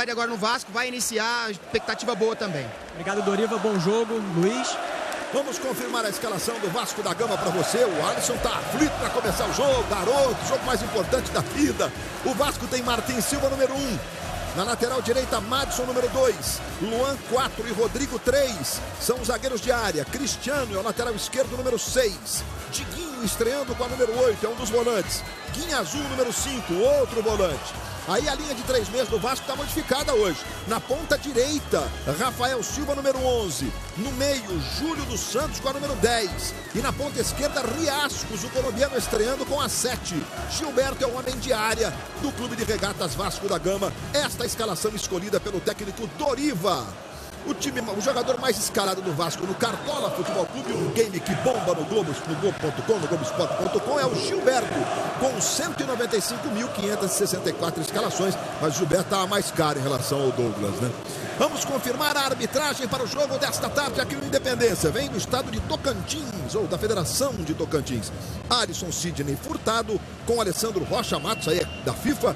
Agora no Vasco, vai iniciar, expectativa boa também. Obrigado, Doriva, bom jogo. Luiz. Vamos confirmar a escalação do Vasco da Gama para você. O Alisson tá aflito para começar o jogo, garoto, o jogo mais importante da vida. O Vasco tem Martin Silva, número 1. Na lateral direita, Madison, número 2. Luan, 4 e Rodrigo, 3. São os zagueiros de área. Cristiano é o lateral esquerdo, número 6. Diguinho estreando com a número 8, é um dos volantes. Guinha Azul, número 5, outro volante. Aí a linha de 3 meias do Vasco está modificada hoje. Na ponta direita, Rafael Silva, número 11. No meio, Júlio dos Santos com a número 10. E na ponta esquerda, Riascos, o colombiano estreando com a 7. Gilberto é o homem de área do Clube de Regatas Vasco da Gama. Esta escalação escolhida pelo técnico Doriva. O jogador mais escalado do Vasco no Cartola Futebol Clube, um game que bomba no Globo.com, no Globoesporte.com, é o Gilberto, com 195.564 escalações, mas o Gilberto está mais caro em relação ao Douglas, né? Vamos confirmar a arbitragem para o jogo desta tarde aqui no Independência. Vem do estado de Tocantins, ou da Federação de Tocantins. Alisson Sidney Furtado, com Alessandro Rocha Matos, aí é da FIFA,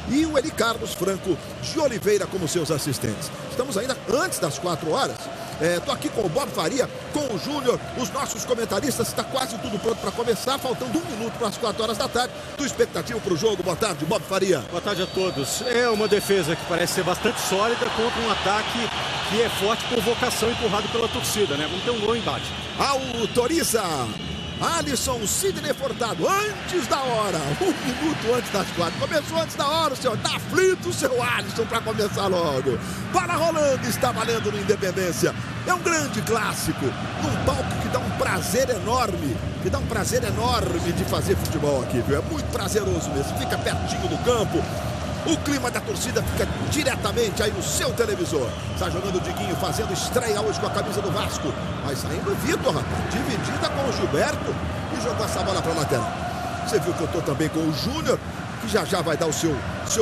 e o Eli Carlos Franco de Oliveira como seus assistentes. Estamos ainda antes das 4 horas. Estou aqui com o Bob Faria, com o Júnior, os nossos comentaristas. Está quase tudo pronto para começar, faltando 1 minuto para as 4 horas da tarde. Tua expectativa para o jogo? Boa tarde, Bob Faria. Boa tarde a todos. É uma defesa que parece ser bastante sólida contra um ataque que é forte por vocação, empurrado pela torcida, né? Vamos ter um gol embate. Autoriza Alisson Sidney Furtado, antes da hora, 1 minuto antes das 4. Começou antes da hora, o senhor tá aflito, o seu Alisson, para começar logo. Bola rolando, está valendo no Independência. É um grande clássico, num palco que dá um prazer enorme, de fazer futebol aqui, viu? É muito prazeroso mesmo, fica pertinho do campo. O clima da torcida fica diretamente aí no seu televisor. Está jogando o Diguinho, fazendo estreia hoje com a camisa do Vasco. Mas saindo o Vitor, rapaz, dividida com o Gilberto e jogou essa bola para a lateral. Você viu que eu estou também com o Júnior, que já vai dar o seu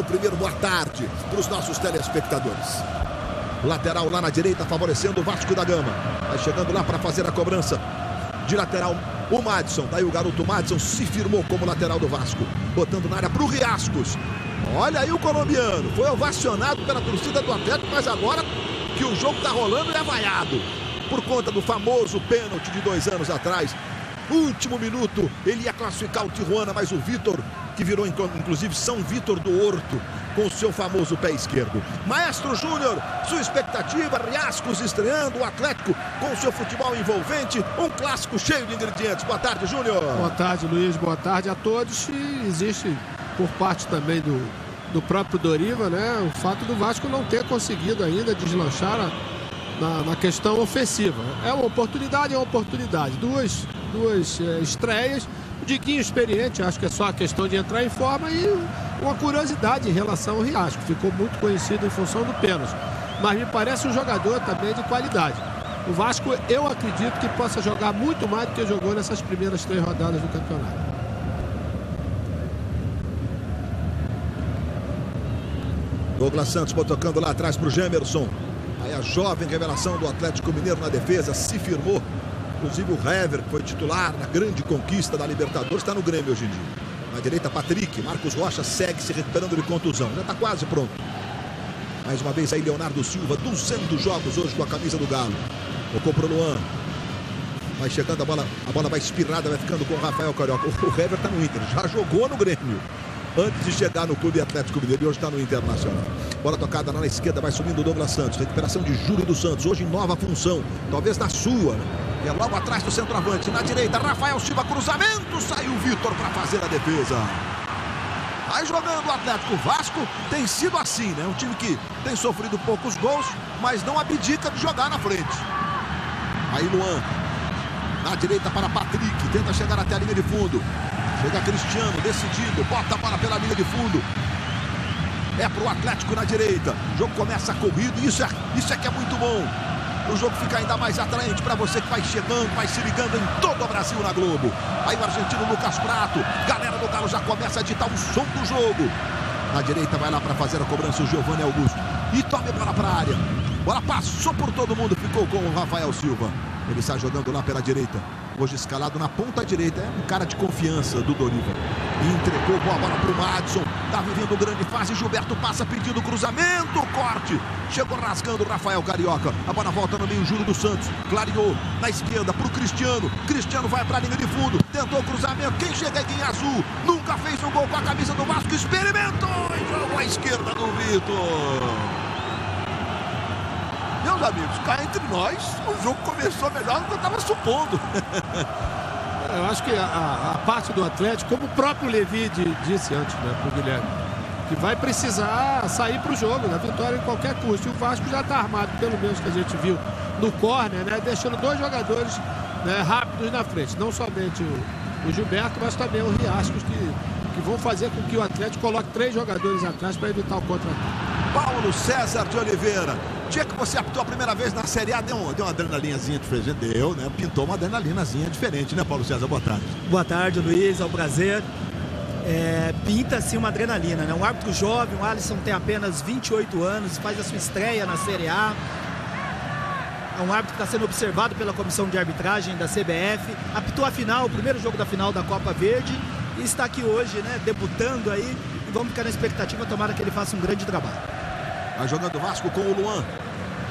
primeiro boa tarde para os nossos telespectadores. Lateral lá na direita, favorecendo o Vasco da Gama. Vai chegando lá para fazer a cobrança de lateral o Madison. Daí o garoto Madison se firmou como lateral do Vasco, botando na área para o Riascos. Olha aí o colombiano, foi ovacionado pela torcida do Atlético, mas agora que o jogo está rolando, ele é vaiado por conta do famoso pênalti de 2 anos atrás. Último minuto, ele ia classificar o Tijuana, mas o Vitor, que virou inclusive São Vitor do Horto, com o seu famoso pé esquerdo. Maestro Júnior, sua expectativa, Riascos estreando, o Atlético com o seu futebol envolvente, um clássico cheio de ingredientes. Boa tarde, Júnior. Boa tarde, Luiz, boa tarde a todos. E existe por parte também do próprio Doriva, né, o fato do Vasco não ter conseguido ainda deslanchar na questão ofensiva. É uma oportunidade. Duas estreias. O Diguinho experiente, acho que é só a questão de entrar em forma, e uma curiosidade em relação ao Riasco. Ficou muito conhecido em função do pênalti, mas me parece um jogador também de qualidade. O Vasco, eu acredito que possa jogar muito mais do que jogou nessas primeiras 3 rodadas do campeonato. Douglas Santos tocando lá atrás para o Gemerson. Aí a jovem revelação do Atlético Mineiro na defesa se firmou. Inclusive o Hever, que foi titular na grande conquista da Libertadores, está no Grêmio hoje em dia. Na direita, Patrick. Marcos Rocha segue se recuperando de contusão. Já está quase pronto. Mais uma vez aí Leonardo Silva, 200 jogos hoje com a camisa do Galo. Tocou para o Luan. Vai chegando a bola vai espirrada, vai ficando com o Rafael Carioca. O Hever está no Inter, já jogou no Grêmio antes de chegar no Clube Atlético Mineiro, e hoje está no Internacional. Bola tocada na esquerda, vai subindo o Douglas Santos. Recuperação de Júlio dos Santos, hoje em nova função, talvez na sua, né? É logo atrás do centroavante. Na direita, Rafael Silva, cruzamento, saiu o Vitor para fazer a defesa. Vai jogando o Atlético. O Vasco tem sido assim, né? Um time que tem sofrido poucos gols, mas não abdica de jogar na frente. Aí Luan, na direita para Patrick, tenta chegar até a linha de fundo. Chega Cristiano, decidido, bota a bola pela linha de fundo. É pro Atlético na direita. O jogo começa corrido, isso é que é muito bom. O jogo fica ainda mais atraente para você que vai chegando, vai se ligando em todo o Brasil na Globo. Aí o argentino Lucas Prato, galera do Galo já começa a ditar o som do jogo. Na direita vai lá para fazer a cobrança o Giovanni Augusto. E tome bola para a área. Bola passou por todo mundo, ficou com o Rafael Silva. Ele sai jogando lá pela direita. hoje escalado na ponta direita, é um cara de confiança do Doriva. Entregou boa bola para o Madison, tá vivendo grande fase, Gilberto passa pedindo cruzamento, corte, chegou rasgando o Rafael Carioca, a bola volta no meio, Júlio dos Santos, clareou na esquerda pro Cristiano vai para a linha de fundo, tentou o cruzamento, quem chega aqui em azul, nunca fez um gol com a camisa do Vasco, experimentou e jogou à esquerda do Vitor. Meus amigos, cá entre nós, o jogo começou melhor do que eu estava supondo. Eu acho que a parte do Atlético, como o próprio Levi disse antes, né, pro Guilherme, que vai precisar sair pro jogo, da vitória em qualquer custo. E o Vasco já está armado, pelo menos que a gente viu no córner, né, deixando 2 jogadores, né, rápidos na frente. Não somente o Gilberto, mas também o Riascos, que vão fazer com que o Atlético coloque 3 jogadores atrás para evitar o contra-ataque. Paulo César de Oliveira, dia que você apitou a primeira vez na Série A, deu uma adrenalinazinha diferente, deu, né? Pintou uma adrenalinazinha diferente, né, Paulo César? Boa tarde. Boa tarde, Luiz, é um prazer. Pinta-se uma adrenalina, né? Um árbitro jovem, o Alisson tem apenas 28 anos, faz a sua estreia na Série A. É um árbitro que está sendo observado pela comissão de arbitragem da CBF, apitou a final, o primeiro jogo da final da Copa Verde, e está aqui hoje, né, debutando aí, e vamos ficar na expectativa, tomara que ele faça um grande trabalho. Vai jogando o Vasco com o Luan.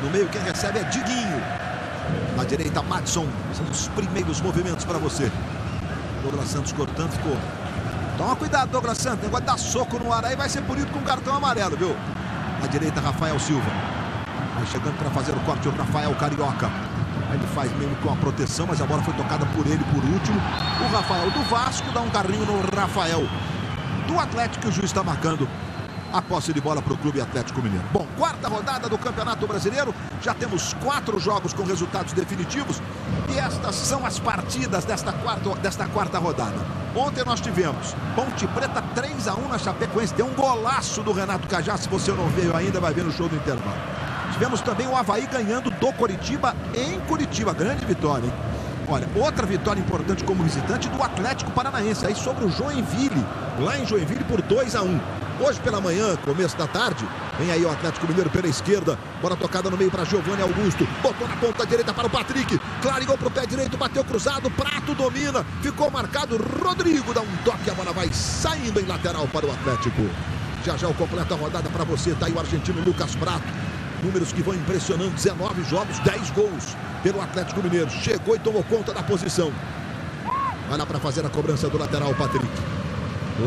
No meio quem recebe é Diguinho. Na direita, Madison. São os primeiros movimentos para você. Douglas Santos cortando, ficou. Toma cuidado, Douglas Santos. Negócio de dar soco no ar aí vai ser punido com cartão amarelo, viu? Na direita, Rafael Silva. Vai chegando para fazer o corte o Rafael Carioca. Aí ele faz mesmo com a proteção, mas a bola foi tocada por ele por último. O Rafael do Vasco dá um carrinho no Rafael do Atlético, o juiz está marcando a posse de bola para o Clube Atlético Mineiro. Bom, 4ª rodada do Campeonato Brasileiro. Já temos 4 jogos com resultados definitivos. E estas são as partidas desta quarta rodada. Ontem nós tivemos Ponte Preta 3-1 na Chapecoense. Deu um golaço do Renato Cajá. Se você não veio ainda, vai ver no show do intervalo. Tivemos também o Avaí ganhando do Coritiba em Curitiba. Grande vitória, hein? Olha, outra vitória importante como visitante do Atlético Paranaense. Aí sobre o Joinville. Lá em Joinville por 2-1. Hoje pela manhã, começo da tarde, vem aí o Atlético Mineiro pela esquerda. Bola tocada no meio para Giovanni Augusto. Botou na ponta direita para o Patrick. Clareou para o pé direito, bateu cruzado. Prato domina. Ficou marcado. Rodrigo dá um toque. A bola vai saindo em lateral para o Atlético. Já já o completa a rodada para você. Tá aí o argentino Lucas Prato. Números que vão impressionando. 19 jogos, 10 gols pelo Atlético Mineiro. Chegou e tomou conta da posição. Vai lá para fazer a cobrança do lateral, Patrick.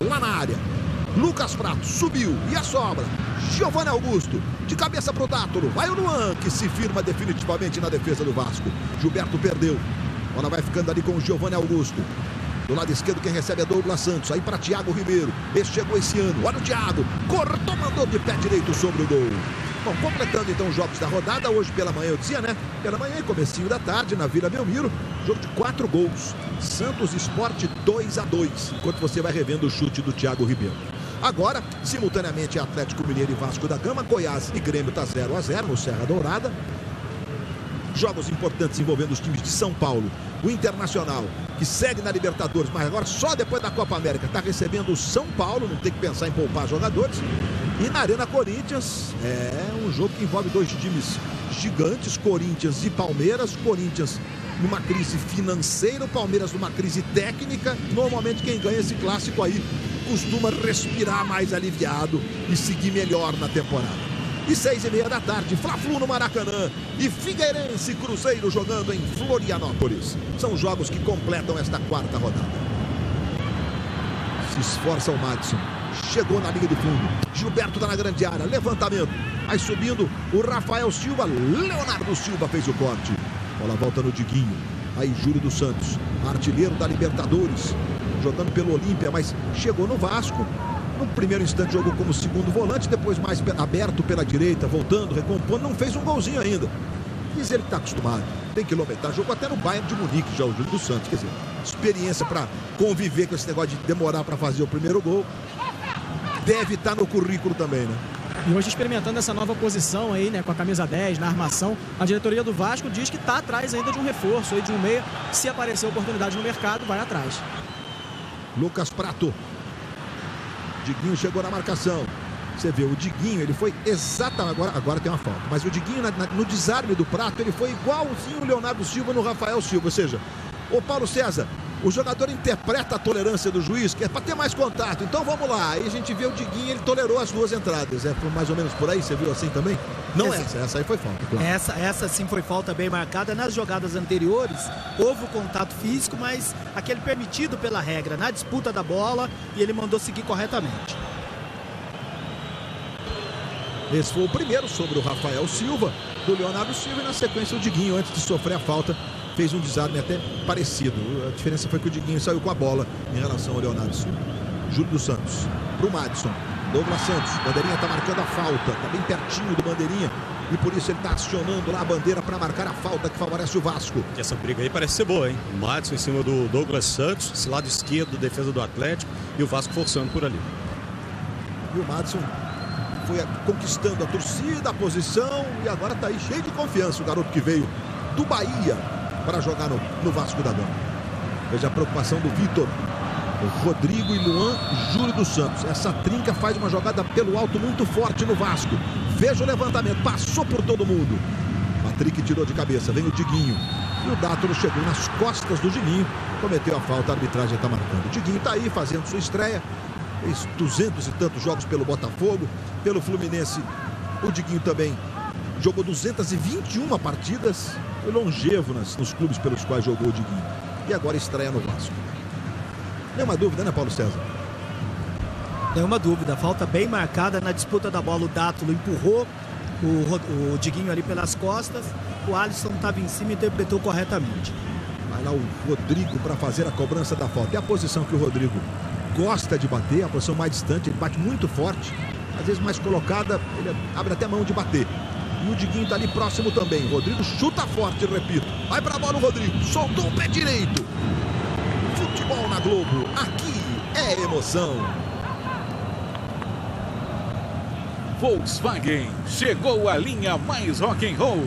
Lá na área. Lucas Prato subiu e a sobra. Giovanni Augusto de cabeça pro Dátulo. Vai o Luan, que se firma definitivamente na defesa do Vasco. Gilberto perdeu. Bola vai ficando ali com o Giovanni Augusto. Do lado esquerdo quem recebe é Douglas Santos. Aí para Thiago Ribeiro. Esse chegou esse ano. Olha o Thiago. Cortou, mandou de pé direito sobre o gol. Bom, completando então os jogos da rodada. Hoje pela manhã eu dizia, né? Pela manhã e comecinho da tarde na Vila Belmiro. Jogo de 4 gols. Santos Sport 2-2. Enquanto você vai revendo o chute do Thiago Ribeiro. Agora, simultaneamente, Atlético Mineiro e Vasco da Gama, Goiás e Grêmio está 0-0 no Serra Dourada. Jogos importantes envolvendo os times de São Paulo. O Internacional, que segue na Libertadores, mas agora só depois da Copa América, está recebendo o São Paulo, não tem que pensar em poupar jogadores. E na Arena Corinthians, é um jogo que envolve 2 times gigantes, Corinthians e Palmeiras. Corinthians numa crise financeira, o Palmeiras numa crise técnica. Normalmente quem ganha esse clássico aí costuma respirar mais aliviado e seguir melhor na temporada. E 6h30 da tarde, Fla-Flu no Maracanã e Figueirense e Cruzeiro jogando em Florianópolis. São jogos que completam esta 4ª rodada. Se esforça o Madison. Chegou na linha de fundo. Gilberto está na grande área. Levantamento. Aí subindo o Rafael Silva. Leonardo Silva fez o corte. Bola volta no Diguinho. Aí Júlio dos Santos, artilheiro da Libertadores, jogando pelo Olímpia, mas chegou no Vasco. No primeiro instante jogou como segundo volante, depois mais aberto pela direita, voltando, recompondo, não fez um golzinho ainda. Diz ele que está acostumado, tem quilometragem, jogou até no Bayern de Munique já o Júlio dos Santos, quer dizer, experiência para conviver com esse negócio de demorar para fazer o primeiro gol, deve estar no currículo também, né? E hoje experimentando essa nova posição aí, né, com a camisa 10 na armação, a diretoria do Vasco diz que está atrás ainda de um reforço, aí de um meia. Se aparecer oportunidade no mercado, vai atrás. Lucas Prato. Diguinho chegou na marcação. Você vê, o Diguinho, ele foi exatamente... Agora tem uma falta. Mas o Diguinho, no desarme do Prato, ele foi igualzinho o Leonardo Silva no Rafael Silva. Ou seja, Ô Paulo César, o jogador interpreta a tolerância do juiz, que é para ter mais contato. Então vamos lá. Aí a gente vê o Diguinho, ele tolerou as 2 entradas. Foi mais ou menos por aí, você viu assim também? Não essa aí foi falta, claro. Essa sim foi falta bem marcada. Nas jogadas anteriores, houve o contato físico, mas aquele permitido pela regra na disputa da bola, e ele mandou seguir corretamente. Esse foi o primeiro sobre o Rafael Silva, do Leonardo Silva, e na sequência o Diguinho, antes de sofrer a falta, fez um desarme até parecido. A diferença foi que o Diguinho saiu com a bola em relação ao Leonardo Silva. Júlio dos Santos, pro Madison. Douglas Santos, Bandeirinha tá marcando a falta, tá bem pertinho do Bandeirinha, e por isso ele tá acionando lá a bandeira para marcar a falta que favorece o Vasco. E essa briga aí parece ser boa, hein? O Madison em cima do Douglas Santos, esse lado esquerdo, defesa do Atlético, e o Vasco forçando por ali. E o Madison foi conquistando a torcida, a posição, e agora tá aí cheio de confiança o garoto que veio do Bahia para jogar no Vasco da Gama. Veja a preocupação do Vitor, o Rodrigo e Luan, Júlio dos Santos. Essa trinca faz uma jogada pelo alto muito forte no Vasco. Veja o levantamento, passou por todo mundo. Patrick tirou de cabeça, vem o Diguinho. E o Dátolo chegou nas costas do Diguinho, cometeu a falta, a arbitragem está marcando. O Diguinho está aí fazendo sua estreia, fez 200 e tantos jogos pelo Botafogo, pelo Fluminense. O Diguinho também jogou 221 partidas, foi longevo nos clubes pelos quais jogou o Diguinho. E agora estreia no Vasco. Nenhuma dúvida, né, Paulo César? Nenhuma dúvida, falta bem marcada na disputa da bola. O Dátolo empurrou o Diguinho ali pelas costas, o Alisson estava em cima e interpretou corretamente. Vai lá o Rodrigo para fazer a cobrança da falta. É a posição que o Rodrigo gosta de bater, a posição mais distante, ele bate muito forte, às vezes mais colocada, ele abre até a mão de bater. E o Diguinho tá ali próximo também. O Rodrigo chuta forte, repito. Vai pra bola o Rodrigo, soltou o pé direito. Futebol na Globo, aqui é emoção. Volkswagen, chegou a linha mais rock and roll.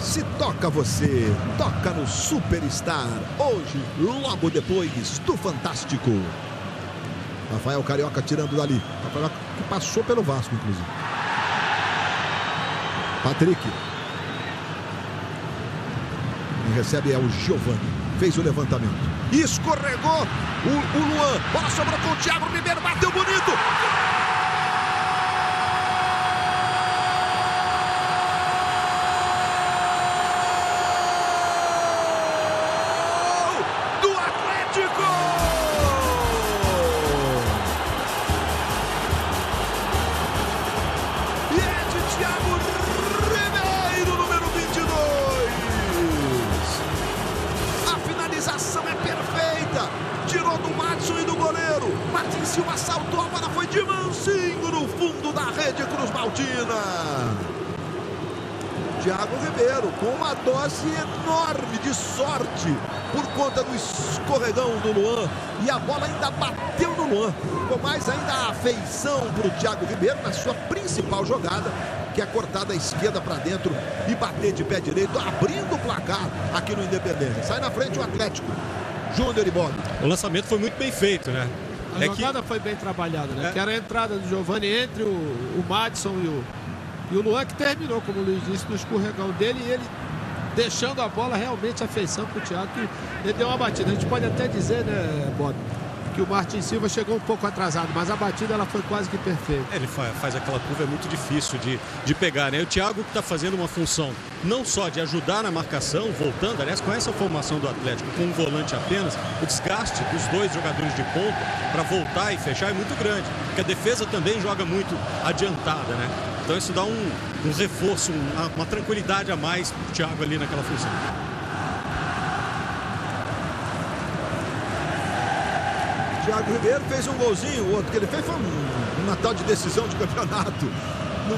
Se toca você, toca no Superstar. Hoje, logo depois do Fantástico. Rafael Carioca tirando dali. Rafael que passou pelo Vasco, inclusive. Patrick. Quem recebe é o Giovani. Fez o levantamento. Escorregou o Luan. Bola sobrou com o Thiago Ribeiro. Bateu bonito. Silva saltou, a bola foi de mansinho no fundo da rede Cruz Maltina. Thiago Ribeiro com uma dose enorme de sorte por conta do escorregão do Luan, e a bola ainda bateu no Luan, com mais ainda a afeição para o Thiago Ribeiro na sua principal jogada, que é cortar da esquerda para dentro e bater de pé direito, abrindo o placar aqui no Independência. Sai na frente o Atlético. Júnior e Bob. O lançamento foi muito bem feito, né? A jogada foi bem trabalhada, né? Que era a entrada do Giovani entre o Madison e o Luan, que terminou, como o Luiz disse, no escorregão dele, e ele deixando a bola realmente a feição para o Thiago, que ele deu uma batida. A gente pode até dizer, né, Bob, que o Martin Silva chegou um pouco atrasado, mas a batida ela foi quase que perfeita. Ele faz aquela curva, é muito difícil de pegar, né? E o Thiago que está fazendo uma função não só de ajudar na marcação, voltando, aliás, com essa formação do Atlético, com um volante apenas, o desgaste dos dois jogadores de ponta para voltar e fechar é muito grande, porque a defesa também joga muito adiantada, né? Então isso dá um reforço, uma tranquilidade a mais para o Thiago ali naquela função. Thiago Ribeiro fez um golzinho, o outro que ele fez foi um Natal de decisão de campeonato.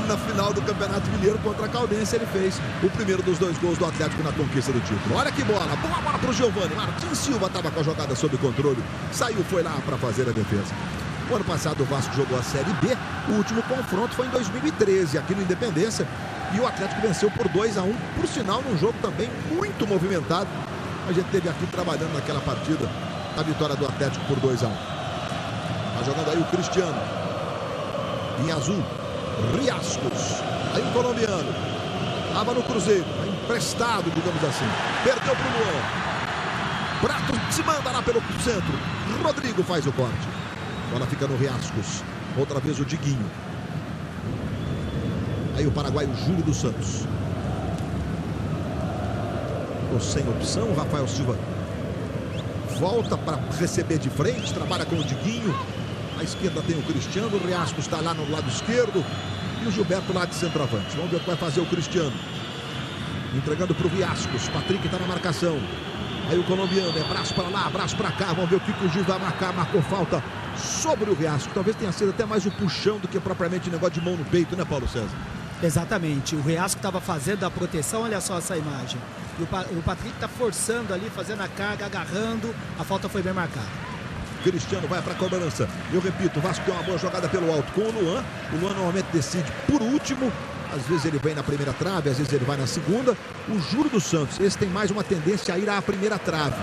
Na final do Campeonato Mineiro contra a Caldense, ele fez o primeiro dos 2 gols do Atlético na conquista do título. Olha que bola, boa bola para o Giovani. Martin Silva estava com a jogada sob controle, saiu, foi lá para fazer a defesa. O ano passado o Vasco jogou a Série B, o último confronto foi em 2013, aqui no Independência, e o Atlético venceu por 2-1, por sinal num jogo também muito movimentado. A gente teve aqui trabalhando naquela partida a vitória do Atlético por 2-1. Tá jogando aí o Cristiano. Em azul, Riascos. Aí o colombiano. Estava no Cruzeiro. Emprestado, digamos assim. Perdeu para o Luan. Prato se manda lá pelo centro. Rodrigo faz o corte. Bola fica no Riascos. Outra vez o Diguinho. Aí o paraguaio Júlio dos Santos. Ficou sem opção. O Rafael Silva volta para receber de frente. Trabalha com o Diguinho. À esquerda tem o Cristiano. O Riascos está lá no lado esquerdo. E o Gilberto lá de centroavante. Vamos ver o que vai fazer o Cristiano. Entregando para o Riascos. Patrick está na marcação. Aí o colombiano, é braço para lá, braço para cá. Vamos ver o que o juiz vai marcar. Marcou falta sobre o Riascos. Talvez tenha sido até mais o puxão do que propriamente o negócio de mão no peito, né, Paulo César? Exatamente. O Riascos estava fazendo a proteção. Olha só essa imagem. E o Patrick está forçando ali, fazendo a carga, agarrando. A falta foi bem marcada. Cristiano vai para a cobrança. Eu repito, o Vasco tem uma boa jogada pelo alto com o Luan. O Luan normalmente decide por último. Às vezes ele vem na primeira trave, às vezes ele vai na segunda. O Júlio dos Santos, esse tem mais uma tendência a ir à primeira trave.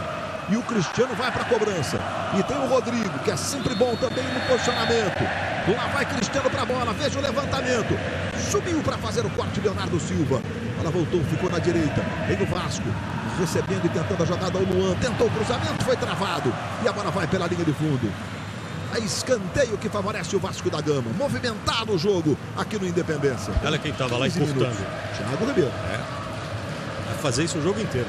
E o Cristiano vai para a cobrança. E tem o Rodrigo, que é sempre bom também no posicionamento. Lá vai Cristiano para a bola, veja o levantamento. Subiu para fazer o corte Leonardo Silva. Ela voltou, ficou na direita. Vem o Vasco, recebendo e tentando a jogada ao Luan. Tentou o cruzamento, foi travado. E a bola vai pela linha de fundo. É escanteio que favorece o Vasco da Gama. Movimentado o jogo aqui no Independência. Olha quem estava lá encurtando. Thiago Ribeiro. Vai fazer isso o jogo inteiro.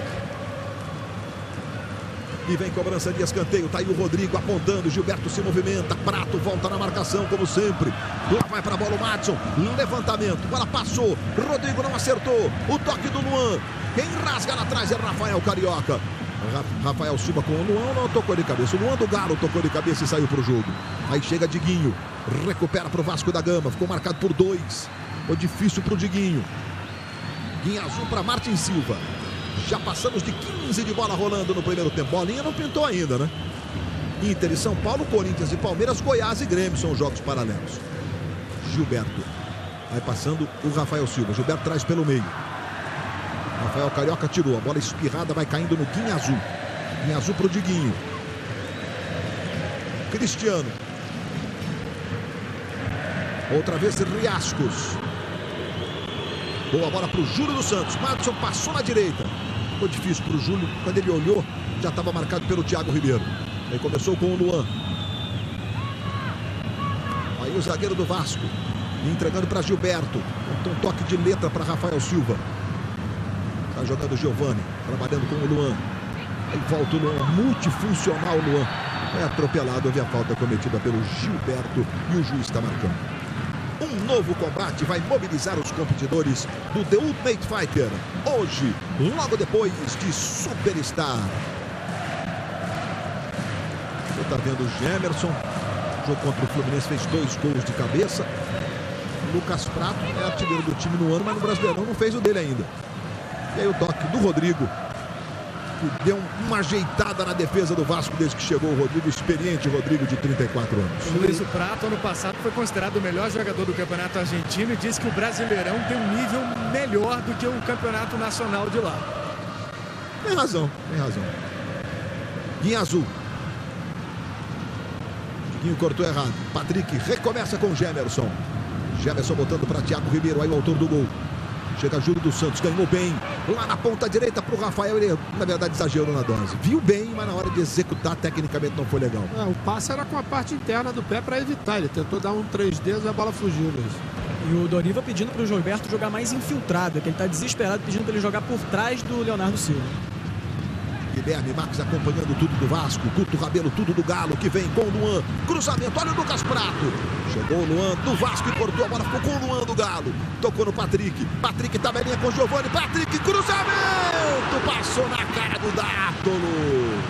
E vem cobrança de escanteio. Tá aí o Rodrigo apontando. Gilberto se movimenta. Prato volta na marcação, como sempre. Lá vai para a bola o Madison. Levantamento. Bola passou. Rodrigo não acertou. O toque do Luan. Quem rasga lá atrás é Rafael Carioca. Rafael Silva com o Luan, não tocou de cabeça. O Luan do Galo tocou de cabeça e saiu para o jogo. Aí chega Diguinho, recupera para o Vasco da Gama. Ficou marcado por 2. Foi difícil para o Diguinho. Guinha azul para Martin Silva. Já passamos de 15 de bola rolando no primeiro tempo. Bolinha não pintou ainda, né? Inter e São Paulo, Corinthians e Palmeiras, Goiás e Grêmio são os jogos paralelos. Gilberto. Vai passando o Rafael Silva. Gilberto traz pelo meio. Rafael Carioca tirou, a bola espirrada vai caindo no Guinha azul. Guinha azul para o Diguinho. Cristiano. Outra vez Riascos. Boa bola para o Júlio dos Santos. Madison passou na direita. Ficou difícil para o Júlio. Quando ele olhou, já estava marcado pelo Thiago Ribeiro. Aí começou com o Luan. Aí o zagueiro do Vasco. Entregando para Gilberto. Um toque de letra para Rafael Silva. Está jogando o Giovani, trabalhando com o Luan. Aí volta o Luan, multifuncional o Luan. É atropelado, houve a falta cometida pelo Gilberto e o juiz está marcando. Um novo combate vai mobilizar os competidores do The Ultimate Fighter. Hoje, logo depois de Superstar. Você está vendo o Gemerson. O jogo contra o Fluminense fez 2 gols de cabeça. O Lucas Prato é artilheiro do time no ano, mas no Brasileirão não fez o dele ainda. E aí o toque do Rodrigo, que deu uma ajeitada na defesa do Vasco desde que chegou o Rodrigo, experiente Rodrigo de 34 anos. O Luiz Prato, ano passado, foi considerado o melhor jogador do Campeonato Argentino e disse que o Brasileirão tem um nível melhor do que o Campeonato Nacional de lá. Tem razão, tem razão. Guinha azul. Guinho cortou errado. Patrick recomeça com Gemerson. Gemerson botando para Thiago Ribeiro, aí o autor do gol. Chega Júlio dos Santos, ganhou bem. Lá na ponta direita para o Rafael. Ele, na verdade, exagerou na dose. Viu bem, mas na hora de executar, tecnicamente não foi legal. O passe era com a parte interna do pé para evitar. Ele tentou dar um 3 dedos e a bola fugiu mesmo. E o Doriva pedindo para o Gilberto jogar mais infiltrado, que ele está desesperado pedindo para ele jogar por trás do Leonardo Silva. Guilherme Marques acompanhando tudo do Vasco. Guto Rabelo, tudo do Galo, que vem com o Luan. Cruzamento, olha o Lucas Prato. Chegou o Luan do Vasco e cortou a bola. Ficou com o Luan do Galo. Tocou no Patrick. Patrick tabelinha com o Giovani. Patrick, cruzamento. Passou na cara do Dátolo.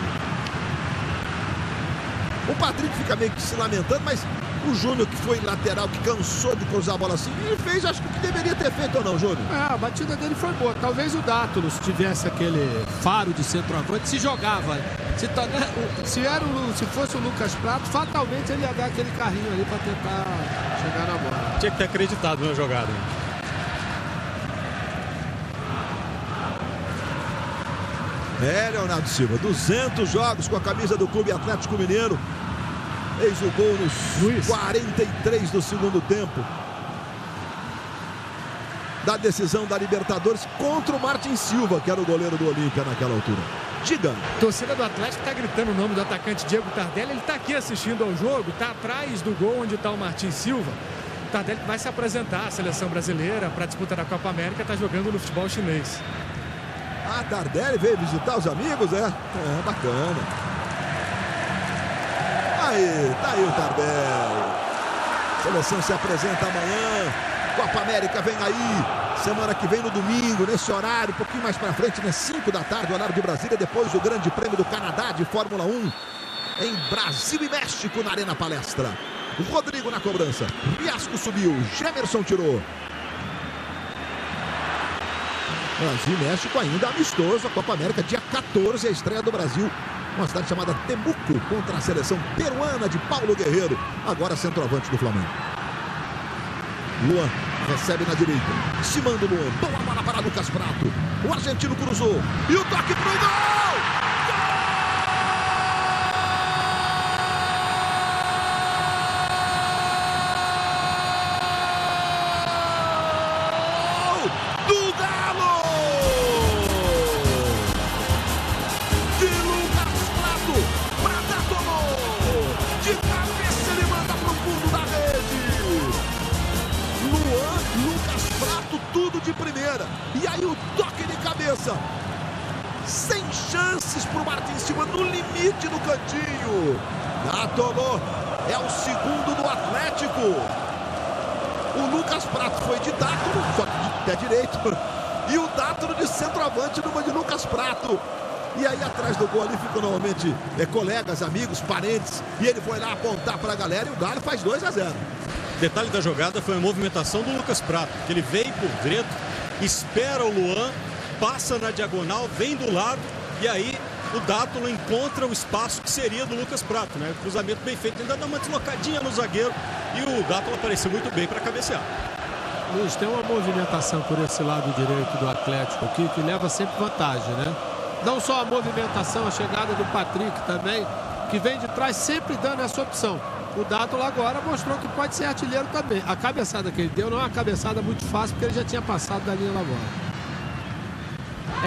O Patrick fica meio que se lamentando, mas o Júnior, que foi lateral, que cansou de cruzar a bola assim, ele fez, acho que o que deveria ter feito ou não, Júnior? A batida dele foi boa. Talvez o Dátolo, se tivesse aquele faro de centroavante, se jogava. Se fosse o Lucas Prato, fatalmente ele ia dar aquele carrinho ali para tentar chegar na bola. Tinha que ter acreditado na jogada. Leonardo Silva, 200 jogos com a camisa do Clube Atlético Mineiro. Fez o gol nos 43 do segundo tempo. da decisão da Libertadores contra o Martin Silva, que era o goleiro do Olímpia naquela altura. Diga. A torcida do Atlético está gritando o nome do atacante Diego Tardelli. Ele está aqui assistindo ao jogo, está atrás do gol onde está o Martin Silva. O Tardelli vai se apresentar à seleção brasileira para disputar a Copa América, está jogando no futebol chinês. Ah, Tardelli veio visitar os amigos, é? É, bacana. Aí, tá aí o Tardelli. Seleção se apresenta amanhã. Copa América vem aí. Semana que vem no domingo, nesse horário, um pouquinho mais pra frente, né? 5 da tarde, horário de Brasília. Depois o Grande Prêmio do Canadá de Fórmula 1 em Brasil e México, na Arena Palestra. Rodrigo na cobrança. Riasco subiu. Gemerson tirou. Brasil e México ainda amistoso. A Copa América, dia 14, a estreia do Brasil. Uma cidade chamada Temuco contra a seleção peruana de Paulo Guerreiro. Agora centroavante do Flamengo. Luan recebe na direita. Se manda o Luan. Boa bola para Lucas Prato. O argentino cruzou. E o toque pro gol! Gol do Galo! De Lucas Prato. Prata tomou. De cabeça ele manda pro fundo da rede. Lucas Prato, tudo de primeira. E aí o toque de cabeça. Sem chances pro Martin Silva, no limite do cantinho. Atolou. É o segundo do Atlético. O Lucas Prato foi de Dátolo, só que de pé direito. E o Dátolo de centroavante numa de Lucas Prato. E aí atrás do gol ali ficam normalmente colegas, amigos, parentes. E ele foi lá apontar pra galera e o Galo faz 2-0. Detalhe da jogada foi a movimentação do Lucas Prato, que ele veio por dentro, espera o Luan, passa na diagonal, vem do lado e aí o Dátolo encontra o espaço que seria do Lucas Prato, né? Cruzamento bem feito, ainda dá uma deslocadinha no zagueiro e o Dátolo apareceu muito bem para cabecear. Luiz, tem uma movimentação por esse lado direito do Atlético aqui que leva sempre vantagem, né? Não só a movimentação, a chegada do Patrick também, que vem de trás sempre dando essa opção. O Dátolo agora mostrou que pode ser artilheiro também. A cabeçada que ele deu não é uma cabeçada muito fácil, porque ele já tinha passado da linha lá fora.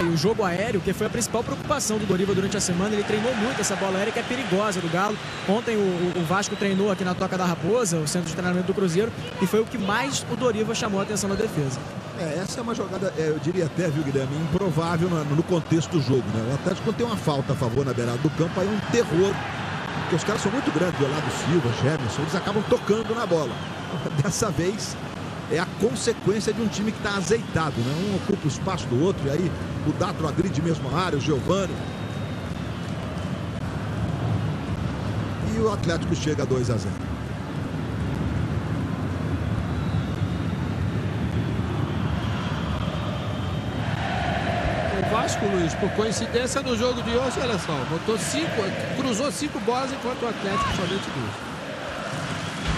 E o jogo aéreo, que foi a principal preocupação do Doriva durante a semana, ele treinou muito essa bola aérea que é perigosa do Galo. Ontem o Vasco treinou aqui na Toca da Raposa, o centro de treinamento do Cruzeiro, e foi o que mais o Doriva chamou a atenção na defesa. Essa é uma jogada, eu diria até, viu, Guilherme, improvável no contexto do jogo, né? O Atlético, quando tem uma falta a favor na beirada do campo, aí é um terror, porque os caras são muito grandes, do lado Silva, Gemerson, eles acabam tocando na bola. Dessa vez é a consequência de um time que está azeitado, né? Um ocupa o espaço do outro, e aí o Dátolo agride mesmo a área, o Giovani. E o Atlético chega a 2-0. O Vasco, Luiz, por coincidência no jogo de hoje, olha só, cruzou 5 bolas enquanto o Atlético somente 2.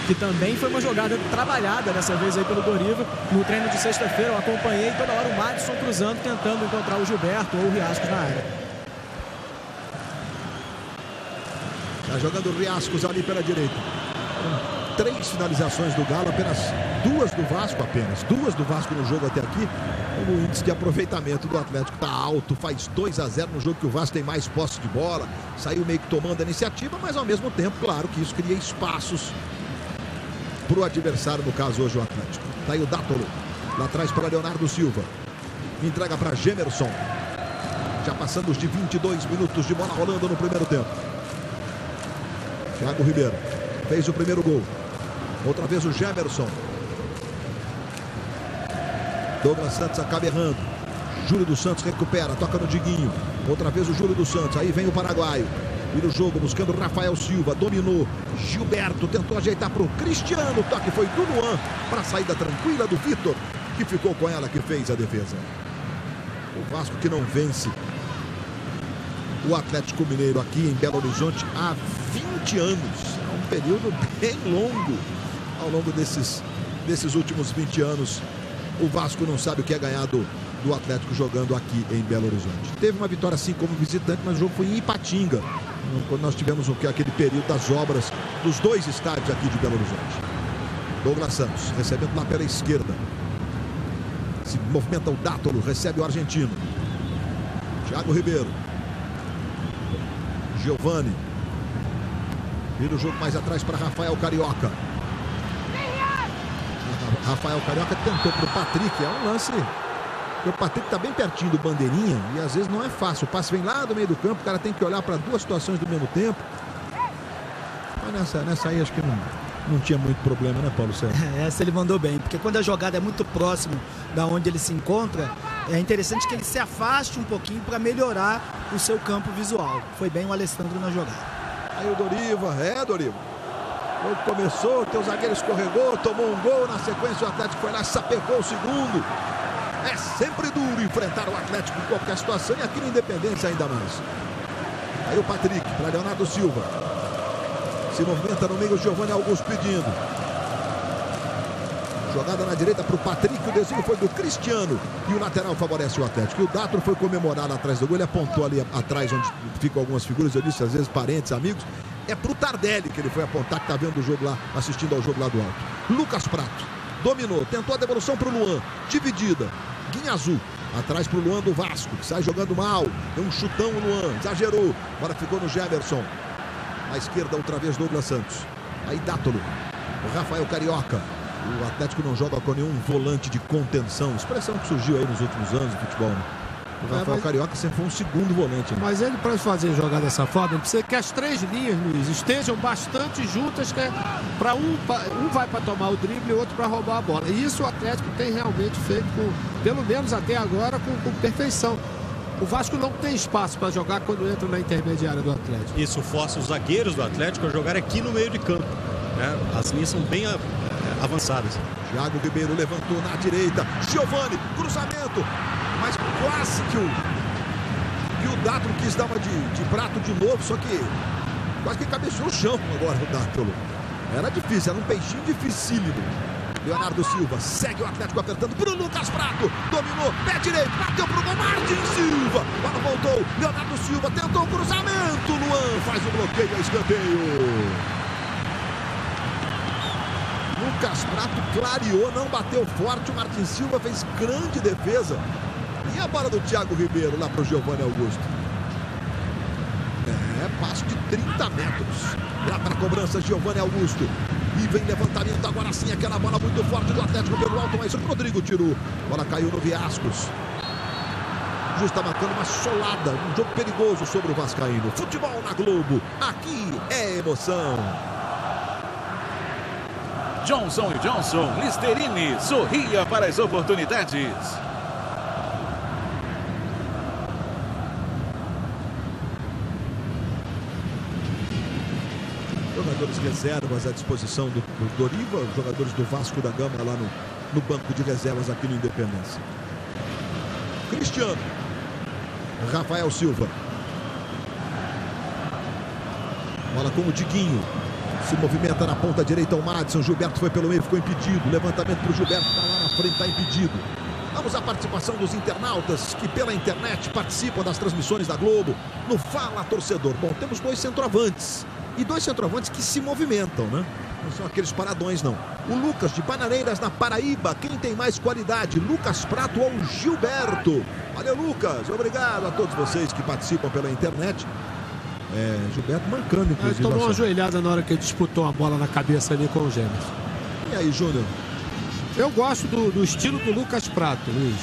Que também foi uma jogada trabalhada dessa vez aí pelo Doriva. No treino de sexta-feira eu acompanhei toda hora o Madison cruzando, tentando encontrar o Gilberto ou o Riascos na área. Tá jogando o Riascos ali pela direita. 3 finalizações do Galo, apenas 2 do Vasco, duas do Vasco no jogo até aqui. O índice de aproveitamento do Atlético está alto, faz 2-0 no jogo que o Vasco tem mais posse de bola, saiu meio que tomando a iniciativa, mas ao mesmo tempo, claro que isso cria espaços para o adversário, no caso hoje o Atlético. Tá aí o Dátolo, lá atrás para Leonardo Silva, entrega para Gemerson, já passando os de 22 minutos de bola rolando no primeiro tempo. Thiago Ribeiro fez o primeiro gol, outra vez o Gemerson. Douglas Santos acaba errando, Júlio dos Santos recupera, toca no Diguinho, outra vez o Júlio dos Santos, aí vem o paraguaio. Vira o jogo, buscando o Rafael Silva, dominou, Gilberto tentou ajeitar para o Cristiano, o toque foi do Luan, para a saída tranquila do Vitor, que ficou com ela, que fez a defesa. O Vasco que não vence o Atlético Mineiro aqui em Belo Horizonte há 20 anos, é um período bem longo. Ao longo desses últimos 20 anos, o Vasco não sabe o que é ganhar do Atlético jogando aqui em Belo Horizonte. Teve uma vitória assim como visitante, mas o jogo foi em Ipatinga, quando nós tivemos aquele período das obras dos 2 estádios aqui de Belo Horizonte. Douglas Santos recebendo lá pela esquerda. Se movimenta o Dátolo, recebe o argentino. Thiago Ribeiro. Giovani. Vira o jogo mais atrás para Rafael Carioca. Rafael Carioca tentou para o Patrick. É um lance. O Patrick está bem pertinho do bandeirinha e às vezes não é fácil. O passe vem lá do meio do campo, o cara tem que olhar para duas situações do mesmo tempo. Mas nessa aí acho que não tinha muito problema, né, Paulo Sérgio? Essa ele mandou bem, porque quando a jogada é muito próximo da onde ele se encontra, é interessante que ele se afaste um pouquinho para melhorar o seu campo visual. Foi bem o Alessandro na jogada. Aí o Doriva, Doriva. O jogo começou, o teu zagueiro escorregou, tomou um gol, na sequência o Atlético foi lá, sapecou o segundo. É sempre duro enfrentar o Atlético em qualquer situação e aqui na Independência ainda mais. Aí o Patrick para Leonardo Silva. Se movimenta no meio o Giovani Augusto pedindo. Jogada na direita para o Patrick, o desvio foi do Cristiano e o lateral favorece o Atlético. E o Dátolo foi comemorar lá atrás do gol, ele apontou ali atrás onde ficam algumas figuras, eu disse às vezes parentes, amigos. É para o Tardelli que ele foi apontar, que está vendo o jogo lá, assistindo ao jogo lá do alto. Lucas Prato dominou, tentou a devolução para o Luan, dividida. Guinha Azul, atrás para o Luan do Vasco, que sai jogando mal. Deu um chutão o Luan, exagerou. Agora ficou no Jefferson. À esquerda, outra vez, Douglas Santos. Aí Dátolo, o Rafael Carioca. O Atlético não joga com nenhum volante de contenção. Expressão que surgiu aí nos últimos anos no futebol, né? O Rafael Carioca sempre foi um segundo volante, né? Mas ele, para fazer jogar dessa forma, ele precisa que as três linhas, Luiz, estejam bastante juntas, que para um vai para tomar o drible e o outro para roubar a bola. E isso o Atlético tem realmente feito, pelo menos até agora, com perfeição. O Vasco não tem espaço para jogar quando entra na intermediária do Atlético. Isso força os zagueiros do Atlético a jogar aqui no meio de campo, né? As linhas são bem avançadas. Thiago Ribeiro levantou na direita. Giovani, cruzamento. Mas quase que o Dátolo quis dar uma de prato de novo, só que quase que cabeceou o chão agora o Dátolo. Era difícil, era um peixinho dificílimo. Leonardo Silva segue o Atlético apertando para o Lucas Prato. Dominou, pé direito, bateu para o gol, Martin Silva. Bola voltou, Leonardo Silva tentou o cruzamento. Luan faz o bloqueio, a escanteio. Lucas Prato clareou, não bateu forte. O Martin Silva fez grande defesa. E a bola do Thiago Ribeiro lá para o Giovani Augusto. Passo de 30 metros. Lá para a cobrança, Giovani Augusto. E vem levantamento agora sim. Aquela bola muito forte do Atlético pelo alto. Mas o Rodrigo tirou. A bola caiu no Viascos. Justo está marcando uma solada. Um jogo perigoso sobre o Vascaíno. Futebol na Globo. Aqui é emoção. Johnson & Johnson, Listerine, sorria para as oportunidades. Jogadores reservas à disposição do Doriva, jogadores do Vasco da Gama lá no banco de reservas aqui no Independência. Cristiano, Rafael Silva. Bola com o Diguinho. Se movimenta na ponta direita o Madison. Gilberto foi pelo meio, ficou impedido. Levantamento para o Gilberto, está lá na frente, está impedido. Vamos à participação dos internautas que pela internet participam das transmissões da Globo no Fala Torcedor. Bom, temos dois centroavantes. E dois centroavantes que se movimentam, né? Não são aqueles paradões, não. O Lucas de Bananeiras, na Paraíba. Quem tem mais qualidade, Lucas Prato ou Gilberto? Valeu, Lucas. Obrigado a todos vocês que participam pela internet. Gilberto mancando, inclusive. Ele tomou uma joelhada na hora que ele disputou a bola na cabeça ali com o Gêmeos. E aí, Júnior? Eu gosto do estilo do Lucas Prato, Luiz.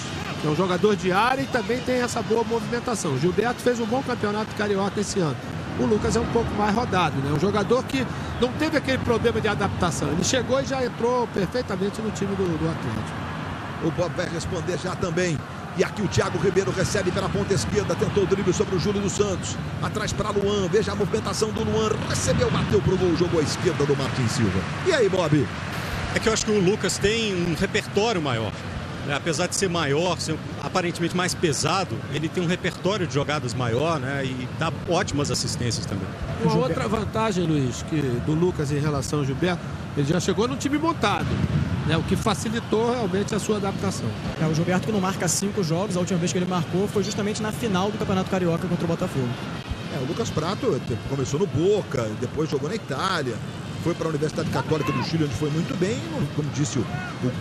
É um jogador de área e também tem essa boa movimentação. O Gilberto fez um bom campeonato carioca esse ano. O Lucas é um pouco mais rodado, né? Um jogador que não teve aquele problema de adaptação. Ele chegou e já entrou perfeitamente no time do Atlético. O Bob vai responder já também. E aqui o Thiago Ribeiro recebe pela ponta esquerda. Tentou o drible sobre o Júlio dos Santos. Atrás para Luan. Veja a movimentação do Luan. Recebeu, bateu pro gol. Jogou à esquerda do Martin Silva. E aí, Bob? É que eu acho que o Lucas tem um repertório maior. Apesar de ser maior, ser aparentemente mais pesado, ele tem um repertório de jogadas maior, né? E dá ótimas assistências também. Uma outra vantagem, Luiz, do Lucas em relação ao Gilberto, ele já chegou no time montado, né? O que facilitou realmente a sua adaptação. O Gilberto, que não marca 5 jogos, a última vez que ele marcou foi justamente na final do Campeonato Carioca contra o Botafogo. O Lucas Prato começou no Boca, depois jogou na Itália. foi para a Universidade Católica do Chile, onde foi muito bem. Como disse o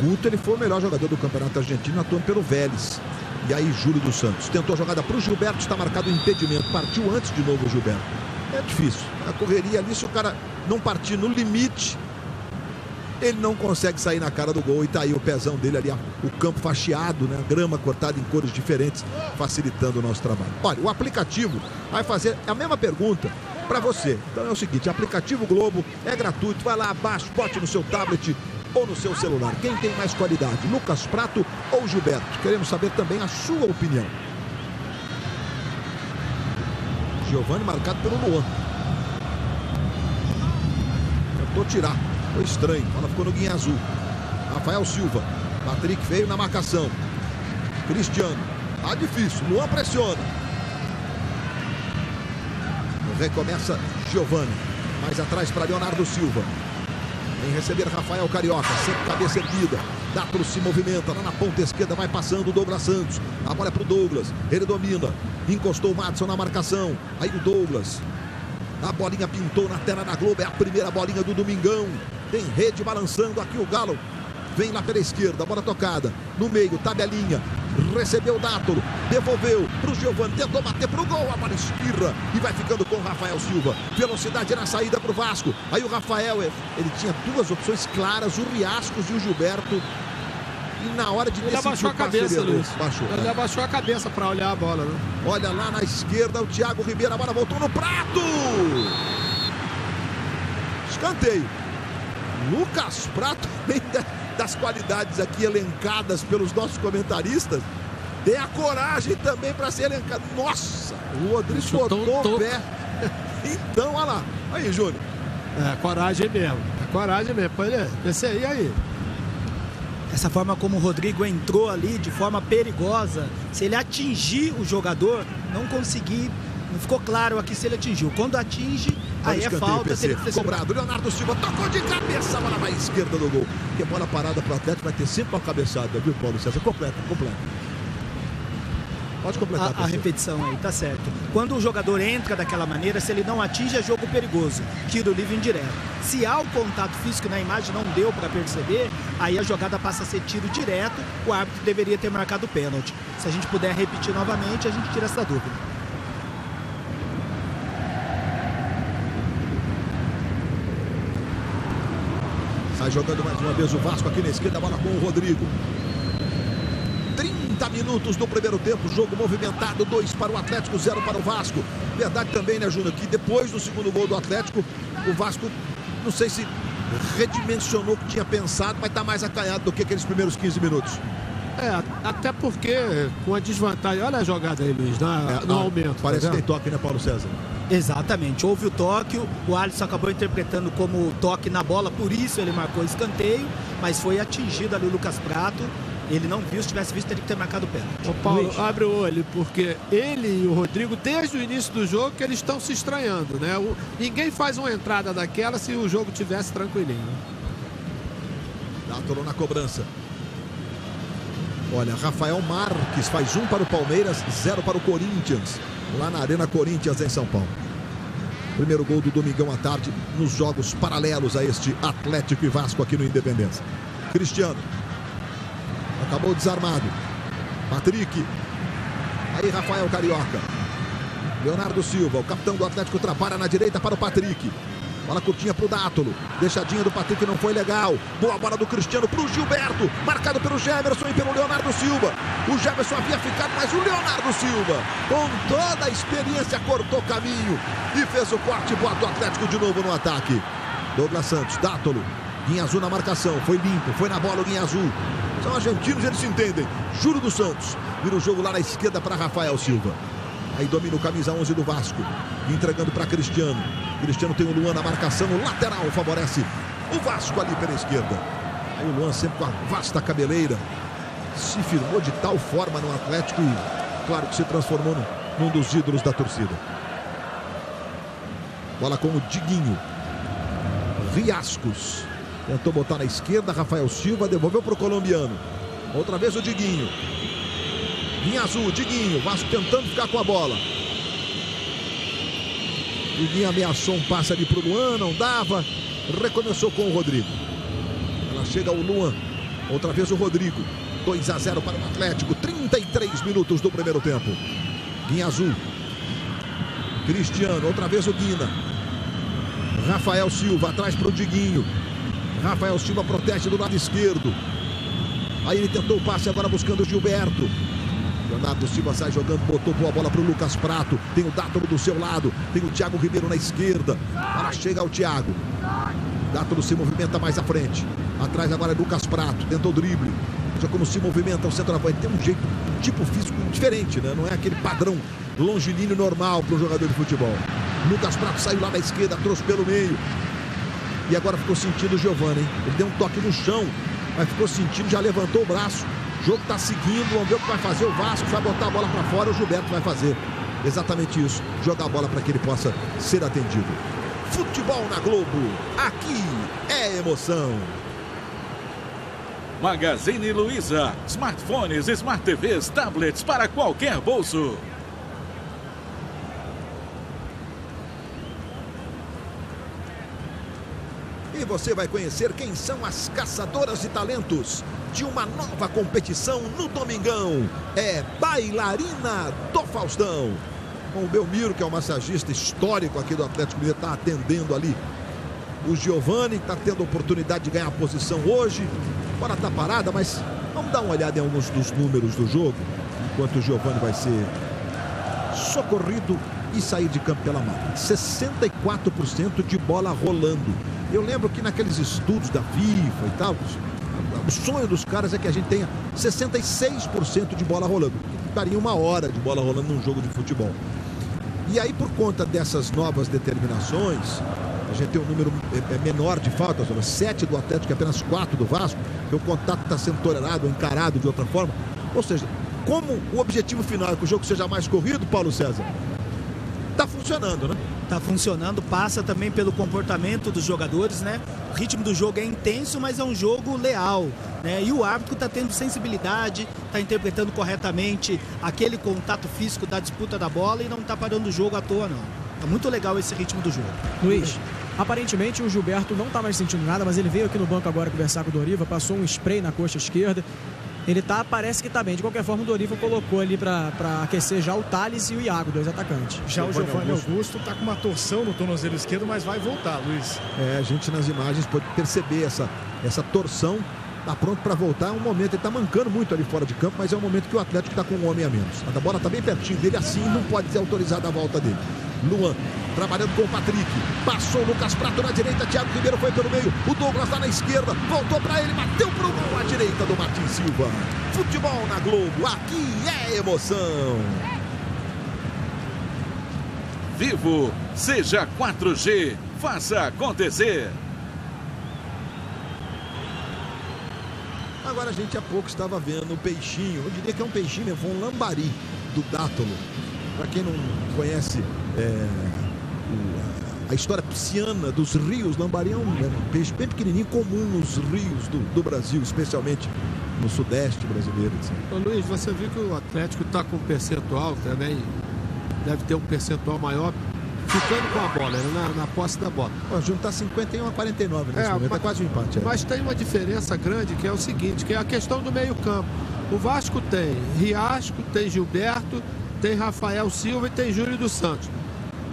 Guto, ele foi o melhor jogador do Campeonato Argentino, atuando pelo Vélez. E aí Júlio dos Santos tentou a jogada para o Gilberto, está marcado o impedimento. Partiu antes de novo o Gilberto. É difícil. A correria ali, se o cara não partir no limite, ele não consegue sair na cara do gol. E tá aí o pezão dele ali, o campo facheado, né? A grama cortada em cores diferentes, facilitando o nosso trabalho. Olha, o aplicativo vai fazer a mesma pergunta para você. Então é o seguinte, aplicativo Globo é gratuito, vai lá abaixo, bote no seu tablet ou no seu celular. Quem tem mais qualidade, Lucas Prato ou Gilberto? Queremos saber também a sua opinião. Giovani marcado pelo Luan. Tentou tirar, foi estranho, a bola ficou no guinha azul. Rafael Silva, Patrick veio na marcação. Cristiano, tá difícil, Luan pressiona. Recomeça Giovani, mais atrás para Leonardo Silva. Vem receber Rafael Carioca, sempre cabeça erguida. Dátolo se movimenta, lá na ponta esquerda vai passando o Douglas Santos. A bola é pro Douglas, ele domina. Encostou o Madison na marcação. Aí o Douglas. A bolinha pintou na tela da Globo, é a primeira bolinha do Domingão. Tem rede balançando aqui o Galo. Vem lá pela esquerda, bola tocada. No meio, tabelinha. Recebeu o Dátolo, devolveu pro Giovani, tentou bater pro gol, a bola espirra e vai ficando com o Rafael Silva. Velocidade na saída pro Vasco. Aí o Rafael, ele tinha duas opções claras, o Riascos e o Gilberto. E na hora de decidir, ele abaixou a cabeça, Luiz. Ele abaixou a cabeça para olhar a bola, né? Olha lá na esquerda o Thiago Ribeiro, a bola voltou no Prato. Escanteio. Lucas Prato, bem das qualidades aqui elencadas pelos nossos comentaristas, tem a coragem também para ser elencado. Nossa, o Rodrigo botou o pé. Então, olha lá. Aí, Júnior. É, coragem mesmo. É coragem mesmo. Esse aí. Essa forma como o Rodrigo entrou ali, de forma perigosa, se ele atingir o jogador, não conseguir, não ficou claro aqui se ele atingiu. Quando atinge, aí é falta. Cobrado, Leonardo Silva tocou de cabeça, a bola na esquerda do gol. Porque bola parada para o Atlético vai ter sempre uma cabeçada, viu, Paulo César? Completa. Pode completar. A repetição aí, tá certo. Quando o jogador entra daquela maneira, se ele não atinge, é jogo perigoso. Tiro livre indireto. Se há o contato físico na imagem, não deu para perceber, aí a jogada passa a ser tiro direto, o árbitro deveria ter marcado o pênalti. Se a gente puder repetir novamente, a gente tira essa dúvida. Sai jogando mais uma vez o Vasco aqui na esquerda, a bola com o Rodrigo. 30 minutos do primeiro tempo, jogo movimentado, 2 para o Atlético, 0 para o Vasco. Verdade também, né, Júnior, que depois do segundo gol do Atlético, o Vasco, não sei se redimensionou o que tinha pensado, mas está mais acanhado do que aqueles primeiros 15 minutos. Até porque com a desvantagem, olha a jogada aí, Luiz, no aumento. Parece que tem toque, né, Paulo César? Exatamente, houve o toque, o Alisson acabou interpretando como toque na bola, por isso ele marcou escanteio, mas foi atingido ali o Lucas Prato. Ele não viu, se tivesse visto, teria que ter marcado o pênalti. Ô Paulo, abre o olho, porque ele e o Rodrigo, desde o início do jogo, que eles estão se estranhando, né? Ninguém faz uma entrada daquela se o jogo tivesse tranquilinho. Dátolo na cobrança. Olha, Rafael Marques faz 1 para o Palmeiras, 0 para o Corinthians, lá na Arena Corinthians, em São Paulo. Primeiro gol do Domingão à tarde, nos jogos paralelos a este Atlético e Vasco aqui no Independência. Cristiano. Acabou desarmado. Patrick. Aí Rafael Carioca. Leonardo Silva, o capitão do Atlético, trabalha na direita para o Patrick. Bola curtinha para o Dátolo. Deixadinha do Patrick não foi legal. Boa bola do Cristiano para o Gilberto. Marcado pelo Jefferson e pelo Leonardo Silva. O Jefferson havia ficado, mas o Leonardo Silva, com toda a experiência, cortou caminho e fez o corte. Bota o Atlético de novo no ataque. Douglas Santos, Dátolo. Guinha Azul na marcação, foi limpo, foi na bola o Guinha Azul. São argentinos, eles se entendem. Júlio dos Santos, vira o jogo lá na esquerda para Rafael Silva. Aí domina o camisa 11 do Vasco, entregando para Cristiano. Cristiano tem o Luan na marcação, o lateral favorece o Vasco ali pela esquerda. Aí o Luan sempre com a vasta cabeleira, se firmou de tal forma no Atlético e claro que se transformou num dos ídolos da torcida. Bola com o Diguinho. Riascos. Tentou botar na esquerda, Rafael Silva devolveu para o colombiano. Outra vez o Diguinho. Guinha Azul, Diguinho. Vasco tentando ficar com a bola. Diguinho ameaçou um passe ali para o Luan, não dava. Recomeçou com o Rodrigo. Ela chega ao Luan. Outra vez o Rodrigo. 2-0 para o Atlético. 33 minutos do primeiro tempo. Guinha azul. Cristiano. Outra vez o Guina. Rafael Silva atrás para o Diguinho. Rafael Silva protege do lado esquerdo. Aí ele tentou o passe agora buscando o Gilberto. Leonardo Silva sai jogando, botou boa bola para o Lucas Prato. Tem o Dátolo do seu lado. Tem o Thiago Ribeiro na esquerda. Agora chega o Thiago. Dátolo se movimenta mais à frente. Atrás agora é Lucas Prato. Tentou o drible. Já como se movimenta o centroavante. Tem um jeito, um tipo físico diferente, né? Não é aquele padrão longilíneo normal para um jogador de futebol. Lucas Prato saiu lá da esquerda, trouxe pelo meio. E agora ficou sentindo o Giovani, hein? Ele deu um toque no chão, mas ficou sentindo, já levantou o braço. O jogo está seguindo, vamos ver o que vai fazer o Vasco, vai botar a bola para fora, o Gilberto vai fazer exatamente isso, jogar a bola para que ele possa ser atendido. Futebol na Globo, aqui é emoção. Magazine Luiza, smartphones, smart TVs, tablets para qualquer bolso. E você vai conhecer quem são as caçadoras de talentos de uma nova competição no Domingão. É Bailarina do Faustão. O Belmiro, que é o massagista histórico aqui do Atlético Mineiro, está atendendo ali o Giovani, está tendo a oportunidade de ganhar a posição hoje. Agora está parada, mas vamos dar uma olhada em alguns dos números do jogo, enquanto o Giovani vai ser socorrido e sair de campo pela máquina. 64% de bola rolando. Eu lembro que naqueles estudos da FIFA e tal, o sonho dos caras é que a gente tenha 66% de bola rolando. Daria 1 hora de bola rolando num jogo de futebol. E aí, por conta dessas novas determinações, a gente tem um número menor de faltas, 7 do Atlético e apenas 4 do Vasco, que o contato está sendo tolerado, encarado de outra forma. Ou seja, como o objetivo final é que o jogo seja mais corrido, Paulo César, está funcionando, né? Está funcionando, passa também pelo comportamento dos jogadores, né? O ritmo do jogo é intenso, mas é um jogo leal, né? E o árbitro está tendo sensibilidade, está interpretando corretamente aquele contato físico da disputa da bola e não está parando o jogo à toa, não. Tá muito legal esse ritmo do jogo. Luiz, aparentemente o Gilberto não está mais sentindo nada, mas ele veio aqui no banco agora conversar com o Doriva, passou um spray na coxa esquerda. Ele parece que tá bem. De qualquer forma, o Doriva colocou ali para aquecer já o Thales e o Iago, 2 atacantes. Já o Giovani Augusto tá com uma torção no tornozelo esquerdo, mas vai voltar, Luiz. A gente nas imagens pode perceber essa torção. Tá pronto para voltar. É um momento, ele tá mancando muito ali fora de campo, mas é um momento que o Atlético tá com um homem a menos. A bola tá bem pertinho dele, assim não pode ser autorizada a volta dele. Luan trabalhando com o Patrick, passou o Lucas Prato na direita, Thiago Ribeiro foi pelo meio, o Douglas lá na esquerda, voltou para ele, bateu pro gol à direita do Martin Silva. Futebol na Globo, aqui é emoção. Vivo, seja 4G, faça acontecer. Agora a gente há pouco estava vendo o peixinho, eu diria que é um peixinho, foi um lambari do Dátolo. Para quem não conhece a história pisciana dos rios, lambari é um peixe bem pequenininho, comum nos rios do Brasil, especialmente no sudeste brasileiro. Assim. Ô Luiz, você viu que o Atlético está com um percentual também, deve ter um percentual maior, ficando com a bola, na posse da bola. Juntar 51 a 49 nesse momento, é quase um empate. Mas tem uma diferença grande, que é o seguinte, que é a questão do meio campo. O Vasco tem Riasco, tem Gilberto, tem Rafael Silva e tem Júlio dos Santos,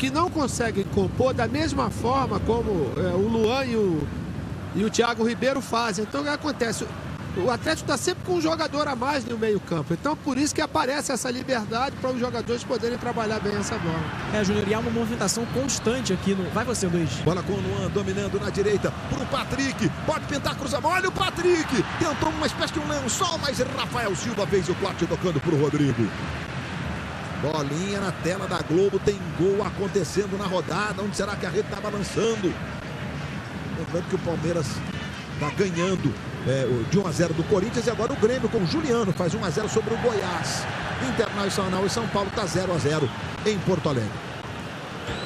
que não conseguem compor da mesma forma como o Luan e o Thiago Ribeiro fazem. Então o que acontece? O Atlético está sempre com um jogador a mais no meio campo. Então por isso que aparece essa liberdade para os jogadores poderem trabalhar bem essa bola. Júnior, e há uma movimentação constante aqui no... Vai você, Luiz. Bola com o Luan dominando na direita pro Patrick. Pode pintar, cruzamento. Olha o Patrick. Tentou uma espécie de um lençol, mas Rafael Silva fez o corte tocando pro Rodrigo. Bolinha na tela da Globo, tem gol acontecendo na rodada. Onde será que a rede está balançando? Lembrando que o Palmeiras está ganhando de 1-0 do Corinthians. E agora o Grêmio com o Juliano faz 1-0 sobre o Goiás. Internacional e São Paulo está 0-0 em Porto Alegre.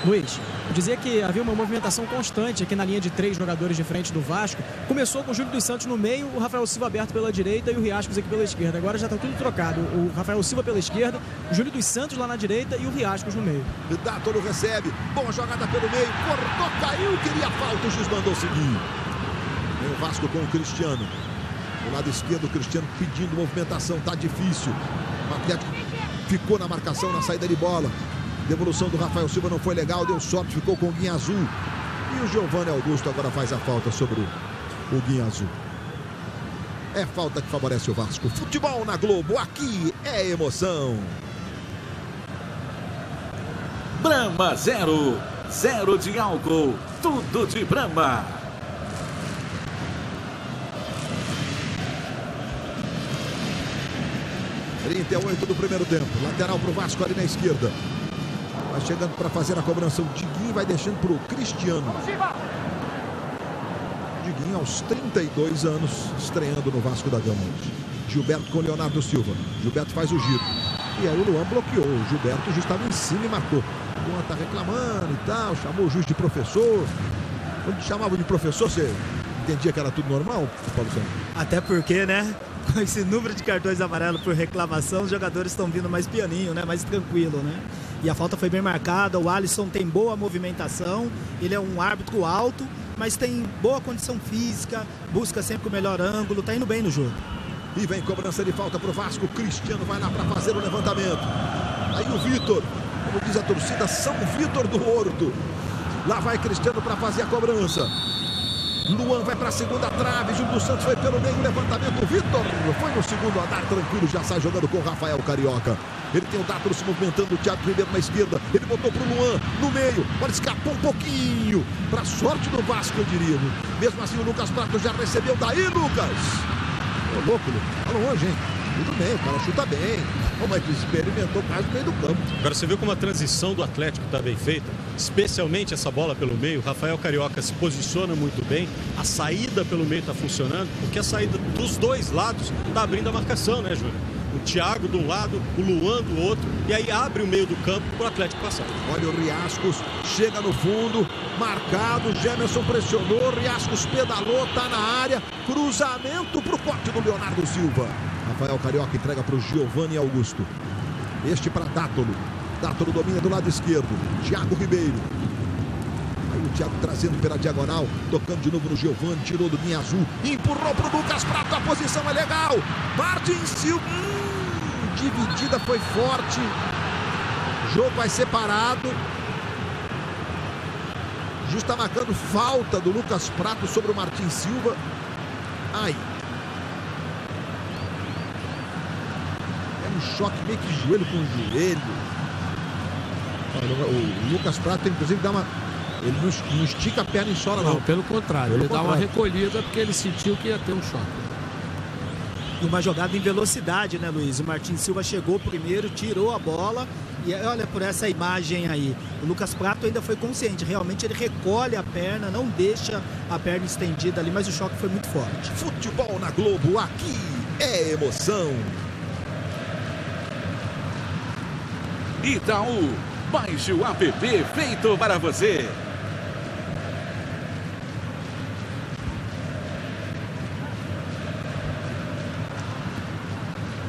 Luiz, eu dizia que havia uma movimentação constante aqui na linha de 3 jogadores de frente do Vasco. Começou com o Júlio dos Santos no meio, o Rafael Silva aberto pela direita e o Riascos aqui pela esquerda. Agora já está tudo trocado. O Rafael Silva pela esquerda, o Júlio dos Santos lá na direita e o Riascos no meio. Dátolo recebe, boa jogada pelo meio, cortou, caiu, queria falta, o juiz mandou seguir. Vem o Vasco com o Cristiano. Do lado esquerdo, o Cristiano pedindo movimentação, tá difícil. O Atlético ficou na marcação, na saída de bola. Devolução do Rafael Silva não foi legal, deu sorte, ficou com o Guinha Azul. E o Giovanni Augusto agora faz a falta sobre o Guinha Azul. É falta que favorece o Vasco. Futebol na Globo, aqui é emoção. Brahma 0, 0 de álcool, tudo de Brahma. (38 do primeiro tempo). Lateral para o Vasco ali na esquerda. Vai chegando para fazer a cobrança o Diguinho, vai deixando para o Cristiano. Diguinho aos 32 anos, estreando no Vasco da Gama. Gilberto com Leonardo Silva. Gilberto faz o giro. E aí o Luan bloqueou. O Gilberto já estava em cima e marcou. O Luan está reclamando e tal, chamou o juiz de professor. Quando chamava de professor, você entendia que era tudo normal, Paulo Santos? Até porque, né? Com esse número de cartões amarelos por reclamação, os jogadores estão vindo mais pianinho, né? Mais tranquilo, né? E a falta foi bem marcada. O Alisson tem boa movimentação. Ele é um árbitro alto, mas tem boa condição física, busca sempre o melhor ângulo, tá indo bem no jogo. E vem cobrança de falta pro Vasco. Cristiano vai lá para fazer o levantamento. Aí o Vitor, como diz a torcida, São Vitor do Horto. Lá vai Cristiano para fazer a cobrança. Luan vai para a segunda trave, Júlio dos Santos foi pelo meio, levantamento, o Vitor foi no segundo andar, tranquilo, já sai jogando com o Rafael Carioca. Ele tem o Dátolo se movimentando, o Thiago Ribeiro na esquerda, ele botou pro Luan, no meio, olha, escapou um pouquinho, para sorte do Vasco, eu diria. Mesmo assim o Lucas Prato já recebeu, daí Lucas! Ô louco, Lucas, tá longe, hein? Tudo bem, o cara chuta bem. Mas experimentou quase no meio do campo. Agora você viu como a transição do Atlético está bem feita, especialmente essa bola pelo meio. O Rafael Carioca se posiciona muito bem, a saída pelo meio está funcionando, porque a saída dos dois lados está abrindo a marcação, né, Júlio? O Thiago de um lado, o Luan do outro, e aí abre o meio do campo para o Atlético passar. Olha o Riascos, chega no fundo, marcado, Gemerson pressionou, Riascos pedalou, tá na área, cruzamento pro corte do Leonardo Silva. Rafael Carioca entrega para o Giovanni Augusto. Este para Dátolo. Dátolo domina do lado esquerdo. Thiago Ribeiro. Aí o Thiago trazendo pela diagonal. Tocando de novo no Giovanni. Tirou do Guinha Azul. Empurrou para o Lucas Prato. A posição é legal. Martin Silva. Dividida foi forte. O jogo vai ser parado. Juiz está marcando falta do Lucas Prato sobre o Martin Silva. Aí. Um choque meio que joelho com joelho. Olha, o Lucas Prato inclusive dá uma... Ele não estica a perna e chora, não. Pelo contrário, ele dá uma recolhida porque ele sentiu que ia ter um choque. E uma jogada em velocidade, né, Luiz? O Martin Silva chegou primeiro, tirou a bola. E olha por essa imagem aí. O Lucas Prato ainda foi consciente. Realmente ele recolhe a perna, não deixa a perna estendida ali, mas o choque foi muito forte. Futebol na Globo, aqui é emoção. Itaú, baixe o app feito para você.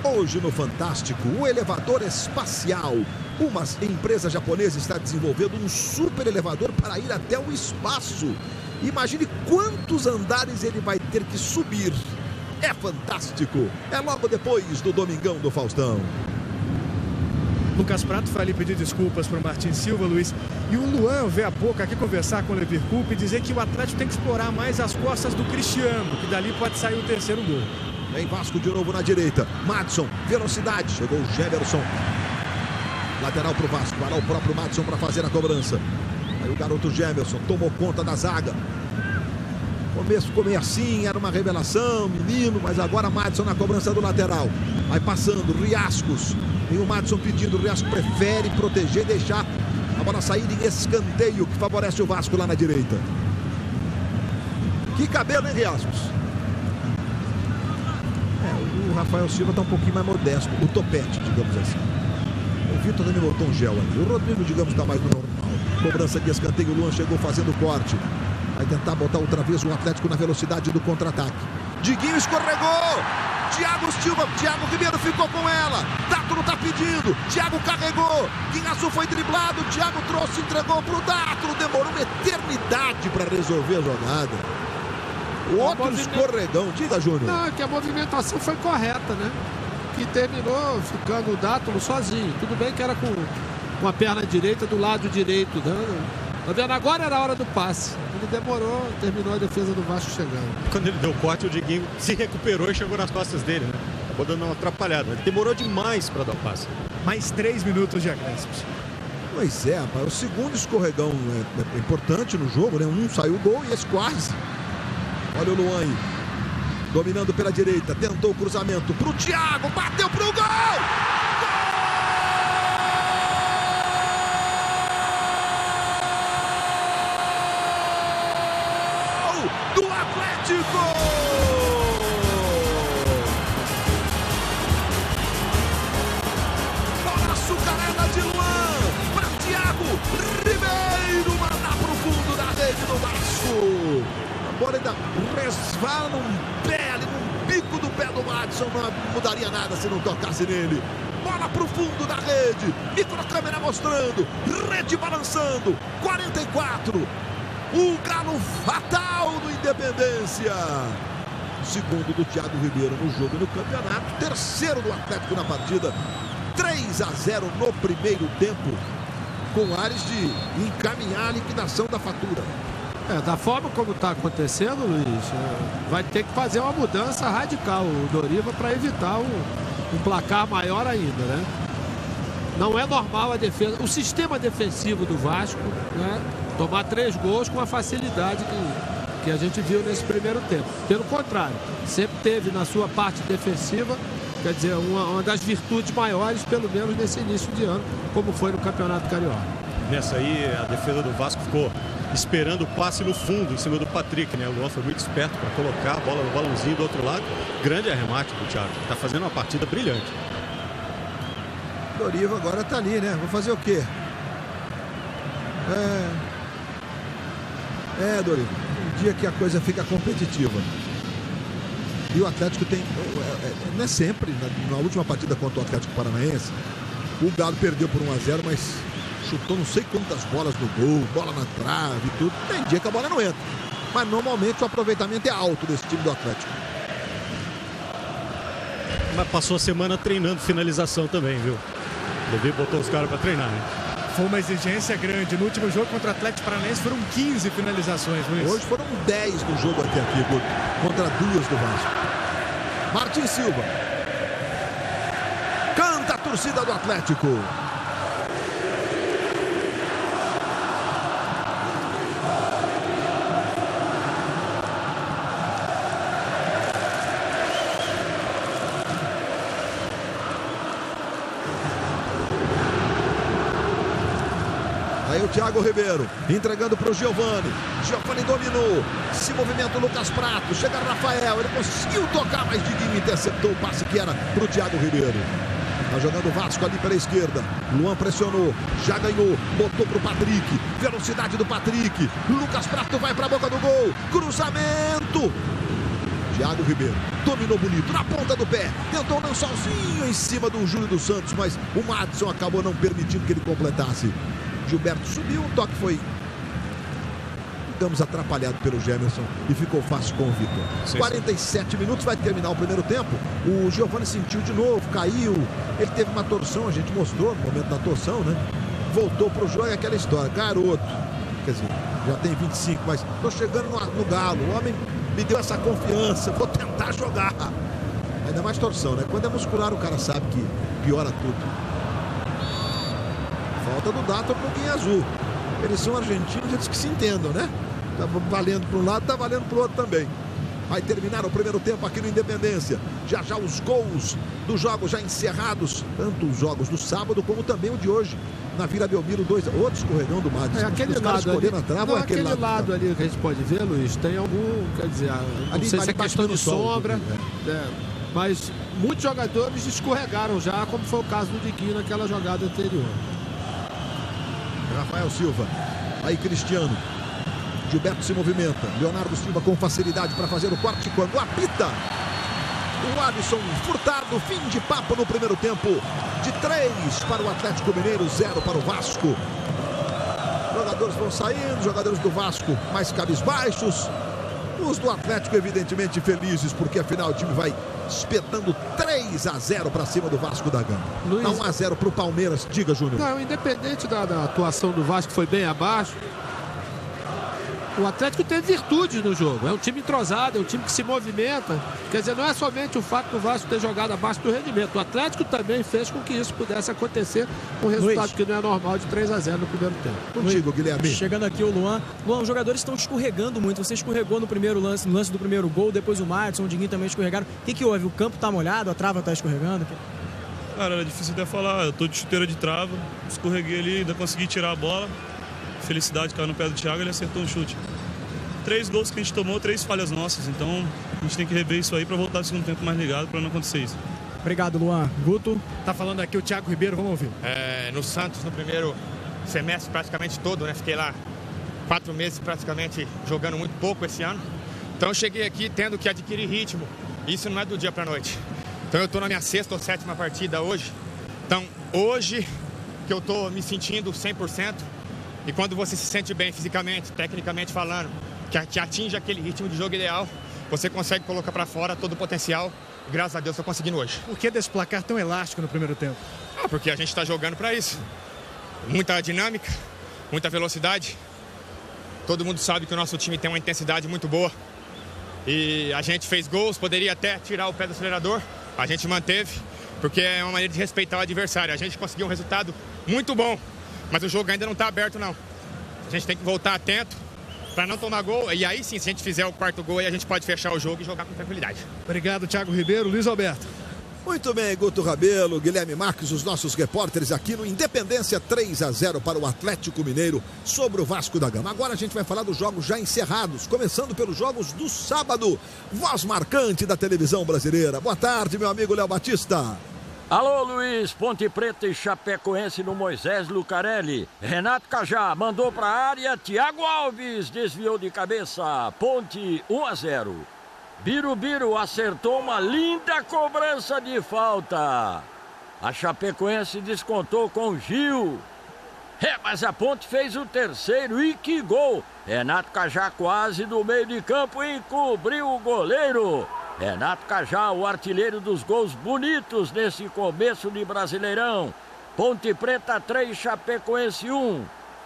Hoje no Fantástico, o elevador espacial. Uma empresa japonesa está desenvolvendo um super elevador para ir até o espaço. Imagine quantos andares ele vai ter que subir. É fantástico. É logo depois do Domingão do Faustão. Lucas Prato foi ali pedir desculpas para o Martin Silva, Luiz. E o Luan veio há pouco aqui conversar com o Levir Coupe e dizer que o Atlético tem que explorar mais as costas do Cristiano, que dali pode sair o terceiro gol. Vem Vasco de novo na direita. Madison, velocidade. Chegou o Gemerson. Lateral para o Vasco. Vai lá o próprio Madison para fazer a cobrança. Aí o garoto Gemerson tomou conta da zaga. Começo ficou meio assim, era uma revelação, menino, mas agora Madison na cobrança do lateral. Vai passando, Riascos. E o Madison pedindo, o Riascos prefere proteger e deixar a bola sair em escanteio, que favorece o Vasco lá na direita. Que cabelo, hein, Riascos? O Rafael Silva está um pouquinho mais modesto, o topete, digamos assim. O Vitor também botou um gel ali. O Rodrigo, digamos, está mais no normal. cobrança de escanteio. O Luan chegou fazendo o corte. Vai tentar botar outra vez o Atlético na velocidade do contra-ataque. Diguinho escorregou. Thiago Silva, Thiago Ribeiro ficou com ela. Dátolo tá pedindo. Thiago carregou. Guinhaçu foi driblado. Thiago trouxe, entregou pro Dátolo. Demorou uma eternidade para resolver a jogada. O outro escorregão. Diga, Júnior. Não, é que a movimentação foi correta, né? Que terminou ficando o Dátolo sozinho. Tudo bem que era com a perna direita do lado direito, né? Tá vendo? Agora era a hora do passe. Ele demorou, terminou a defesa do Vasco chegando. Quando ele deu o corte, o Diguinho se recuperou e chegou nas costas dele, né? Acabou dando uma atrapalhada. Ele demorou demais para dar o passe. Mais 3 minutos de acréscimos. Pois é, rapaz. O segundo escorregão é importante no jogo, né? Um saiu o gol e esse quase. Olha o Luan aí. Dominando pela direita. Tentou o cruzamento pro Thiago. Bateu pro gol! Do Atlético! Bola açucarada de Luan para Thiago Ribeiro, mandar pro fundo da rede do Vasco. A bola ainda resvala num pé ali, num bico do pé do Madison. Não mudaria nada se não tocasse nele. Bola pro fundo da rede. Microcâmera mostrando. Rede balançando. 44. O galo fatal do Independência. Segundo do Thiago Ribeiro no jogo e no campeonato. Terceiro do Atlético na partida. 3-0 no primeiro tempo. Com ares de encaminhar a liquidação da fatura. Da forma como está acontecendo, Luiz, vai ter que fazer uma mudança radical o Doriva para evitar um placar maior ainda, né? Não é normal a defesa, o sistema defensivo do Vasco, né? Tomar 3 gols com a facilidade que a gente viu nesse primeiro tempo. Pelo contrário, sempre teve na sua parte defensiva, quer dizer, uma das virtudes maiores, pelo menos nesse início de ano, como foi no Campeonato Carioca. Nessa aí, a defesa do Vasco ficou esperando o passe no fundo, em cima do Patrick, né? O Luan foi muito esperto para colocar a bola no balãozinho do outro lado. Grande arremate do Thiago, está fazendo uma partida brilhante. Doriva agora tá ali, né? Vou fazer o quê? Doriva, um dia que a coisa fica competitiva. E o Atlético tem, não é sempre, na última partida contra o Atlético Paranaense, o Galo perdeu por 1-0, mas chutou não sei quantas bolas no gol, bola na trave e tudo. Tem dia que a bola não entra. Mas normalmente o aproveitamento é alto desse time do Atlético. Mas passou a semana treinando finalização também, viu? O Levi botou os caras para treinar, né? Foi uma exigência grande. No último jogo contra o Atlético Paranaense foram 15 finalizações, Luiz. Hoje foram 10 no jogo até aqui, contra 2 do Vasco. Martin Silva. Canta a torcida do Atlético. Aí o Thiago Ribeiro entregando para o Giovani. Giovani dominou. Se movimenta o Lucas Prato. Chega Rafael. Ele conseguiu tocar, mas Diguinho interceptou o passe que era para o Thiago Ribeiro. Tá jogando o Vasco ali pela esquerda. Luan pressionou. Já ganhou. Botou para o Patrick. Velocidade do Patrick. Lucas Prato vai para a boca do gol. Cruzamento. Thiago Ribeiro dominou bonito na ponta do pé. Tentou não sozinho em cima do Júlio dos Santos, mas o Madison acabou não permitindo que ele completasse. Gilberto subiu, o toque foi, digamos, atrapalhado pelo Gemerson e ficou fácil com o Vitor. 47 minutos, vai terminar o primeiro tempo. O Giovani sentiu de novo, caiu. Ele teve uma torção, a gente mostrou no momento da torção, né? Voltou pro jogo, é aquela história. Garoto, quer dizer, já tem 25, mas tô chegando no Galo. O homem me deu essa confiança, vou tentar jogar. Ainda mais torção, né? Quando é muscular, o cara sabe que piora tudo. Falta do Dátolo pro Guinhasu. Eles são argentinos, eles que se entendam, né? Tá valendo para um lado, tá valendo pro outro também. Vai terminar o primeiro tempo aqui no Independência. Já os gols dos jogos já encerrados. Tanto os jogos do sábado como também o de hoje. Na Vila Belmiro, 2. Outro escorregão do Madison. Aquele lado ali, na trava, não, aquele lado ali que a gente pode ver, Luiz, tem algum, quer dizer, não sei se é questão de sombra, mas muitos jogadores escorregaram já, como foi o caso do Diguinho naquela jogada anterior. Rafael Silva Aí Cristiano. Gilberto se movimenta. Leonardo Silva com facilidade para fazer o corte quando apita. O Alisson Furtado, fim de papo no primeiro tempo. De 3 para o Atlético Mineiro, 0 para o Vasco. Jogadores vão saindo, jogadores do Vasco mais cabisbaixos. Os do Atlético evidentemente felizes, porque afinal o time vai espetando 3-0 para cima do Vasco da Gama. 1-0 para o Palmeiras. Diga, Júnior. Não, independente da atuação do Vasco, foi bem abaixo. O Atlético tem virtudes no jogo. É um time entrosado, é um time que se movimenta. Quer dizer, não é somente o fato do Vasco ter jogado abaixo do rendimento. O Atlético também fez com que isso pudesse acontecer, com um resultado que não é normal, de 3-0 no primeiro tempo. Contigo, Guilherme. Chegando aqui o Luan. Luan, os jogadores estão escorregando muito. Você escorregou no primeiro lance, no lance do primeiro gol, depois o Martins, o Diguinho também escorregaram. O que houve? O campo está molhado, a trava está escorregando? Cara, era difícil até falar. Eu tô de chuteira de trava, escorreguei ali, ainda consegui tirar a bola. Felicidade, caiu no pé do Thiago, ele acertou um chute. 3 gols que a gente tomou, 3 falhas nossas. Então a gente tem que rever isso aí para voltar no segundo tempo mais ligado para não acontecer isso. Obrigado, Luan. Guto. Tá falando aqui o Thiago Ribeiro, vamos ouvir. No Santos, no primeiro semestre praticamente todo, né? Fiquei lá 4 meses praticamente jogando muito pouco esse ano. Então eu cheguei aqui tendo que adquirir ritmo. Isso não é do dia para noite. Então eu tô na minha 6ª ou 7ª partida hoje. Então hoje que eu tô me sentindo 100%. E quando você se sente bem fisicamente, tecnicamente falando, que atinge aquele ritmo de jogo ideal, você consegue colocar para fora todo o potencial. E graças a Deus estou conseguindo hoje. Por que desse placar tão elástico no primeiro tempo? Porque a gente está jogando para isso. Muita dinâmica, muita velocidade. Todo mundo sabe que o nosso time tem uma intensidade muito boa. E a gente fez gols, poderia até tirar o pé do acelerador. A gente manteve, porque é uma maneira de respeitar o adversário. A gente conseguiu um resultado muito bom, mas o jogo ainda não está aberto, não. A gente tem que voltar atento para não tomar gol, e aí sim, se a gente fizer o 4º gol, aí a gente pode fechar o jogo e jogar com tranquilidade. Obrigado, Thiago Ribeiro. Luiz Alberto. Muito bem, Guto Rabelo, Guilherme Marques, os nossos repórteres aqui no Independência, 3-0 para o Atlético Mineiro sobre o Vasco da Gama. Agora a gente vai falar dos jogos já encerrados, começando pelos jogos do sábado. Voz marcante da televisão brasileira. Boa tarde, meu amigo Léo Batista. Alô, Luiz, Ponte Preta e Chapecoense no Moisés Lucarelli. Renato Cajá mandou para a área, Thiago Alves desviou de cabeça, Ponte 1-0. Birubiru acertou uma linda cobrança de falta. A Chapecoense descontou com Gil. Mas a Ponte fez o terceiro e que gol! Renato Cajá quase do meio de campo encobriu o goleiro. Renato Cajá, o artilheiro dos gols bonitos nesse começo de Brasileirão. Ponte Preta 3, Chapecoense 1.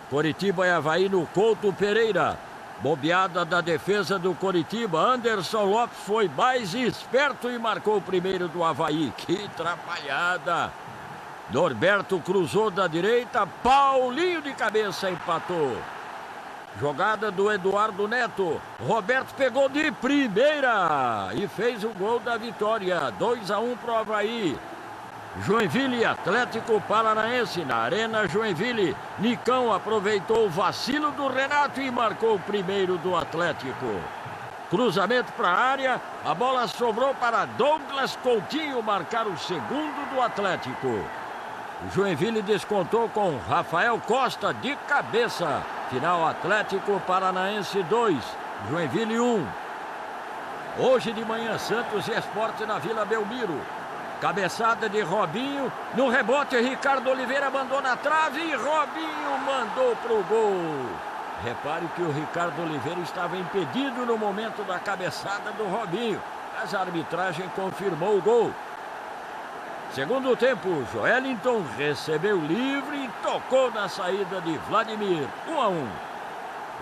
Coritiba e Avaí no Couto Pereira. Bobeada da defesa do Coritiba. Anderson Lopes foi mais esperto e marcou o primeiro do Avaí. Que atrapalhada! Norberto cruzou da direita. Paulinho de cabeça empatou. Jogada do Eduardo Neto. Roberto pegou de primeira e fez o gol da vitória. 2-1 para o Avaí. Joinville, Atlético Paranaense. Na Arena Joinville, Nicão aproveitou o vacilo do Renato e marcou o primeiro do Atlético. Cruzamento para a área. A bola sobrou para Douglas Coutinho marcar o segundo do Atlético. Joinville descontou com Rafael Costa de cabeça. Final Atlético Paranaense 2, Joinville 1. Hoje de manhã, Santos e Sport na Vila Belmiro. Cabeçada de Robinho. No rebote, Ricardo Oliveira mandou na trave e Robinho mandou pro gol. Repare que o Ricardo Oliveira estava impedido no momento da cabeçada do Robinho, mas a arbitragem confirmou o gol. Segundo tempo, Joelinton recebeu livre e tocou na saída de Vladimir. 1-1.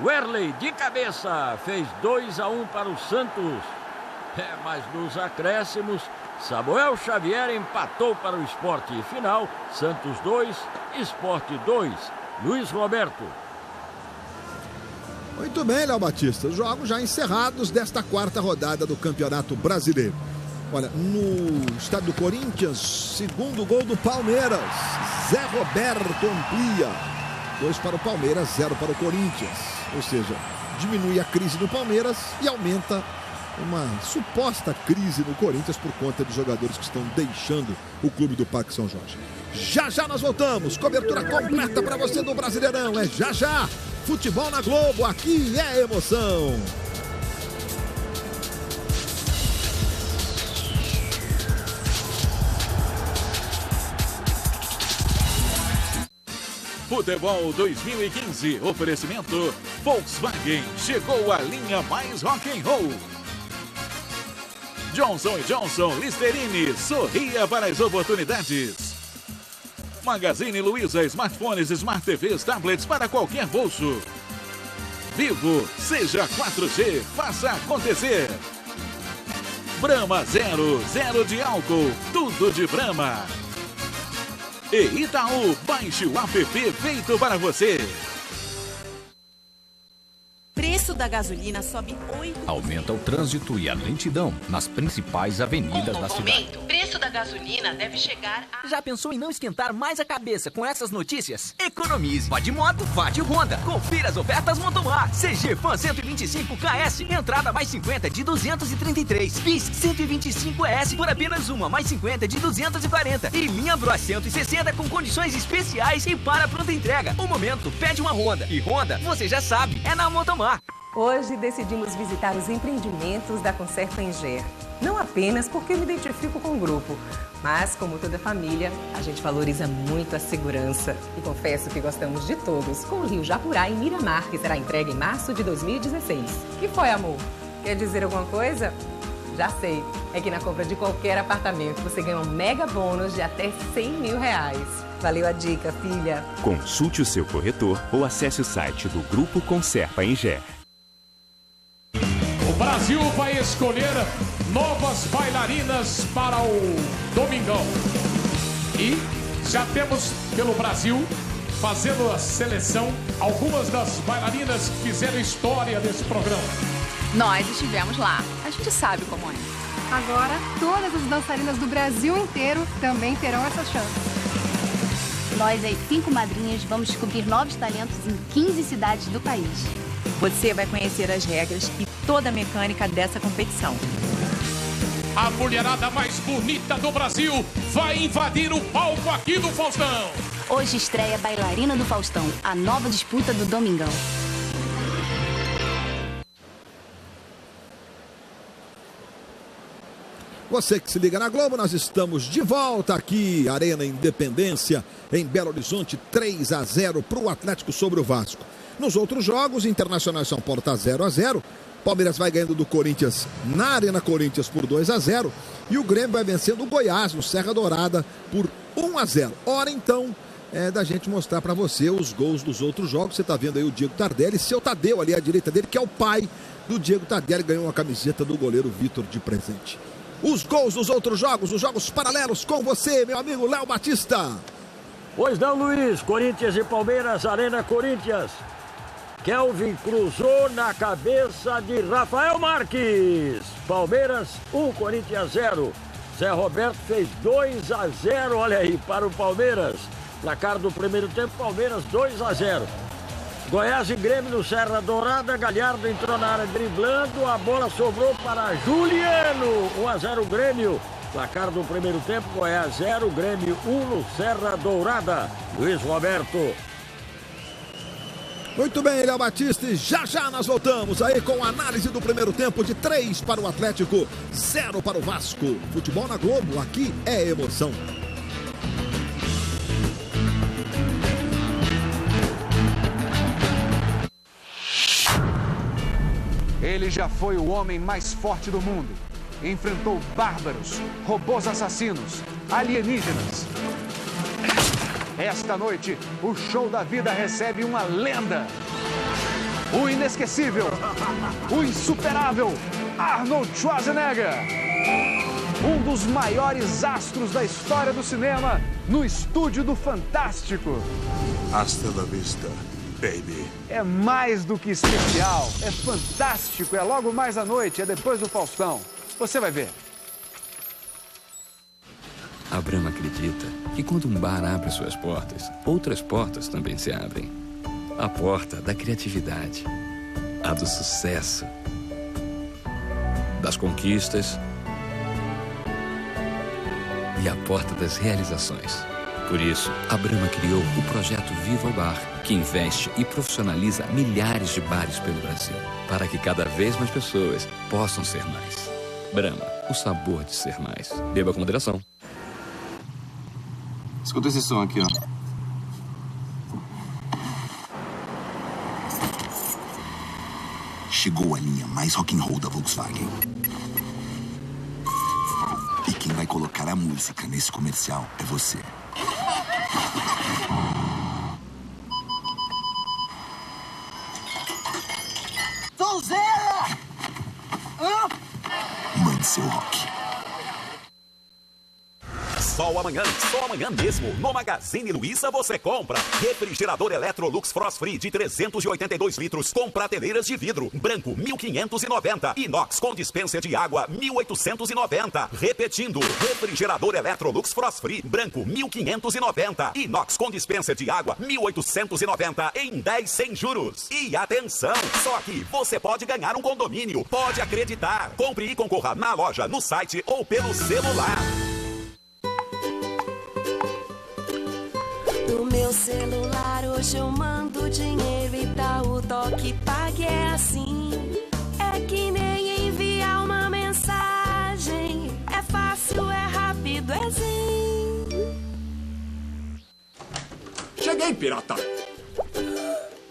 Werley de cabeça fez 2-1 para o Santos. Mas nos acréscimos, Samuel Xavier empatou para o Sport. Final, Santos 2, Sport 2. Luiz Roberto. Muito bem, Léo Batista. Jogos já encerrados desta 4ª rodada do Campeonato Brasileiro. Olha, no estádio do Corinthians, segundo gol do Palmeiras. Zé Roberto amplia. 2 para o Palmeiras, 0 para o Corinthians. Ou seja, diminui a crise no Palmeiras e aumenta uma suposta crise no Corinthians por conta de jogadores que estão deixando o clube do Parque São Jorge. Já já nós voltamos. Cobertura completa para você do Brasileirão. É já já. Futebol na Globo, aqui é emoção. Futebol 2015, oferecimento Volkswagen, chegou a linha mais rock and roll. Johnson & Johnson, Listerine, sorria para as oportunidades. Magazine Luiza, smartphones, smart TVs, tablets para qualquer bolso. Vivo, seja 4G, faça acontecer. Brahma Zero, zero de álcool, tudo de Brahma. E Itaú, baixe o app feito para você. Preço da gasolina sobe 8%. Aumenta o trânsito e a lentidão nas principais avenidas da cidade. O preço da gasolina deve chegar a... Já pensou em não esquentar mais a cabeça com essas notícias? Economize. Vá de moto, vá de Honda. Confira as ofertas Motomar. CG Fan 125 KS, entrada mais 50 de 233. Bis 125 ES por apenas uma, mais 50 de 240. E linha Bros 160 com condições especiais e para pronta entrega. O momento pede uma Honda. E Honda, você já sabe, é na Motomar. Hoje decidimos visitar os empreendimentos da Conserpa Engé. Não apenas porque me identifico com o grupo, mas como toda família, a gente valoriza muito a segurança. E confesso que gostamos de todos, com o Rio Japurá em Miramar, que será entregue em março de 2016. Que foi, amor? Quer dizer alguma coisa? Já sei, é que na compra de qualquer apartamento você ganha um mega bônus de até R$100 mil. Valeu a dica, filha. Consulte o seu corretor ou acesse o site do Grupo Conserpa Engé. O Brasil vai escolher novas bailarinas para o Domingão. E já temos pelo Brasil, fazendo a seleção, algumas das bailarinas que fizeram história desse programa. Nós estivemos lá. A gente sabe como é. Agora, todas as dançarinas do Brasil inteiro também terão essa chance. Nós, as 5 madrinhas, vamos descobrir novos talentos em 15 cidades do país. Você vai conhecer as regras e toda a mecânica dessa competição. A mulherada mais bonita do Brasil vai invadir o palco aqui do Faustão. Hoje estreia Bailarina do Faustão, a nova disputa do Domingão. Você que se liga na Globo, nós estamos de volta aqui, Arena Independência, em Belo Horizonte, 3-0 para o Atlético sobre o Vasco. Nos outros jogos, Internacional e São Paulo está 0-0, Palmeiras vai ganhando do Corinthians na Arena Corinthians por 2-0 e o Grêmio vai vencendo o Goiás no Serra Dourada por 1-0. Hora então da gente mostrar para você os gols dos outros jogos. Você está vendo aí o Diego Tardelli, seu Tadeu ali à direita dele, que é o pai do Diego Tardelli, ganhou uma camiseta do goleiro Vitor de presente. Os gols dos outros jogos, os jogos paralelos com você, meu amigo Léo Batista. Pois não, Luiz. Corinthians e Palmeiras, Arena Corinthians. Kelvin cruzou na cabeça de Rafael Marques. Palmeiras 1, Corinthians 0. Zé Roberto fez 2-0, olha aí, para o Palmeiras. Placar do primeiro tempo, Palmeiras 2-0. Goiás e Grêmio no Serra Dourada, Galhardo entrou na área driblando, a bola sobrou para Juliano, 1-0 Grêmio. Placar do primeiro tempo, Goiás 0, Grêmio 1 no Serra Dourada. Luiz Roberto. Muito bem, Léo Batista, e já nós voltamos aí com a análise do primeiro tempo de 3 para o Atlético, 0 para o Vasco. Futebol na Globo, aqui é emoção. Ele já foi o homem mais forte do mundo. Enfrentou bárbaros, robôs assassinos, alienígenas. Esta noite, o show da vida recebe uma lenda. O inesquecível, o insuperável Arnold Schwarzenegger. Um dos maiores astros da história do cinema no estúdio do Fantástico. Hasta la vista, baby. É mais do que especial, é fantástico, é logo mais à noite, é depois do Faustão. Você vai ver. A Brahma acredita que quando um bar abre suas portas, outras portas também se abrem. A porta da criatividade, a do sucesso, das conquistas e a porta das realizações. Por isso, a Brahma criou o projeto Viva o Bar, que investe e profissionaliza milhares de bares pelo Brasil, para que cada vez mais pessoas possam ser mais. Brahma, o sabor de ser mais. Beba com moderação. Escuta esse som aqui, ó. Chegou a linha mais rock'n'roll da Volkswagen. E quem vai colocar a música nesse comercial é você. Sonzeira! Mande seu rock. Só amanhã mesmo, no Magazine Luiza você compra refrigerador Electrolux Frost Free de 382 litros com prateleiras de vidro, branco 1.590, inox com dispensa de água 1.890. Repetindo, refrigerador Electrolux Frost Free, branco 1.590, inox com dispensa de água 1.890 em 10 sem juros. E atenção, só aqui você pode ganhar um condomínio, pode acreditar. Compre e concorra na loja, no site ou pelo celular. No meu celular hoje eu mando dinheiro e dá o toque pague, é assim. É que nem enviar uma mensagem. É fácil, é rápido, é sim. Cheguei, pirata!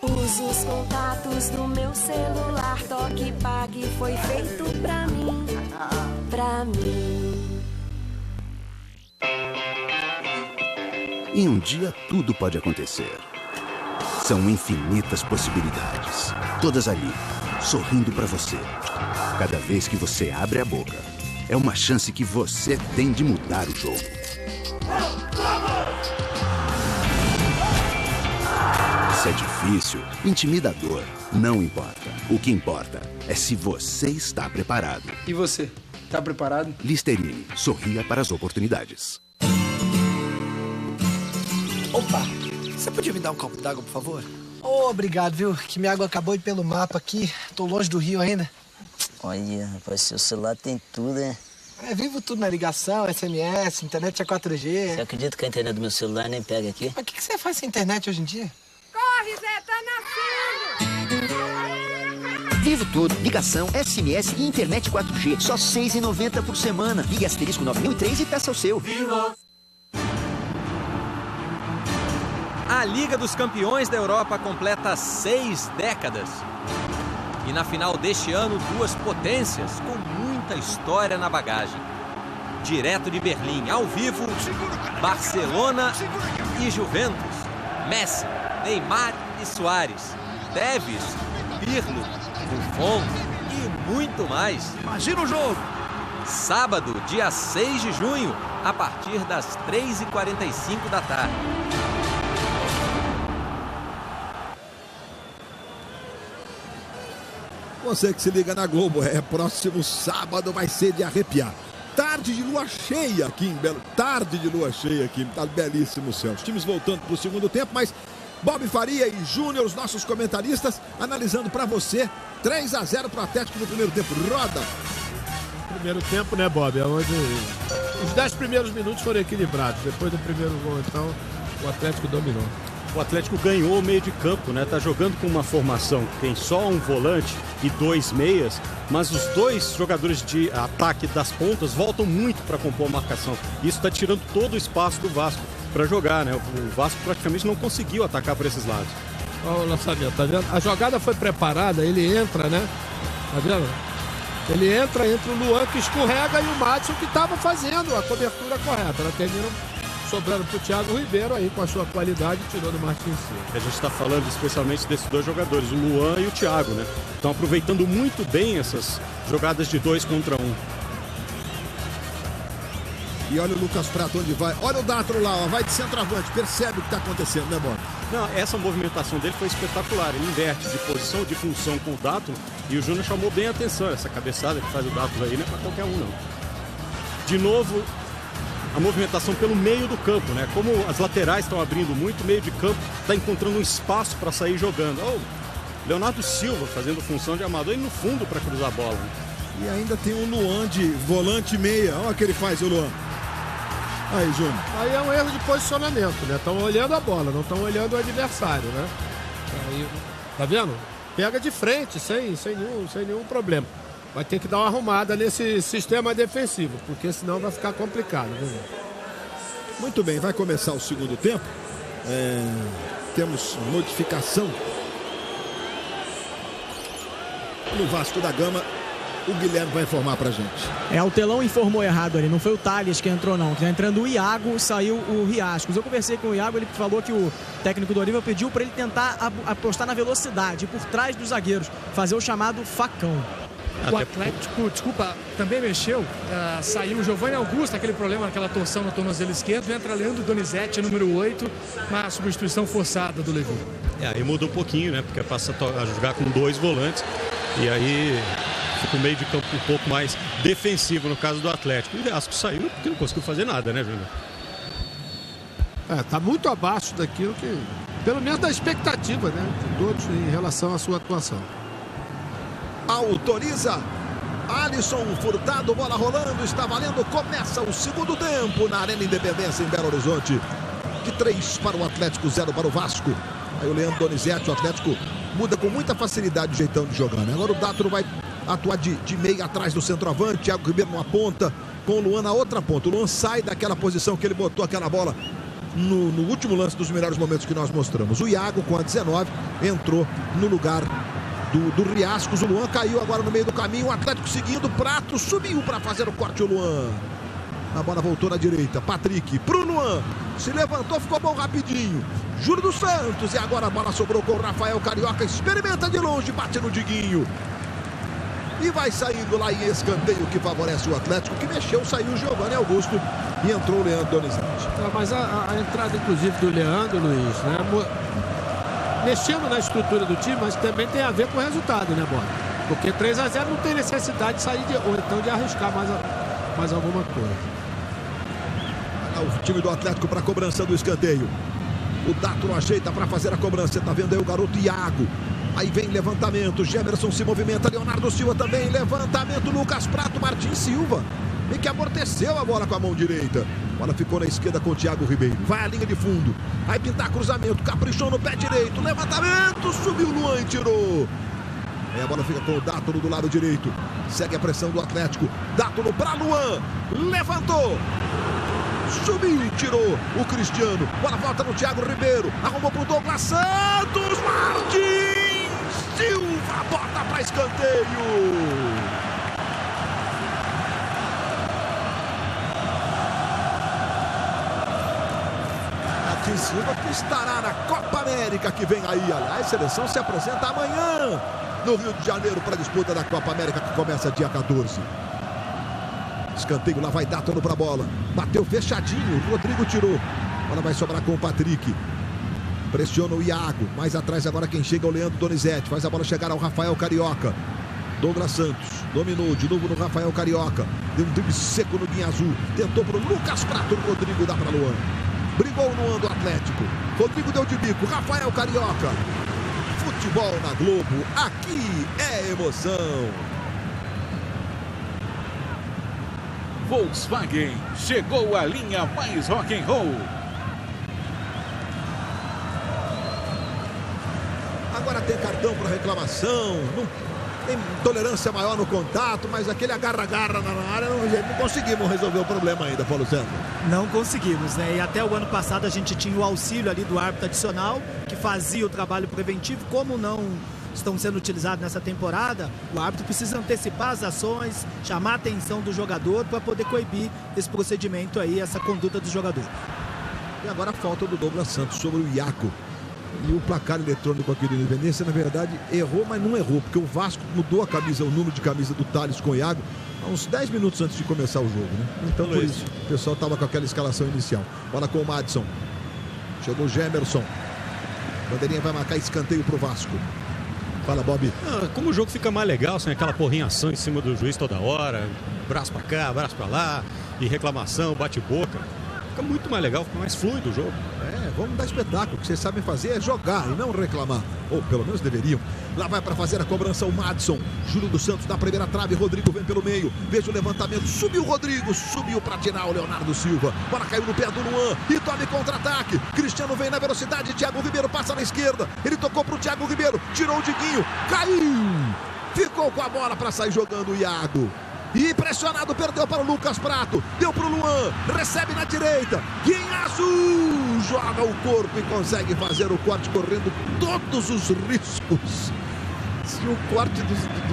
Uso os contatos do meu celular, toque pague foi feito pra mim. Pra mim. Em um dia, tudo pode acontecer. São infinitas possibilidades. Todas ali, sorrindo pra você. Cada vez que você abre a boca, é uma chance que você tem de mudar o jogo. Se é difícil, intimidador, não importa. O que importa é se você está preparado. E você, tá preparado? Listerine, sorria para as oportunidades. Opa, você podia me dar um copo d'água, por favor? Oh, obrigado, viu? Que minha água acabou de ir pelo mapa aqui. Tô longe do rio ainda. Olha, rapaz, seu celular tem tudo, né? Vivo tudo na ligação, SMS, internet é 4G. Você acredita que a internet do meu celular nem pega aqui? Mas o que você faz sem internet hoje em dia? Corre, Zé, tá nascendo! Vivo tudo, ligação, SMS e internet 4G. Só R$ 6,90 por semana. Ligue asterisco 9003 e peça o seu. Vivo! A Liga dos Campeões da Europa completa 6 décadas. E na final deste ano, duas potências com muita história na bagagem. Direto de Berlim, ao vivo, Barcelona e Juventus. Messi, Neymar e Suárez. Tevez, Pirlo, Buffon e muito mais. Imagina o jogo! Sábado, dia 6 de junho, a partir das 3h45 da tarde. Você que se liga na Globo, próximo sábado vai ser de arrepiar. Tarde de lua cheia aqui em Belo. Tarde de lua cheia aqui, tá belíssimo o céu. Os times voltando pro segundo tempo, mas Bob Faria e Júnior, os nossos comentaristas, analisando para você 3-0 pro Atlético no primeiro tempo. Roda! Primeiro tempo, né, Bob? É onde os 10 primeiros minutos foram equilibrados. Depois do primeiro gol, então, o Atlético dominou. O Atlético ganhou o meio de campo, né? Tá jogando com uma formação que tem só um volante e 2 meias, mas os 2 jogadores de ataque das pontas voltam muito para compor a marcação. Isso está tirando todo o espaço do Vasco para jogar, né? O Vasco praticamente não conseguiu atacar por esses lados. Olha o lançamento, tá vendo? A jogada foi preparada, ele entra, né? Tá vendo? Ele entra o Luan que escorrega e o Madison que estava fazendo a cobertura correta. Ela termina sobrando pro Thiago Ribeiro aí com a sua qualidade, tirou do Martins Silva. A gente está falando especialmente desses 2 jogadores, o Luan e o Thiago, né? Estão aproveitando muito bem essas jogadas de 2 contra 1. E olha o Lucas Prato onde vai. Olha o Dátro lá, ó, vai de centroavante. Percebe o que está acontecendo, né, Bob? Não, essa movimentação dele foi espetacular. Ele inverte de posição, de função com o Dátro. E o Júnior chamou bem a atenção. Essa cabeçada que faz o Dátro aí não é para qualquer um, não. De novo, a movimentação pelo meio do campo, né? Como as laterais estão abrindo muito, o meio de campo está encontrando um espaço para sair jogando. Leonardo Silva fazendo função de amador e no fundo para cruzar a bola. Né? E ainda tem o Luan de volante meia. Olha o que ele faz, o Luan. Aí, Júnior. Aí é um erro de posicionamento, né? Estão olhando a bola, não estão olhando o adversário, né? Aí, tá vendo? Pega de frente, sem nenhum problema. Vai ter que dar uma arrumada nesse sistema defensivo, porque senão vai ficar complicado, viu? Muito bem, vai começar o segundo tempo. Temos modificação no Vasco da Gama. O Guilherme vai informar pra gente. O telão informou errado ali, não foi o Thales que entrou não. Tá entrando o Iago, saiu o Riascos. Eu conversei com o Iago, ele falou que o técnico do Dorival pediu para ele tentar apostar na velocidade, por trás dos zagueiros, fazer o chamado facão. O Atlético, desculpa, também mexeu. Saiu o Giovanni Augusto, aquele problema naquela torção no tornozelo esquerdo. Entra Leandro Donizete, número 8, uma substituição forçada do Levi. Aí muda um pouquinho, né? Porque passa a jogar com 2 volantes. E aí fica o meio de campo um pouco mais defensivo no caso do Atlético. O Riascos saiu porque não conseguiu fazer nada, né, Júnior? Tá muito abaixo daquilo que, pelo menos da expectativa, né, de todos em relação à sua atuação. Autoriza Alisson Furtado, bola rolando, está valendo, começa o segundo tempo na Arena Independência em Belo Horizonte. De 3 para o Atlético, 0 para o Vasco. Aí o Leandro Donizete, o Atlético muda com muita facilidade o jeitão de jogar, né? Agora o Dátolo vai atuar de meio atrás do centroavante, Thiago Ribeiro numa ponta, com o Luan na outra ponta. O Luan sai daquela posição que ele botou aquela bola no último lance dos melhores momentos que nós mostramos. O Iago, com a 19, entrou no lugar do Riascos. O Luan caiu agora no meio do caminho, o Atlético seguindo, Prato subiu para fazer o corte, o Luan. A bola voltou na direita, Patrick pro Luan, se levantou, ficou bom rapidinho. Júlio dos Santos, e agora a bola sobrou com o Rafael Carioca, experimenta de longe, bate no Diguinho. E vai saindo lá em escanteio que favorece o Atlético, que mexeu, saiu o Giovanni Augusto e entrou o Leandro Donizete. Mas a entrada, inclusive, do Leandro, Luiz, né? Mexendo na estrutura do time, mas também tem a ver com o resultado, né, Bola? Porque 3-0 não tem necessidade de sair ou então de arriscar mais alguma coisa. O time do Atlético para a cobrança do escanteio. O Dátolo ajeita para fazer a cobrança. Tá vendo aí o garoto Iago. Aí vem levantamento. Gemerson se movimenta. Leonardo Silva também. Levantamento. Lucas Prato. Martins Silva. E que amorteceu a bola com a mão direita. A bola ficou na esquerda com o Thiago Ribeiro. Vai à linha de fundo. Vai pintar cruzamento. Caprichou no pé direito. Levantamento. Subiu o Luan e tirou. Aí a bola fica com o Dátolo do lado direito. Segue a pressão do Atlético. Dátolo para Luan. Levantou. Subiu e tirou o Cristiano. Bola volta no Thiago Ribeiro. Arrumou pro Douglas Santos. Martins Silva bota para escanteio. Martins Silva que estará na Copa América que vem aí. Aliás, a seleção se apresenta amanhã no Rio de Janeiro para a disputa da Copa América que começa dia 14. Escanteio, lá vai Dátolo para a bola. Bateu fechadinho, Rodrigo tirou. A bola vai sobrar com o Patrick. Pressiona o Iago. Mais atrás agora quem chega é o Leandro Donizete. Faz a bola chegar ao Rafael Carioca. Douglas Santos dominou de novo no Rafael Carioca. Deu um drible seco no Guinha Azul. Tentou para o Lucas Prato. Rodrigo dá para Luan. Brigou o Luan do Atlético. Rodrigo deu de bico. Rafael Carioca. Futebol na Globo. Aqui é emoção. Volkswagen, chegou a linha mais rock and roll. Agora tem cartão para reclamação, não tem tolerância maior no contato, mas aquele agarra-agarra na área não conseguimos resolver o problema ainda, Paulo César. Não conseguimos, né? E até o ano passado a gente tinha o auxílio ali do árbitro adicional, que fazia o trabalho preventivo, como não estão sendo utilizados nessa temporada, o árbitro precisa antecipar as ações, chamar a atenção do jogador para poder coibir esse procedimento aí, essa conduta do jogador. E agora a falta do Douglas Santos sobre o Iaco. E o placar eletrônico aqui do Independência, na verdade, errou, mas não errou, porque o Vasco mudou a camisa, o número de camisa do Thales com o Iago, há uns 10 minutos antes de começar o jogo, né? Então, por isso, o pessoal estava com aquela escalação inicial. Bola com o Madison. Chegou o Gemerson. Bandeirinha vai marcar escanteio pro Vasco. Fala, Bob. Como o jogo fica mais legal, sem aquela porrinhação em cima do juiz toda hora, braço pra cá, braço pra lá, e reclamação, bate-boca. Fica muito mais legal, fica mais fluido o jogo. vamos dar espetáculo. O que vocês sabem fazer é jogar e não reclamar. Ou pelo menos deveriam. Lá vai para fazer a cobrança o Madison. Júlio dos Santos na primeira trave. Rodrigo vem pelo meio. Veja o levantamento. Subiu o Rodrigo. Subiu para tirar o Leonardo Silva. Bola caiu no pé do Luan. E tome contra-ataque. Cristiano vem na velocidade. Thiago Ribeiro passa na esquerda. Ele tocou para o Thiago Ribeiro. Tirou o Diguinho. Caiu. Ficou com a bola para sair jogando o Iago. E pressionado, perdeu para o Lucas Prato. Deu para o Luan. Recebe na direita. Guinhazu joga o corpo e consegue fazer o corte correndo todos os riscos. Se o corte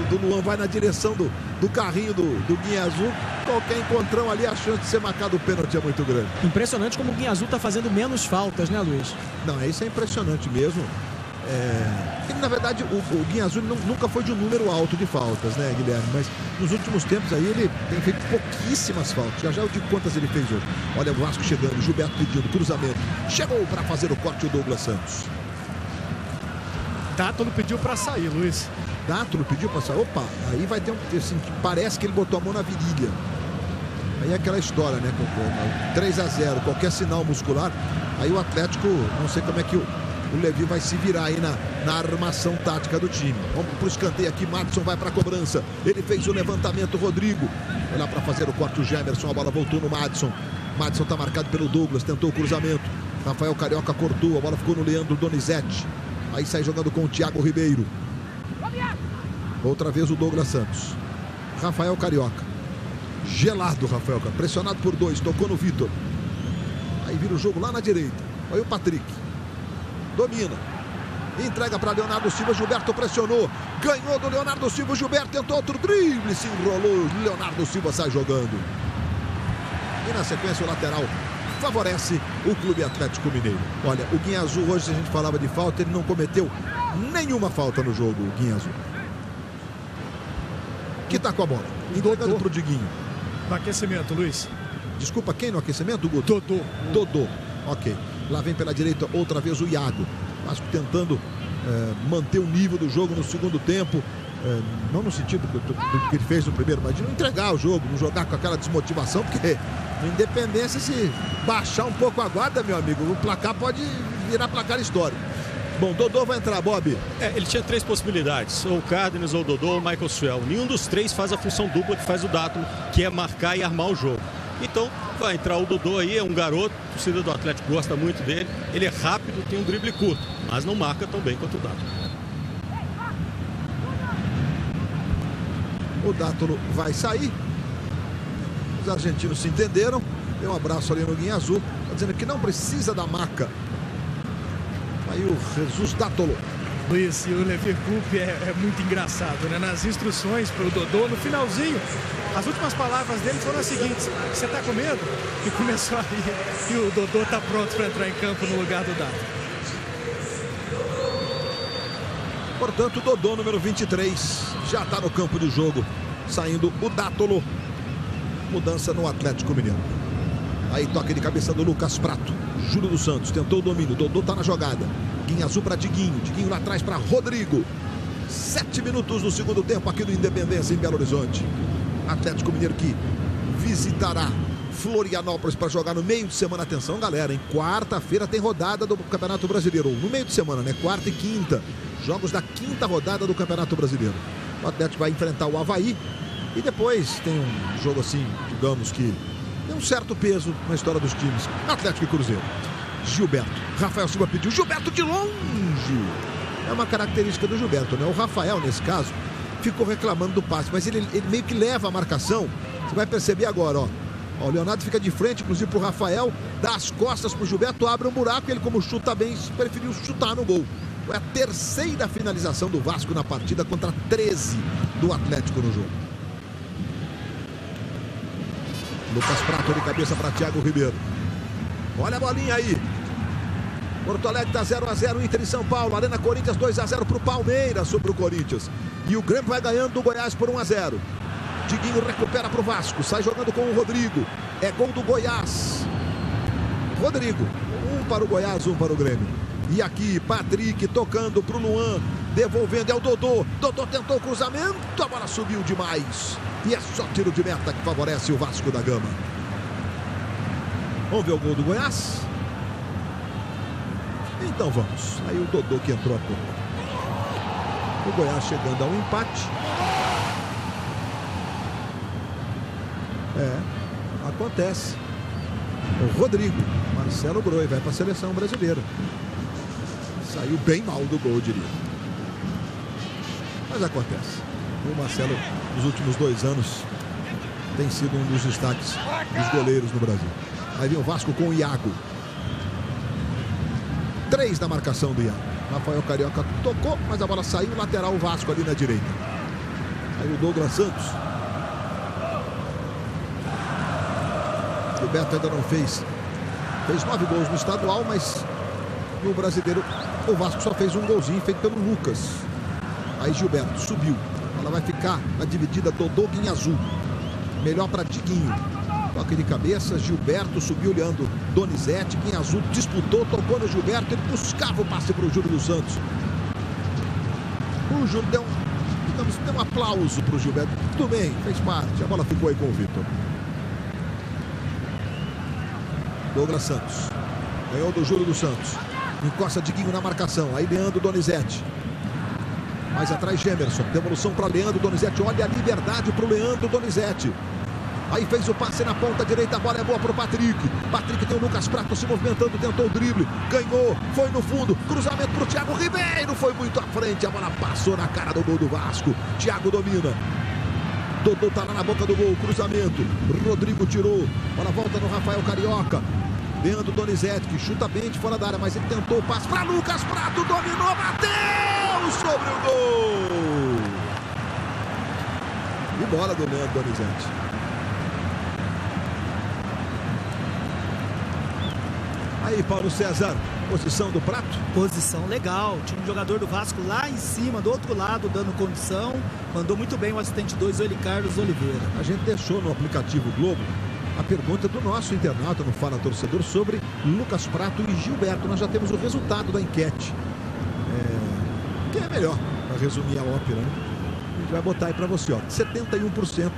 do Luan vai na direção do carrinho do Guinhazu, qualquer encontrão ali, a chance de ser marcado o pênalti é muito grande. Impressionante como o Guinhazu está fazendo menos faltas, né, Luiz? Não, isso é impressionante mesmo. Ele, na verdade, o Guinhazu nunca foi de um número alto de faltas, né, Guilherme? Mas nos últimos tempos aí ele tem feito pouquíssimas faltas. Já eu digo quantas ele fez hoje. Olha o Vasco chegando, Gilberto pedindo, cruzamento. Chegou para fazer o corte o Douglas Santos. Dátolo pediu para sair, Luiz. Dátolo pediu para sair. Opa, aí vai ter assim, parece que ele botou a mão na virilha. Aí é aquela história, né? 3-0, qualquer sinal muscular. Aí o Atlético, não sei como é que o Levi vai se virar aí na armação tática do time. Vamos pro escanteio aqui, Madison vai para a cobrança. Ele fez o levantamento, Rodrigo. Vai lá para fazer o corte o Gemerson, a bola voltou no Madison. Madison está marcado pelo Douglas, tentou o cruzamento. Rafael Carioca cortou, a bola ficou no Leandro Donizete. Aí sai jogando com o Thiago Ribeiro. Outra vez o Douglas Santos. Rafael Carioca. Gelado, Rafael Carioca. Pressionado por dois, tocou no Vitor. Aí vira o jogo lá na direita. Olha o Patrick. Domina. Entrega para Leonardo Silva. Gilberto pressionou. Ganhou do Leonardo Silva. Gilberto tentou outro drible. Se enrolou. Leonardo Silva sai jogando. E na sequência o lateral favorece o Clube Atlético Mineiro. Olha, o Guinhazu hoje, se a gente falava de falta, ele não cometeu nenhuma falta no jogo, o Guinhazu. Que tá com a bola. Entregando pro Diguinho. No aquecimento, Luiz. Desculpa, quem no aquecimento? Dodô. Ok. Lá vem pela direita outra vez o Iago. Vasco tentando manter o nível do jogo no segundo tempo. Não no sentido do que ele fez no primeiro, mas de não entregar o jogo, não jogar com aquela desmotivação, porque no Independência, se baixar um pouco a guarda, meu amigo, o placar pode virar placar histórico. Bom, Dodô vai entrar, Bob. Ele tinha três possibilidades, ou o Cárdenas, ou o Dodô, ou o Michael Suel. Nenhum dos três faz a função dupla que faz o Dátolo, que é marcar e armar o jogo. Então vai entrar o Dodô aí, é um garoto, o torcedor do Atlético gosta muito dele. Ele é rápido, tem um drible curto, mas não marca tão bem quanto o Dátolo. O Dátolo vai sair. Os argentinos se entenderam. Deu um abraço ali no Guinhazu. Está dizendo que não precisa da maca. Aí o Jesus Dátolo. Luiz, e o Levi Coupe é muito engraçado, né? Nas instruções para o Dodô, no finalzinho, as últimas palavras dele foram as seguintes: você tá com medo? E começou a rir. E o Dodô tá pronto para entrar em campo no lugar do Dátolo. Portanto, o Dodô, número 23, já está no campo de jogo. Saindo o Dátolo. Mudança no Atlético Mineiro. Aí toque de cabeça do Lucas Prato. Júlio dos Santos tentou o domínio. Dodô está na jogada. Guinhazu para Diguinho. Diguinho lá atrás para Rodrigo. 7 minutos no segundo tempo aqui do Independência em Belo Horizonte. Atlético Mineiro que visitará Florianópolis para jogar no meio de semana. Atenção, galera, em quarta-feira tem rodada do Campeonato Brasileiro. No meio de semana, né? Quarta e quinta. Jogos da quinta rodada do Campeonato Brasileiro. O Atlético vai enfrentar o Avaí. E depois tem um jogo assim, digamos que tem um certo peso na história dos times. Atlético e Cruzeiro. Gilberto. Rafael Silva pediu. Gilberto de longe. É uma característica do Gilberto, né? O Rafael, nesse caso, ficou reclamando do passe, mas ele meio que leva a marcação. Você vai perceber agora, ó. O Leonardo fica de frente, inclusive, pro Rafael, dá as costas pro Gilberto, abre um buraco, ele, como chuta bem, preferiu chutar no gol. Foi a terceira finalização do Vasco na partida contra 13 do Atlético no jogo. Lucas Prato de cabeça para Thiago Ribeiro. Olha a bolinha aí. Porto Alegre está 0-0, Inter e São Paulo. Arena Corinthians 2-0 para o Palmeiras sobre o Corinthians. E o Grêmio vai ganhando do Goiás por 1-0. Diguinho recupera para o Vasco. Sai jogando com o Rodrigo. É gol do Goiás. Rodrigo. Um para o Goiás, um para o Grêmio. E aqui, Patrick tocando para o Luan. Devolvendo, é o Dodô. Dodô tentou o cruzamento. A bola subiu demais. E é só tiro de meta que favorece o Vasco da Gama. Vamos ver o gol do Goiás. Então vamos. Aí o Dodô que entrou há pouco. O Goiás chegando ao empate. Acontece. O Rodrigo, Marcelo Groi, vai para a seleção brasileira. Saiu bem mal do gol, eu diria. Mas acontece. O Marcelo, nos últimos 2 anos, tem sido um dos destaques dos goleiros no Brasil. Aí vem o Vasco com o Iago. 3 na marcação do Iago. Rafael Carioca tocou, mas a bola saiu, lateral o Vasco ali na direita. Aí o Douglas Santos. O Beto ainda não fez 9 gols no estadual, mas no brasileiro o Vasco só fez um golzinho feito pelo Lucas. Aí Gilberto subiu. Ela vai ficar na dividida Dodô Guinhazu. Melhor para Diguinho. Toque de cabeça, Gilberto subiu olhando Donizete. Guinhazu disputou, tocou no Gilberto. Ele buscava o passe para o Júlio dos Santos. O Júlio deu um aplauso para o Gilberto. Tudo bem, fez parte. A bola ficou aí com o Vitor. Douglas Santos. Ganhou do Júlio dos Santos. Encosta Diguinho na marcação. Aí Leandro Donizete. Mais atrás Gemerson. Devolução para Leandro Donizete. Olha a liberdade para o Leandro Donizete. Aí fez o passe na ponta direita. A bola é boa para o Patrick. Patrick tem o Lucas Prato se movimentando. Tentou o drible. Ganhou. Foi no fundo. Cruzamento para o Thiago Ribeiro. Foi muito à frente. A bola passou na cara do gol do Vasco. Thiago domina. Dodô tá lá na boca do gol. Cruzamento. Rodrigo tirou. Bola volta no Rafael Carioca. Leandro Donizete, que chuta bem de fora da área, mas ele tentou o passe para Lucas Prato, dominou, bateu sobre o gol. E bola do Leandro Donizete. Aí, Paulo César, posição do Prato? Posição legal, tinha um jogador do Vasco lá em cima, do outro lado, dando condição. Mandou muito bem o assistente 2, Eli Carlos Oliveira. A gente deixou no aplicativo Globo a pergunta do nosso internauta no Fala Torcedor sobre Lucas Prato e Gilberto. Nós já temos o resultado da enquete. Quem é melhor, para resumir a ópera, né? A gente vai botar aí para você, ó. 71%.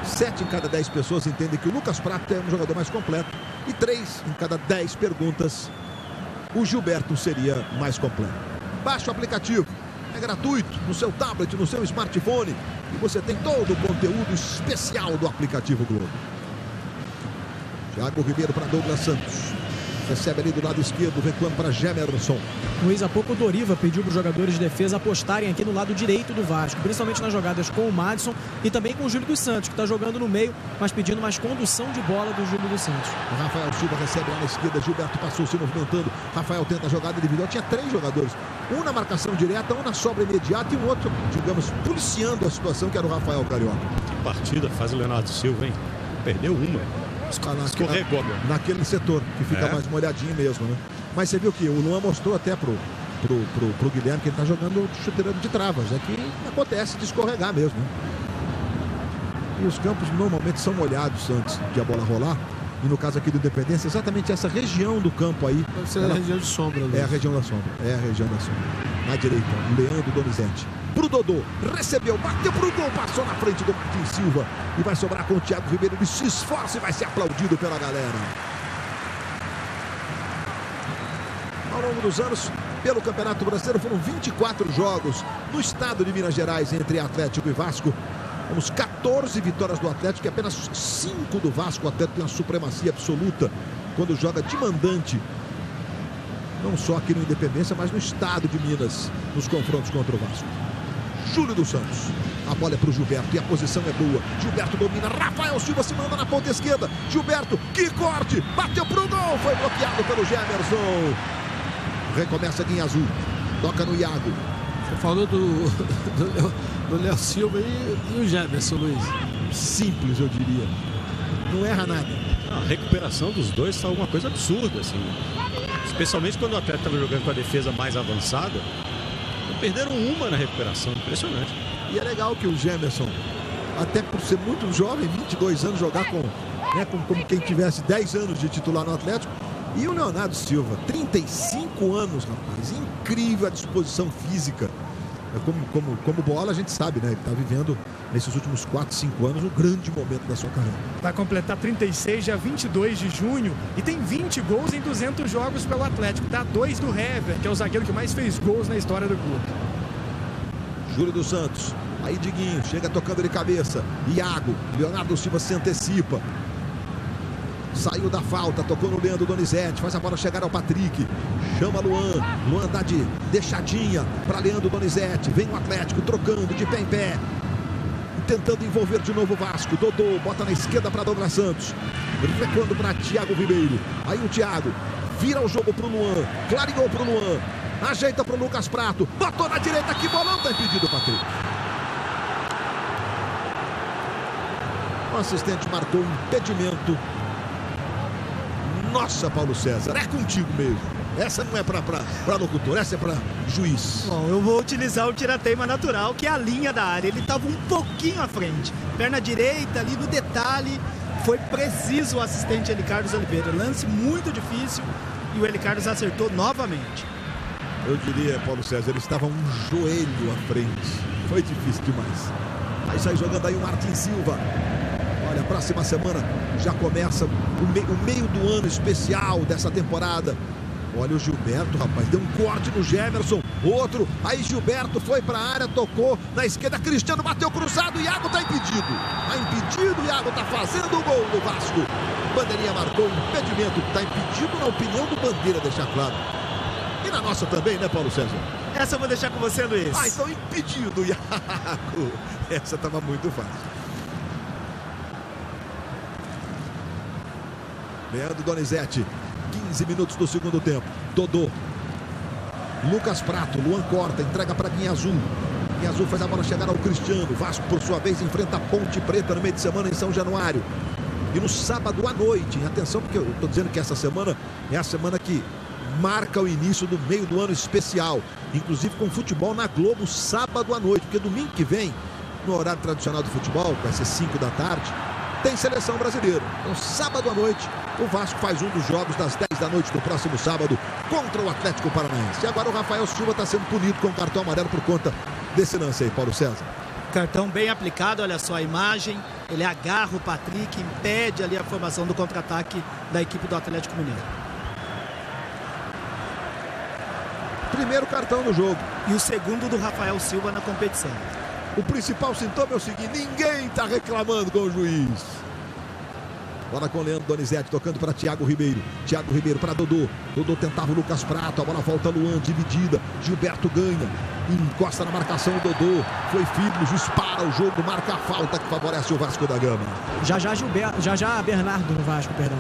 7 em cada 10 pessoas entendem que o Lucas Prato é um jogador mais completo. E 3 em cada 10 perguntas, o Gilberto seria mais completo. Baixe o aplicativo. É gratuito no seu tablet, no seu smartphone. E você tem todo o conteúdo especial do aplicativo Globo. Thiago Ribeiro para Douglas Santos. Recebe ali do lado esquerdo, recuando para Gemerson. Luiz, há pouco o Doriva pediu para os jogadores de defesa apostarem aqui no lado direito do Vasco, principalmente nas jogadas com o Madison e também com o Júlio dos Santos, que está jogando no meio, mas pedindo mais condução de bola do Júlio dos Santos. O Rafael Silva recebe lá na esquerda, Gilberto passou se movimentando. Rafael tenta a jogada individual. Tinha 3 jogadores, um na marcação direta, um na sobra imediata e um outro, digamos, policiando a situação, que era o Rafael Carioca. Que partida faz o Leonardo Silva, hein? Perdeu uma. Escorregou. Naquele setor, que fica mais molhadinho mesmo, né? Mas você viu que o Luan mostrou até pro Guilherme que ele tá jogando chuteirando de travas. É que acontece de escorregar mesmo, né? E os campos normalmente são molhados antes de a bola rolar. E no caso aqui do Independência, exatamente essa região do campo aí. Deve ser a região de sombra. É a região da sombra. É a região da sombra. Na direita, o Leandro Donizete. Pro Dodô, recebeu, bateu pro gol, passou na frente do Martins Silva. E vai sobrar com o Thiago Ribeiro. Ele se esforça e vai ser aplaudido pela galera. Ao longo dos anos, pelo Campeonato Brasileiro, foram 24 jogos no estado de Minas Gerais entre Atlético e Vasco. Temos 14 vitórias do Atlético e apenas 5 do Vasco. O Atlético tem uma supremacia absoluta quando joga de mandante. Não só aqui no Independência, mas no estado de Minas, nos confrontos contra o Vasco. Júlio dos Santos. A bola é para o Gilberto e a posição é boa. Gilberto domina. Rafael Silva se manda na ponta esquerda. Gilberto, que corte! Bateu para o gol. Foi bloqueado pelo Gemerson. Recomeça Guinhazu. Toca no Iago. Você falou do Léo Silva e o Gemerson, Luiz. Simples, eu diria. Não erra nada. A recuperação dos dois está uma coisa absurda, assim. Especialmente quando o Atlético estava jogando com a defesa mais avançada. Perderam uma na recuperação, impressionante. E é legal que o Gemerson, até por ser muito jovem, 22 anos, jogar como quem tivesse 10 anos de titular no Atlético. E o Leonardo Silva, 35 anos, rapaz. Incrível a disposição física. Como bola, a gente sabe, né? Ele está vivendo, nesses últimos 4, 5 anos, um grande momento da sua carreira. Vai completar 36, dia 22 de junho, e tem 20 gols em 200 jogos pelo Atlético. Dá 2 do Hever, que é o zagueiro que mais fez gols na história do clube. Júlio dos Santos. Aí Diguinho, chega tocando de cabeça. Iago, Leonardo Silva se antecipa. Saiu da falta, tocou no Leandro Donizete, faz a bola chegar ao Patrick. Chama Luan, Luan dá de deixadinha para Leandro Donizete. Vem o Atlético trocando de pé em pé. Tentando envolver de novo o Vasco. Dodô bota na esquerda para Douglas Santos. Recuando para Thiago Ribeiro. Aí o Thiago vira o jogo para o Luan. Clareou para o Luan. Ajeita para o Lucas Prato. Botou na direita. Que bolão, tá impedido, Patrick. O assistente marcou um impedimento. Nossa, Paulo César, é contigo mesmo. Essa não é para locutor, essa é para juiz. Bom, eu vou utilizar o tirateima natural, que é a linha da área. Ele estava um pouquinho à frente. Perna direita, ali no detalhe. Foi preciso o assistente Eli Carlos Oliveira. Lance muito difícil e o Eli Carlos acertou novamente. Eu diria, Paulo César, ele estava um joelho à frente. Foi difícil demais. Aí sai jogando aí o Martin Silva. Olha, a próxima semana já começa o meio do ano especial dessa temporada. Olha o Gilberto, rapaz, deu um corte no Jefferson. Outro, aí Gilberto foi para a área, tocou na esquerda. Cristiano bateu cruzado, Iago está impedido. Está impedido, Iago está fazendo o gol do Vasco. Bandeirinha marcou impedimento. Está impedido na opinião do Bandeira, deixar claro. E na nossa também, né, Paulo César? Essa eu vou deixar com você, Luiz. Ah, então impedido, Iago. Essa estava muito fácil. Leandro Donizete, 15 minutos do segundo tempo. Dodô. Lucas Prato, Luan corta, entrega para Guinha Azul. Guinha Azul faz a bola chegar ao Cristiano. Vasco, por sua vez, enfrenta a Ponte Preta no meio de semana em São Januário. E no sábado à noite, atenção, porque eu estou dizendo que essa semana é a semana que marca o início do meio do ano especial. Inclusive com futebol na Globo, sábado à noite. Porque domingo que vem, no horário tradicional do futebol, vai ser 5 da tarde, tem seleção brasileira. Então, sábado à noite, o Vasco faz um dos jogos das 10 da noite do próximo sábado contra o Atlético Paranaense. E agora o Rafael Silva está sendo punido com cartão amarelo por conta desse lance aí, Paulo César. Cartão bem aplicado, olha só a imagem. Ele agarra o Patrick, impede ali a formação do contra-ataque da equipe do Atlético Mineiro. Primeiro cartão do jogo. E o segundo do Rafael Silva na competição. O principal sintoma é o seguinte: ninguém está reclamando com o juiz. Bola com o Leandro Donizete, tocando para Thiago Ribeiro. Thiago Ribeiro para Dodô. Dodô tentava o Lucas Prato, a bola volta Luan, dividida. Gilberto ganha, encosta na marcação o Dodô. Foi firme, o juiz para o jogo, marca a falta que favorece o Vasco da Gama. Já Bernardo no Vasco, perdão.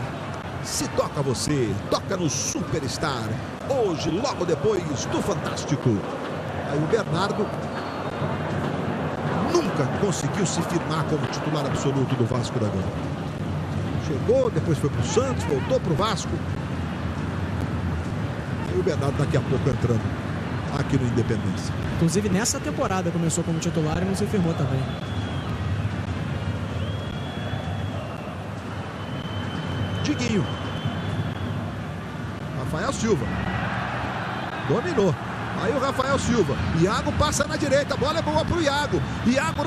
Se toca você, toca no Superstar. Hoje, logo depois do Fantástico. Aí o Bernardo nunca conseguiu se firmar como titular absoluto do Vasco da Gama. Chegou, depois foi pro Santos, voltou pro Vasco. E o Bernardo daqui a pouco entrando aqui no Independência. Inclusive nessa temporada começou como titular e não se firmou também. Diguinho. Rafael Silva. Dominou. Aí o Rafael Silva. Iago passa na direita. A bola é boa pro Iago. Iago.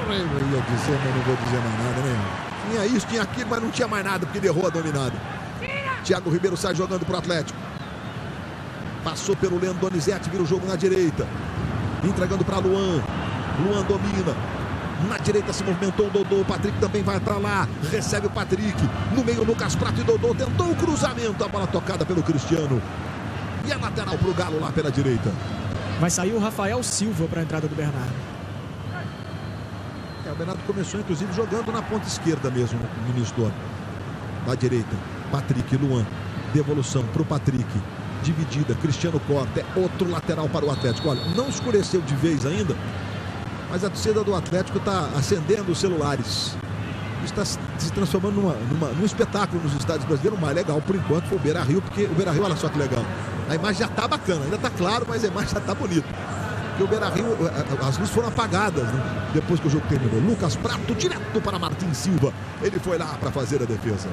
Eu ia dizer, mas não vou dizer mais nada, né? Tinha isso, tinha aquilo, mas não tinha mais nada, porque ele errou a dominada. Thiago Ribeiro sai jogando pro Atlético. Passou pelo Leandro Donizete, vira o jogo na direita. Entregando para Luan. Luan domina. Na direita se movimentou o Dodô. O Patrick também vai para lá. Recebe o Patrick. No meio, Lucas Prato e Dodô. Tentou o cruzamento. A bola tocada pelo Cristiano. E a lateral pro Galo lá pela direita. Vai sair o Rafael Silva para a entrada do Bernardo. O Bernardo começou, inclusive, jogando na ponta esquerda mesmo, no início do ano. Na direita, Patrick, Luan. Devolução para o Patrick. Dividida, Cristiano corta. É outro lateral para o Atlético. Olha, não escureceu de vez ainda, mas a torcida do Atlético está acendendo os celulares. Está se transformando num espetáculo nos estádios brasileiros. O mais legal, por enquanto, foi o Beira-Rio, porque o Beira-Rio, olha só que legal. A imagem já está bacana, ainda está claro, mas a imagem já está bonita. O Beira-Rio, as luzes foram apagadas, né? Depois que o jogo terminou. Lucas Prato direto para Martin Silva. Ele foi lá para fazer a defesa.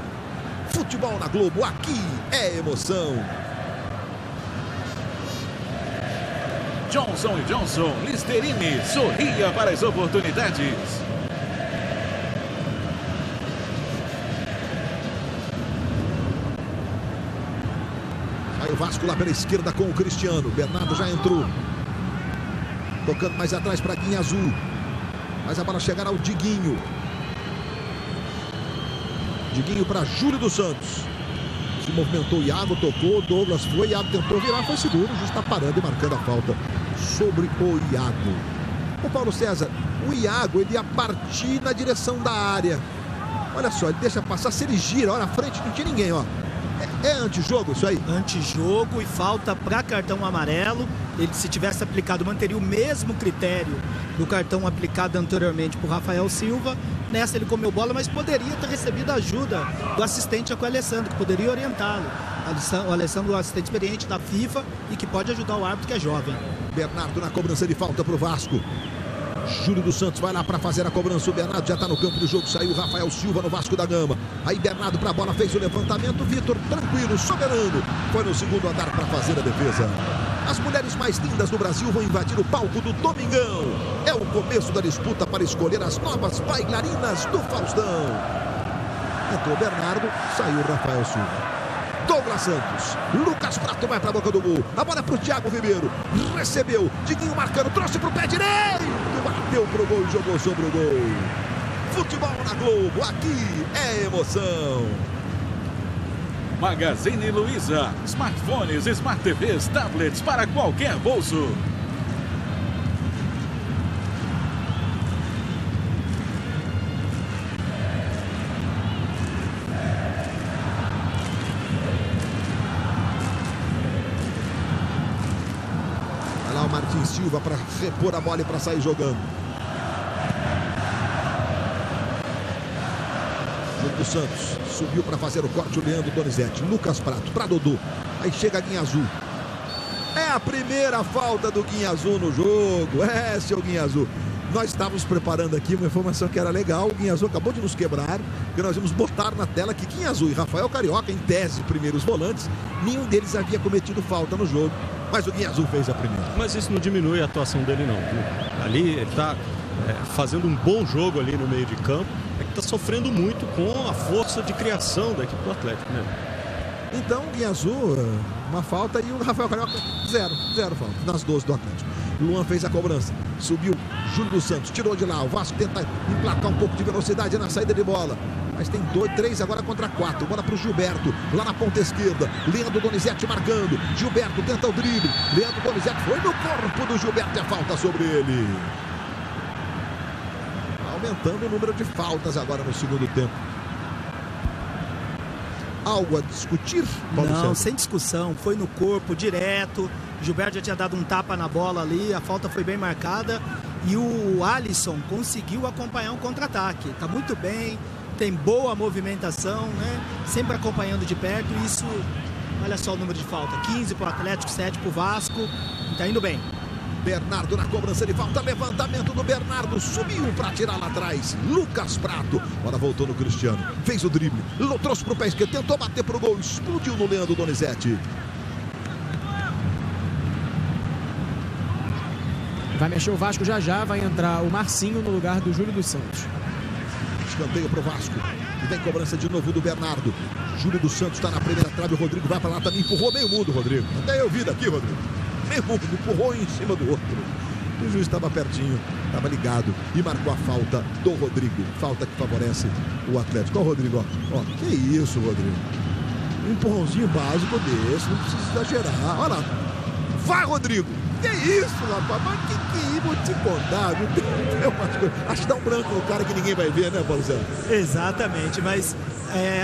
Futebol na Globo, aqui é emoção. Johnson & Johnson, Listerine, sorria para as oportunidades. Aí o Vasco lá pela esquerda com o Cristiano. Bernardo já entrou. Tocando mais atrás para Guinha Azul. Mas a bola chegará ao Diguinho. Diguinho para Júlio dos Santos. Se movimentou, Iago tocou, Douglas foi, Iago tentou virar, foi seguro, o juiz está parando e marcando a falta sobre o Iago. O Paulo César, o Iago, ele ia partir na direção da área. Olha só, ele deixa passar, se ele gira, olha, na frente não tinha ninguém, ó. É antijogo isso aí? Antijogo e falta para cartão amarelo. Ele, se tivesse aplicado, manteria o mesmo critério do cartão aplicado anteriormente por Rafael Silva. Nessa ele comeu bola, mas poderia ter recebido ajuda do assistente com o Alessandro, que poderia orientá-lo. O Alessandro é um assistente experiente da FIFA e que pode ajudar o árbitro, que é jovem. Bernardo na cobrança de falta para o Vasco. Júlio dos Santos vai lá para fazer a cobrança. O Bernardo já está no campo do jogo. Saiu Rafael Silva no Vasco da Gama. Aí Bernardo para a bola, fez o levantamento. Vitor, tranquilo, soberano. Foi no segundo andar para fazer a defesa. As mulheres mais lindas do Brasil vão invadir o palco do Domingão. É o começo da disputa para escolher as novas bailarinas do Faustão. Entrou Bernardo, saiu Rafael Silva. Douglas Santos, Lucas Prato vai para a boca do gol. A bola é para o Thiago Ribeiro. Recebeu, Diguinho marcando, trouxe para o pé direito. Bateu pro gol e jogou sobre o gol. Futebol na Globo, aqui é emoção. Magazine Luiza, smartphones, smart TVs, tablets para qualquer bolso. Vai lá o Martins Silva para repor a bola e para sair jogando. Júlio dos Santos subiu para fazer o corte, o Leandro Donizete. Lucas Prato para Dodô. Aí chega a Guinha Azul. É a primeira falta do Guinha Azul no jogo. É, seu Guinha Azul. Nós estávamos preparando aqui uma informação que era legal. O Guinha Azul acabou de nos quebrar, que nós vamos botar na tela que Guinha Azul e Rafael Carioca, em tese, primeiros volantes, nenhum deles havia cometido falta no jogo. Mas o Guinha Azul fez a primeira. Mas isso não diminui a atuação dele, não. Ali ele está fazendo um bom jogo ali no meio de campo. É que está sofrendo muito com a força de criação da equipe do Atlético, né? Então, o Guinha Azul, uma falta, e o Rafael Carioca, zero falta, nas 12 do Atlético. Luan fez a cobrança, subiu Júlio dos Santos, tirou de lá, o Vasco tenta emplacar um pouco de velocidade na saída de bola. Mas tem 3 agora contra 4, bola para o Gilberto, lá na ponta esquerda, Leandro Donizete marcando, Gilberto tenta o drible, Leandro Donizete foi no corpo do Gilberto e a falta sobre ele. Aumentando o número de faltas agora no segundo tempo. Algo a discutir, Paulo Não, César? sem discussão, foi no corpo, direto. Gilberto já tinha dado um tapa na bola ali, a falta foi bem marcada. E o Alisson conseguiu acompanhar um contra-ataque. Tá muito bem, tem boa movimentação, né? Sempre acompanhando de perto. Isso, olha só o número de falta: 15 para o Atlético, 7 para o Vasco. Tá indo bem. Bernardo na cobrança de falta, levantamento do Bernardo, subiu para tirar lá atrás, Lucas Prato, agora voltou no Cristiano, fez o drible, trouxe para o pé esquerdo, tentou bater para o gol, explodiu no Leandro Donizete. Vai mexer o Vasco já, vai entrar o Marcinho no lugar do Júlio dos Santos. Escanteio para o Vasco, e vem cobrança de novo do Bernardo. Júlio dos Santos está na primeira trave, o Rodrigo vai para lá também, empurrou meio mundo, Rodrigo, até eu vi daqui, Rodrigo. Meio mundo, empurrou em cima do outro. O juiz estava pertinho, estava ligado e marcou a falta do Rodrigo. Falta que favorece o Atlético. Ó, Rodrigo, ó, que isso, Rodrigo. Um empurrãozinho básico desse, não precisa exagerar. Olha lá. Vai, Rodrigo. Que isso, rapaz? Mas que vou te contar, viu? Acho que dá um branco no cara que ninguém vai ver, né, Paulo César? Exatamente, mas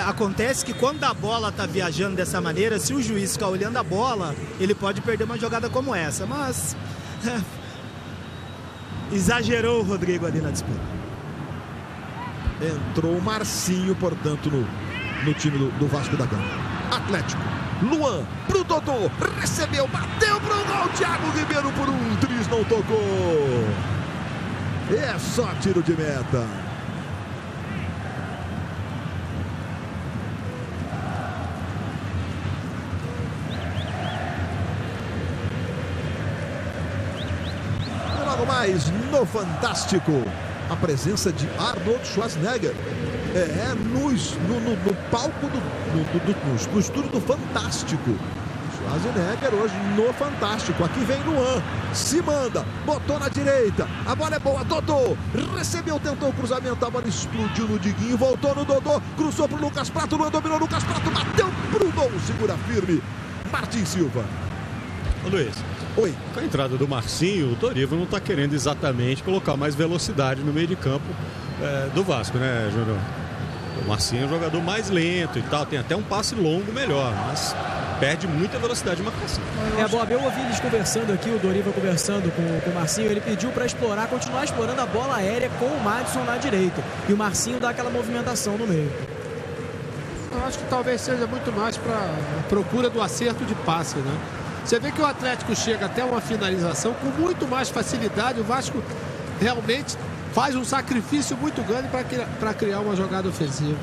acontece que quando a bola tá viajando dessa maneira, se o juiz ficar olhando a bola, ele pode perder uma jogada como essa, mas exagerou o Rodrigo ali na disputa. Entrou o Marcinho, portanto, no time do Vasco da Gama. Atlético, Luan pro Dodô, recebeu, bateu pro gol, Thiago Ribeiro por um triz, não tocou. É só tiro de meta. mais no Fantástico. A presença de Arnold Schwarzenegger. No palco no estúdio do Fantástico. Schwarzenegger hoje no Fantástico. Aqui vem Luan, se manda, botou na direita, a bola é boa, Dodô recebeu, tentou o cruzamento, a bola explodiu no Diguinho, voltou no Dodô, cruzou pro Lucas Prato, Luan dominou, Lucas Prato bateu pro gol, segura firme, Martin Silva. Ô Luiz, oi. Com a entrada do Marcinho, o Dorival não está querendo exatamente colocar mais velocidade no meio de campo do Vasco, né, Júnior? O Marcinho é um jogador mais lento e tal, tem até um passe longo melhor, mas perde muita velocidade de marcação. Bob, eu ouvi eles conversando aqui, o Dorival conversando com o Marcinho, ele pediu para continuar explorando a bola aérea com o Madison na direita, e o Marcinho dá aquela movimentação no meio. Eu acho que talvez seja muito mais para a procura do acerto de passe, né? Você vê que o Atlético chega até uma finalização com muito mais facilidade, o Vasco realmente faz um sacrifício muito grande para criar uma jogada ofensiva.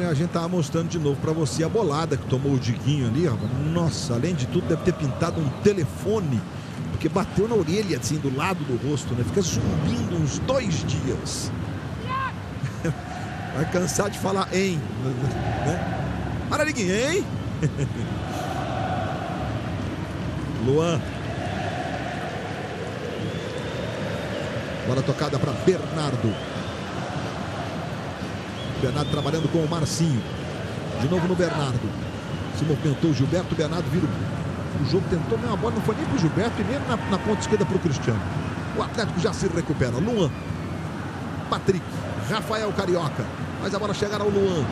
A gente tava mostrando de novo para você a bolada que tomou o Diguinho ali, rapaz. Nossa, além de tudo deve ter pintado um telefone, porque bateu na orelha, assim, do lado do rosto, né? Fica zumbindo uns 2 dias. Vai cansar de falar hein, né? Para, Diguinho, hein? Luan. Bola tocada para Bernardo. Bernardo trabalhando com o Marcinho. De novo no Bernardo. Se movimentou o Gilberto. Bernardo vira o jogo. Tentou, a bola não foi nem para o Gilberto e nem na ponta esquerda para o Cristiano. O Atlético já se recupera. Luan. Patrick. Rafael Carioca. Mas a bola chegará ao Luan.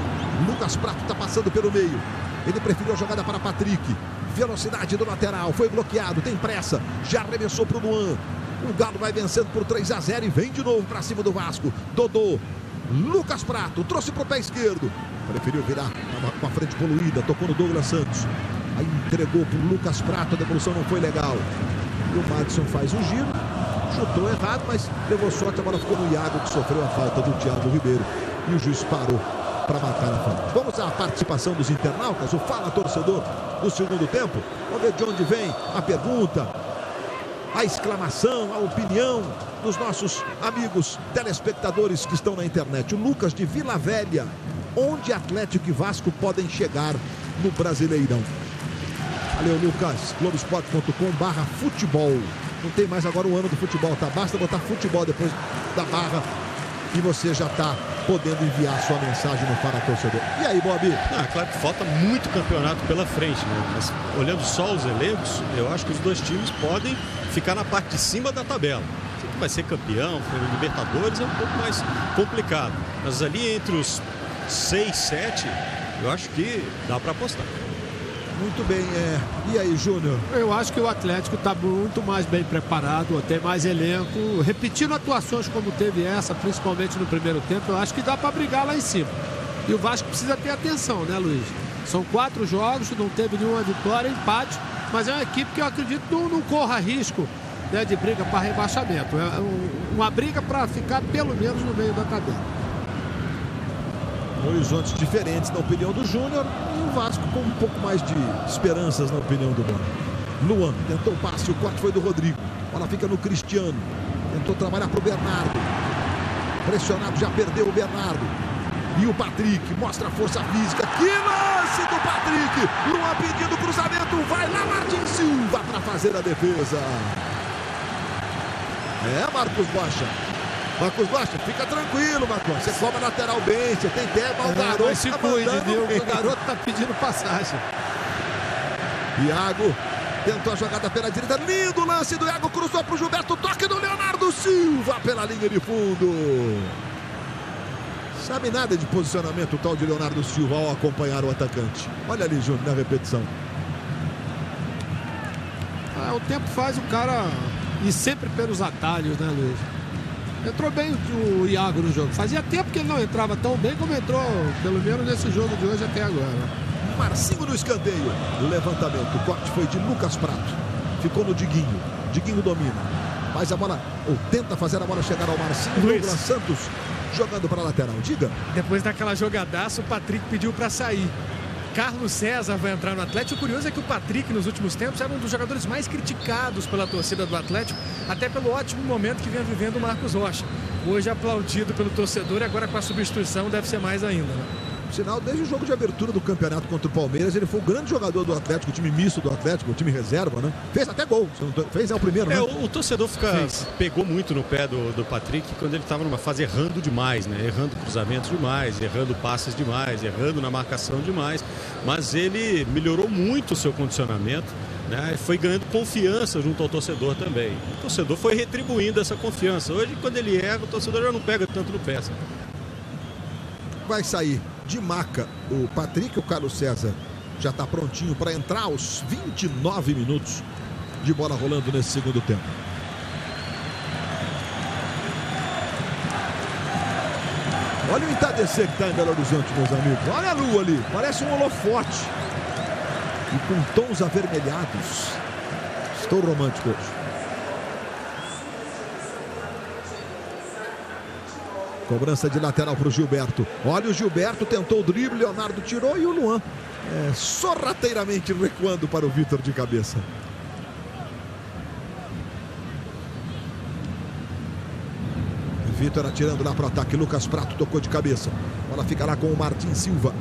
Lucas Prato está passando pelo meio. Ele preferiu a jogada para Patrick. Velocidade do lateral. Foi bloqueado. Tem pressa. Já arremessou para o Luan. O Galo vai vencendo por 3-0 e vem de novo para cima do Vasco. Dodô. Lucas Prato trouxe para o pé esquerdo. Preferiu virar com a frente poluída. Tocou no Douglas Santos. Aí entregou para o Lucas Prato. A devolução não foi legal. E o Madison faz um giro. Chutou errado, mas levou sorte. A bola ficou no Iago, que sofreu a falta do Thiago Ribeiro. E o juiz parou para marcar a falta. Vamos à participação dos internautas. O Fala Torcedor do segundo tempo. Vamos ver de onde vem a pergunta, a exclamação, a opinião dos nossos amigos telespectadores que estão na internet. O Lucas de Vila Velha. Onde Atlético e Vasco podem chegar no Brasileirão? Valeu, Lucas. Globoesporte.com/futebol. Não tem mais agora o ano do futebol, tá? Basta botar futebol depois da barra e você já tá podendo enviar sua mensagem no Fala Torcedor. E aí, Bob? Claro que falta muito campeonato pela frente, né? Mas olhando só os elencos, eu acho que os dois times podem ficar na parte de cima da tabela. Quem vai ser campeão, Libertadores é um pouco mais complicado. Mas ali entre os 6, 7, eu acho que dá para apostar. Muito bem, e aí, Júnior? Eu acho que o Atlético está muito mais bem preparado, tem mais elenco, repetindo atuações como teve essa, principalmente no primeiro tempo, eu acho que dá para brigar lá em cima. E o Vasco precisa ter atenção, né, Luiz? São 4 jogos, não teve nenhuma vitória, empate, mas é uma equipe que eu acredito não corra risco, né, de briga para rebaixamento. É uma briga para ficar pelo menos no meio da tabela. Horizontes diferentes na opinião do Júnior e o Vasco com um pouco mais de esperanças na opinião do Bono. Luan tentou o passe, o corte foi do Rodrigo. A bola fica no Cristiano. Tentou trabalhar para o Bernardo. Pressionado, já perdeu o Bernardo. E o Patrick mostra a força física. Que lance do Patrick! Luan pedindo cruzamento. Vai lá, Martin Silva para fazer a defesa. Marcos Bocha. Marcos Bocha, fica tranquilo, Marcos. Você cobra lateral bem, você tem tempo, o garoto se cuide, viu? O garoto tá pedindo passagem. Iago tentou a jogada pela direita. Lindo lance do Iago, cruzou pro Gilberto. Toque do Leonardo Silva pela linha de fundo. Sabe nada de posicionamento o tal de Leonardo Silva ao acompanhar o atacante. Olha ali, Júnior, na repetição. O tempo faz o cara ir sempre pelos atalhos, né, Luiz? Entrou bem o Iago no jogo. Fazia tempo que ele não entrava tão bem como entrou, pelo menos nesse jogo de hoje até agora. Marcinho no escanteio. Levantamento. O corte foi de Lucas Prato. Ficou no Diguinho. Diguinho domina. Faz a bola, ou tenta fazer a bola chegar ao Marcinho. Douglas Santos jogando para a lateral. Diga. Depois daquela jogadaça, o Patrick pediu para sair. Carlos César vai entrar no Atlético. O curioso é que o Patrick, nos últimos tempos, era um dos jogadores mais criticados pela torcida do Atlético, até pelo ótimo momento que vinha vivendo o Marcos Rocha. Hoje aplaudido pelo torcedor e agora com a substituição deve ser mais ainda, né? Sinal, desde o jogo de abertura do campeonato contra o Palmeiras, ele foi o grande jogador do Atlético, o time misto do Atlético, o time reserva, né? Fez até gol. Fez o primeiro, né? O torcedor pegou muito no pé do Patrick quando ele estava numa fase errando demais, né? Errando cruzamentos demais, errando passes demais, errando na marcação demais. Mas ele melhorou muito o seu condicionamento, né? Foi ganhando confiança junto ao torcedor também. O torcedor foi retribuindo essa confiança. Hoje, quando ele erra, o torcedor já não pega tanto no pé. Vai sair de maca o Patrick. O Carlos César já está prontinho para entrar aos 29 minutos de bola rolando nesse segundo tempo. Olha o entardecer que está em Belo Horizonte, meus amigos. Olha a lua ali, parece um holofote. E com tons avermelhados. Estou romântico hoje. Cobrança de lateral para o Gilberto. Olha o Gilberto, tentou o drible, Leonardo tirou e o Luan sorrateiramente recuando para o Vitor de cabeça. Vitor atirando lá para o ataque. Lucas Prato tocou de cabeça. A bola fica lá com o Martin Silva.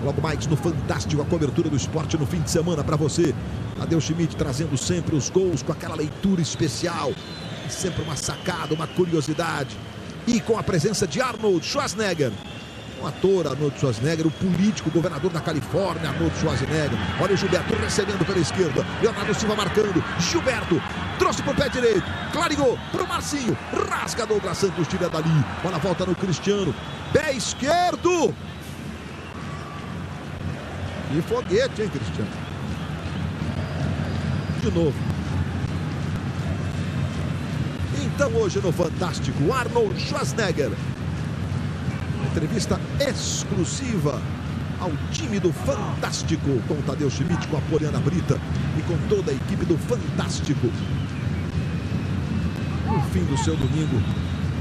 Logo mais no Fantástico, a cobertura do esporte no fim de semana para você. Adeus Schmidt trazendo sempre os gols com aquela leitura especial. Sempre uma sacada, uma curiosidade. E com a presença de Arnold Schwarzenegger. O ator Arnold Schwarzenegger, o político, governador da Califórnia, Arnold Schwarzenegger. Olha o Gilberto recebendo pela esquerda. Leonardo Silva marcando. Gilberto trouxe para o pé direito. Clareou para o Marcinho. Rasga Douglas Santos, tira dali. Bola volta no Cristiano. Pé esquerdo. E foguete, hein, Cristiano? De novo. Então hoje no Fantástico, Arnold Schwarzenegger. Entrevista exclusiva ao time do Fantástico, com o Tadeu Schmidt, com a Poliana Brita e com toda a equipe do Fantástico. No fim do seu domingo,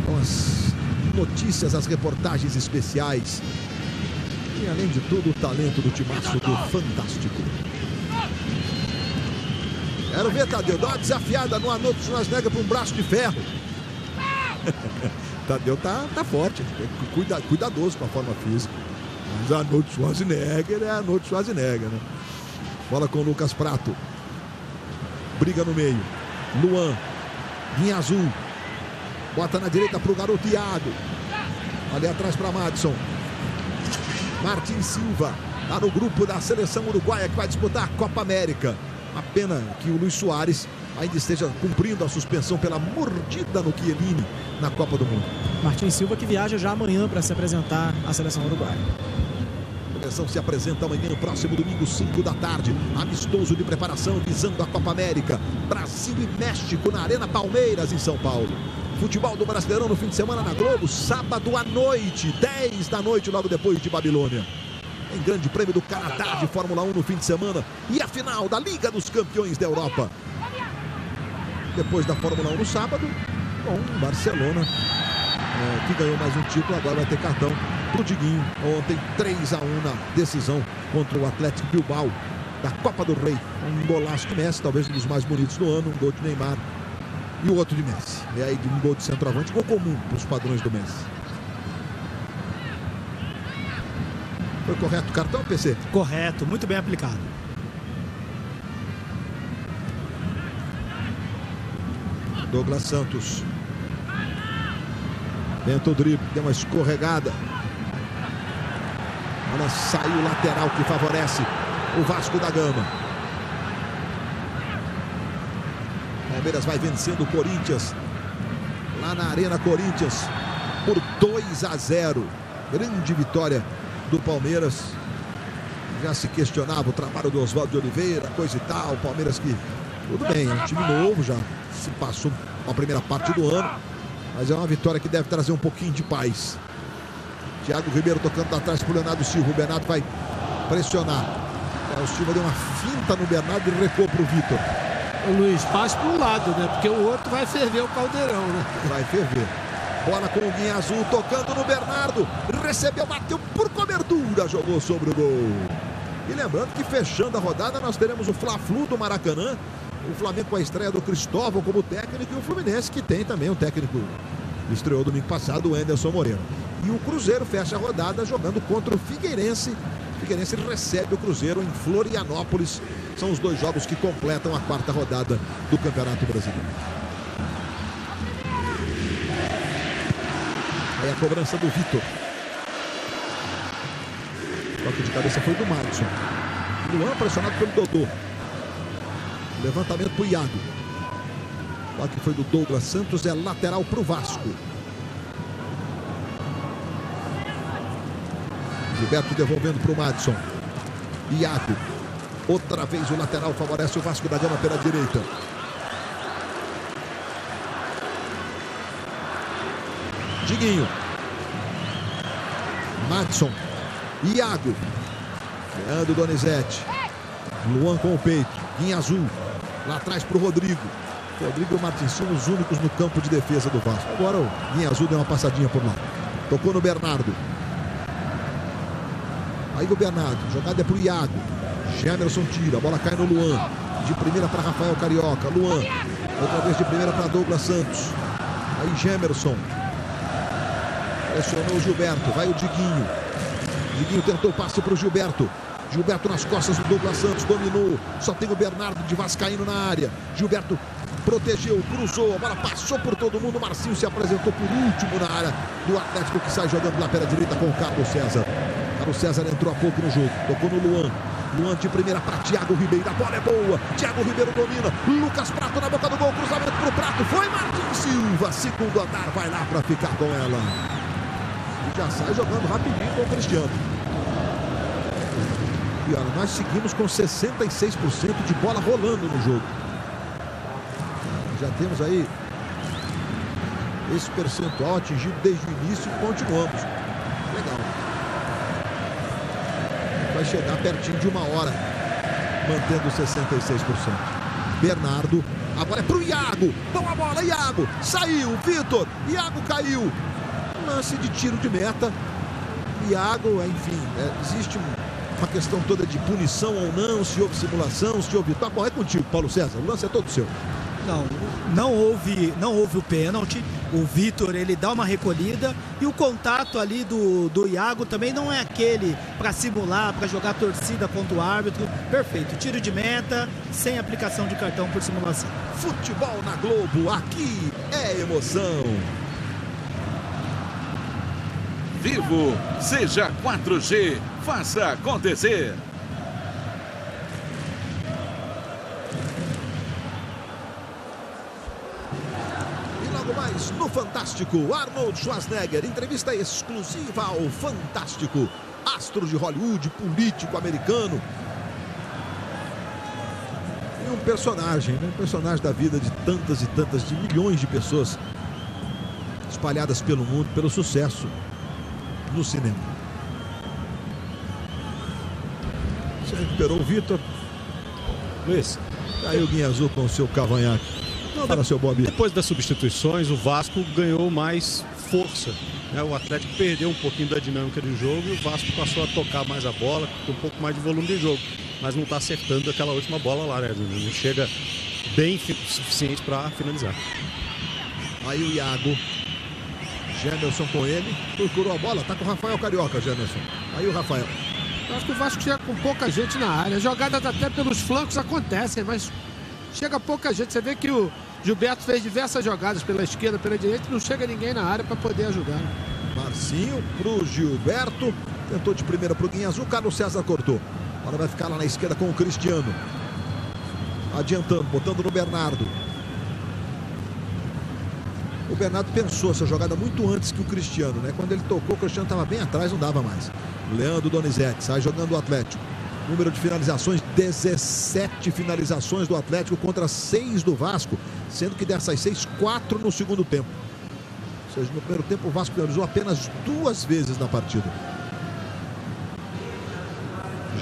com as notícias, as reportagens especiais e, além de tudo, o talento do timaço do Fantástico. Quero ver, Tadeu, dá uma desafiada no Arnold Schwarzenegger para um braço de ferro. Tadeu tá forte, cuidadoso com a forma física. Mas Arnold Schwarzenegger é Arnold Schwarzenegger, né? Bola com o Lucas Prato. Briga no meio. Luan. Linha azul. Bota na direita para o garoto Iago. Ali atrás para Madison. Martin Silva. Está no grupo da seleção uruguaia que vai disputar a Copa América. Uma pena que o Luis Soares ainda esteja cumprindo a suspensão pela mordida no Chiellini na Copa do Mundo. Martin Silva que viaja já amanhã para se apresentar à seleção uruguaia. A seleção se apresenta amanhã, no próximo domingo, 5 da tarde. Amistoso de preparação visando a Copa América. Brasil e México na Arena Palmeiras, em São Paulo. Futebol do Brasileirão no fim de semana na Globo, sábado à noite, 10 da noite, logo depois de Babilônia. Em Grande Prêmio do Canadá de Fórmula 1 no fim de semana. E a final da Liga dos Campeões da Europa. Depois da Fórmula 1 no sábado, com o Barcelona, que ganhou mais um título, agora vai ter cartão pro Diguinho. Ontem, 3-1 na decisão contra o Atlético Bilbao da Copa do Rei. Um golaço de Messi, talvez um dos mais bonitos do ano, um gol de Neymar e o outro de Messi. E aí, um gol de centroavante, gol comum para os padrões do Messi. Foi correto o cartão, PC? Correto, muito bem aplicado. Douglas Santos. Tenta o drible, deu uma escorregada. Olha, saiu o lateral que favorece o Vasco da Gama. Palmeiras vai vencendo o Corinthians lá na Arena Corinthians por 2-0. Grande vitória do Palmeiras. Já se questionava o trabalho do Oswaldo de Oliveira, coisa e tal. Palmeiras que, tudo bem, é um time novo, já se passou a primeira parte do ano, mas é uma vitória que deve trazer um pouquinho de paz. Thiago Ribeiro tocando atrás para o Leonardo Silva. O Bernardo vai pressionar. O Silva deu uma finta no Bernardo e recuou para o Vitor. O Luiz, passa para um lado, né? Porque o outro vai ferver o caldeirão, né? Vai ferver. Bola com o Guinha Azul, tocando no Bernardo. Recebeu, bateu por cobertura, jogou sobre o gol. E lembrando que fechando a rodada nós teremos o Fla-Flu do Maracanã, o Flamengo com a estreia do Cristóvão como técnico e o Fluminense que tem também um técnico que estreou domingo passado, o Anderson Moreira. E o Cruzeiro fecha a rodada jogando contra o Figueirense. O Figueirense recebe o Cruzeiro em Florianópolis. São os dois jogos que completam a quarta rodada do Campeonato Brasileiro. Aí a cobrança do Vitor. O toque de cabeça foi do Madison. Luan pressionado pelo Dodô. Levantamento para o Iago. O toque foi do Douglas Santos, é lateral para o Vasco. Gilberto devolvendo para o Madison. Iago. Outra vez o lateral favorece o Vasco da Gama pela direita. Diguinho. Madison. Iago. Leandro Donizete. Luan com o peito. Guinha azul. Lá atrás para o Rodrigo. Rodrigo e o Martins são os únicos no campo de defesa do Vasco. Agora o Guinha azul deu uma passadinha por lá. Tocou no Bernardo. Aí o Bernardo. Jogada é para o Iago. Gemerson tira. A bola cai no Luan. De primeira para Rafael Carioca. Luan. Outra vez de primeira para Douglas Santos. Aí Gemerson. Pressionou o Gilberto. Vai o Diguinho. Diguinho tentou o passe para o Gilberto. Gilberto nas costas do Douglas Santos, dominou. Só tem o Bernardo de vascaíno na área. Gilberto protegeu, cruzou, a bola passou por todo mundo. Marcinho se apresentou por último na área do Atlético, que sai jogando lá pela direita com o Carlos César. Carlos César entrou há pouco no jogo, tocou no Luan. Luan de primeira para Thiago Ribeiro, a bola é boa. Thiago Ribeiro domina. Lucas Prato na boca do gol, cruzamento para o Prato. Foi Martins Silva, segundo andar, vai lá para ficar com ela. E já sai jogando rapidinho com o Cristiano. E olha, nós seguimos com 66% de bola rolando no jogo. Já temos aí esse percentual atingido desde o início e continuamos. Legal. Vai chegar pertinho de 1 hora, mantendo 66%. Bernardo, agora é pro Iago. Boa bola, Iago. Saiu, Vitor. Iago caiu. Lance de tiro de meta. Iago, enfim, existe uma questão toda de punição ou não, se houve simulação, se houve... Tá bom, é contigo, Paulo César, o lance é todo seu. Não houve o pênalti. O Vitor, ele dá uma recolhida e o contato ali do Iago também não é aquele para simular, para jogar torcida contra o árbitro. Perfeito, tiro de meta, sem aplicação de cartão por simulação. Futebol na Globo, aqui é emoção. Vivo, seja 4G, faça acontecer. E logo mais no Fantástico, Arnold Schwarzenegger, entrevista exclusiva ao Fantástico. Astro de Hollywood, político americano. E um personagem, né? Um personagem da vida de tantas e tantas, de milhões de pessoas espalhadas pelo mundo, pelo sucesso no cinema. Você recuperou o Vitor. Luiz. Aí o Guinha Azul com o seu cavanhaque. Para seu Bob. Depois das substituições, o Vasco ganhou mais força. Né? O Atlético perdeu um pouquinho da dinâmica do jogo e o Vasco passou a tocar mais a bola, com um pouco mais de volume de jogo. Mas não está acertando aquela última bola lá, né? Não chega bem suficiente para finalizar. Aí o Iago. Gemerson com ele, procurou a bola, tá com o Rafael Carioca, Gemerson. Aí o Rafael. Eu acho que o Vasco chega com pouca gente na área. Jogadas até pelos flancos acontecem, mas chega pouca gente. Você vê que o Gilberto fez diversas jogadas pela esquerda, pela direita, e não chega ninguém na área para poder ajudar. Marcinho pro Gilberto, tentou de primeira pro Guinha Azul, Carlos César cortou. Agora vai ficar lá na esquerda com o Cristiano. Adiantando, botando no Bernardo. O Bernardo pensou essa jogada muito antes que o Cristiano, né? Quando ele tocou, o Cristiano estava bem atrás, não dava mais. Leandro Donizete sai jogando o Atlético. Número de finalizações, 17 finalizações do Atlético contra 6 do Vasco, sendo que dessas 6, 4 no segundo tempo. Ou seja, no primeiro tempo o Vasco finalizou apenas 2 vezes na partida.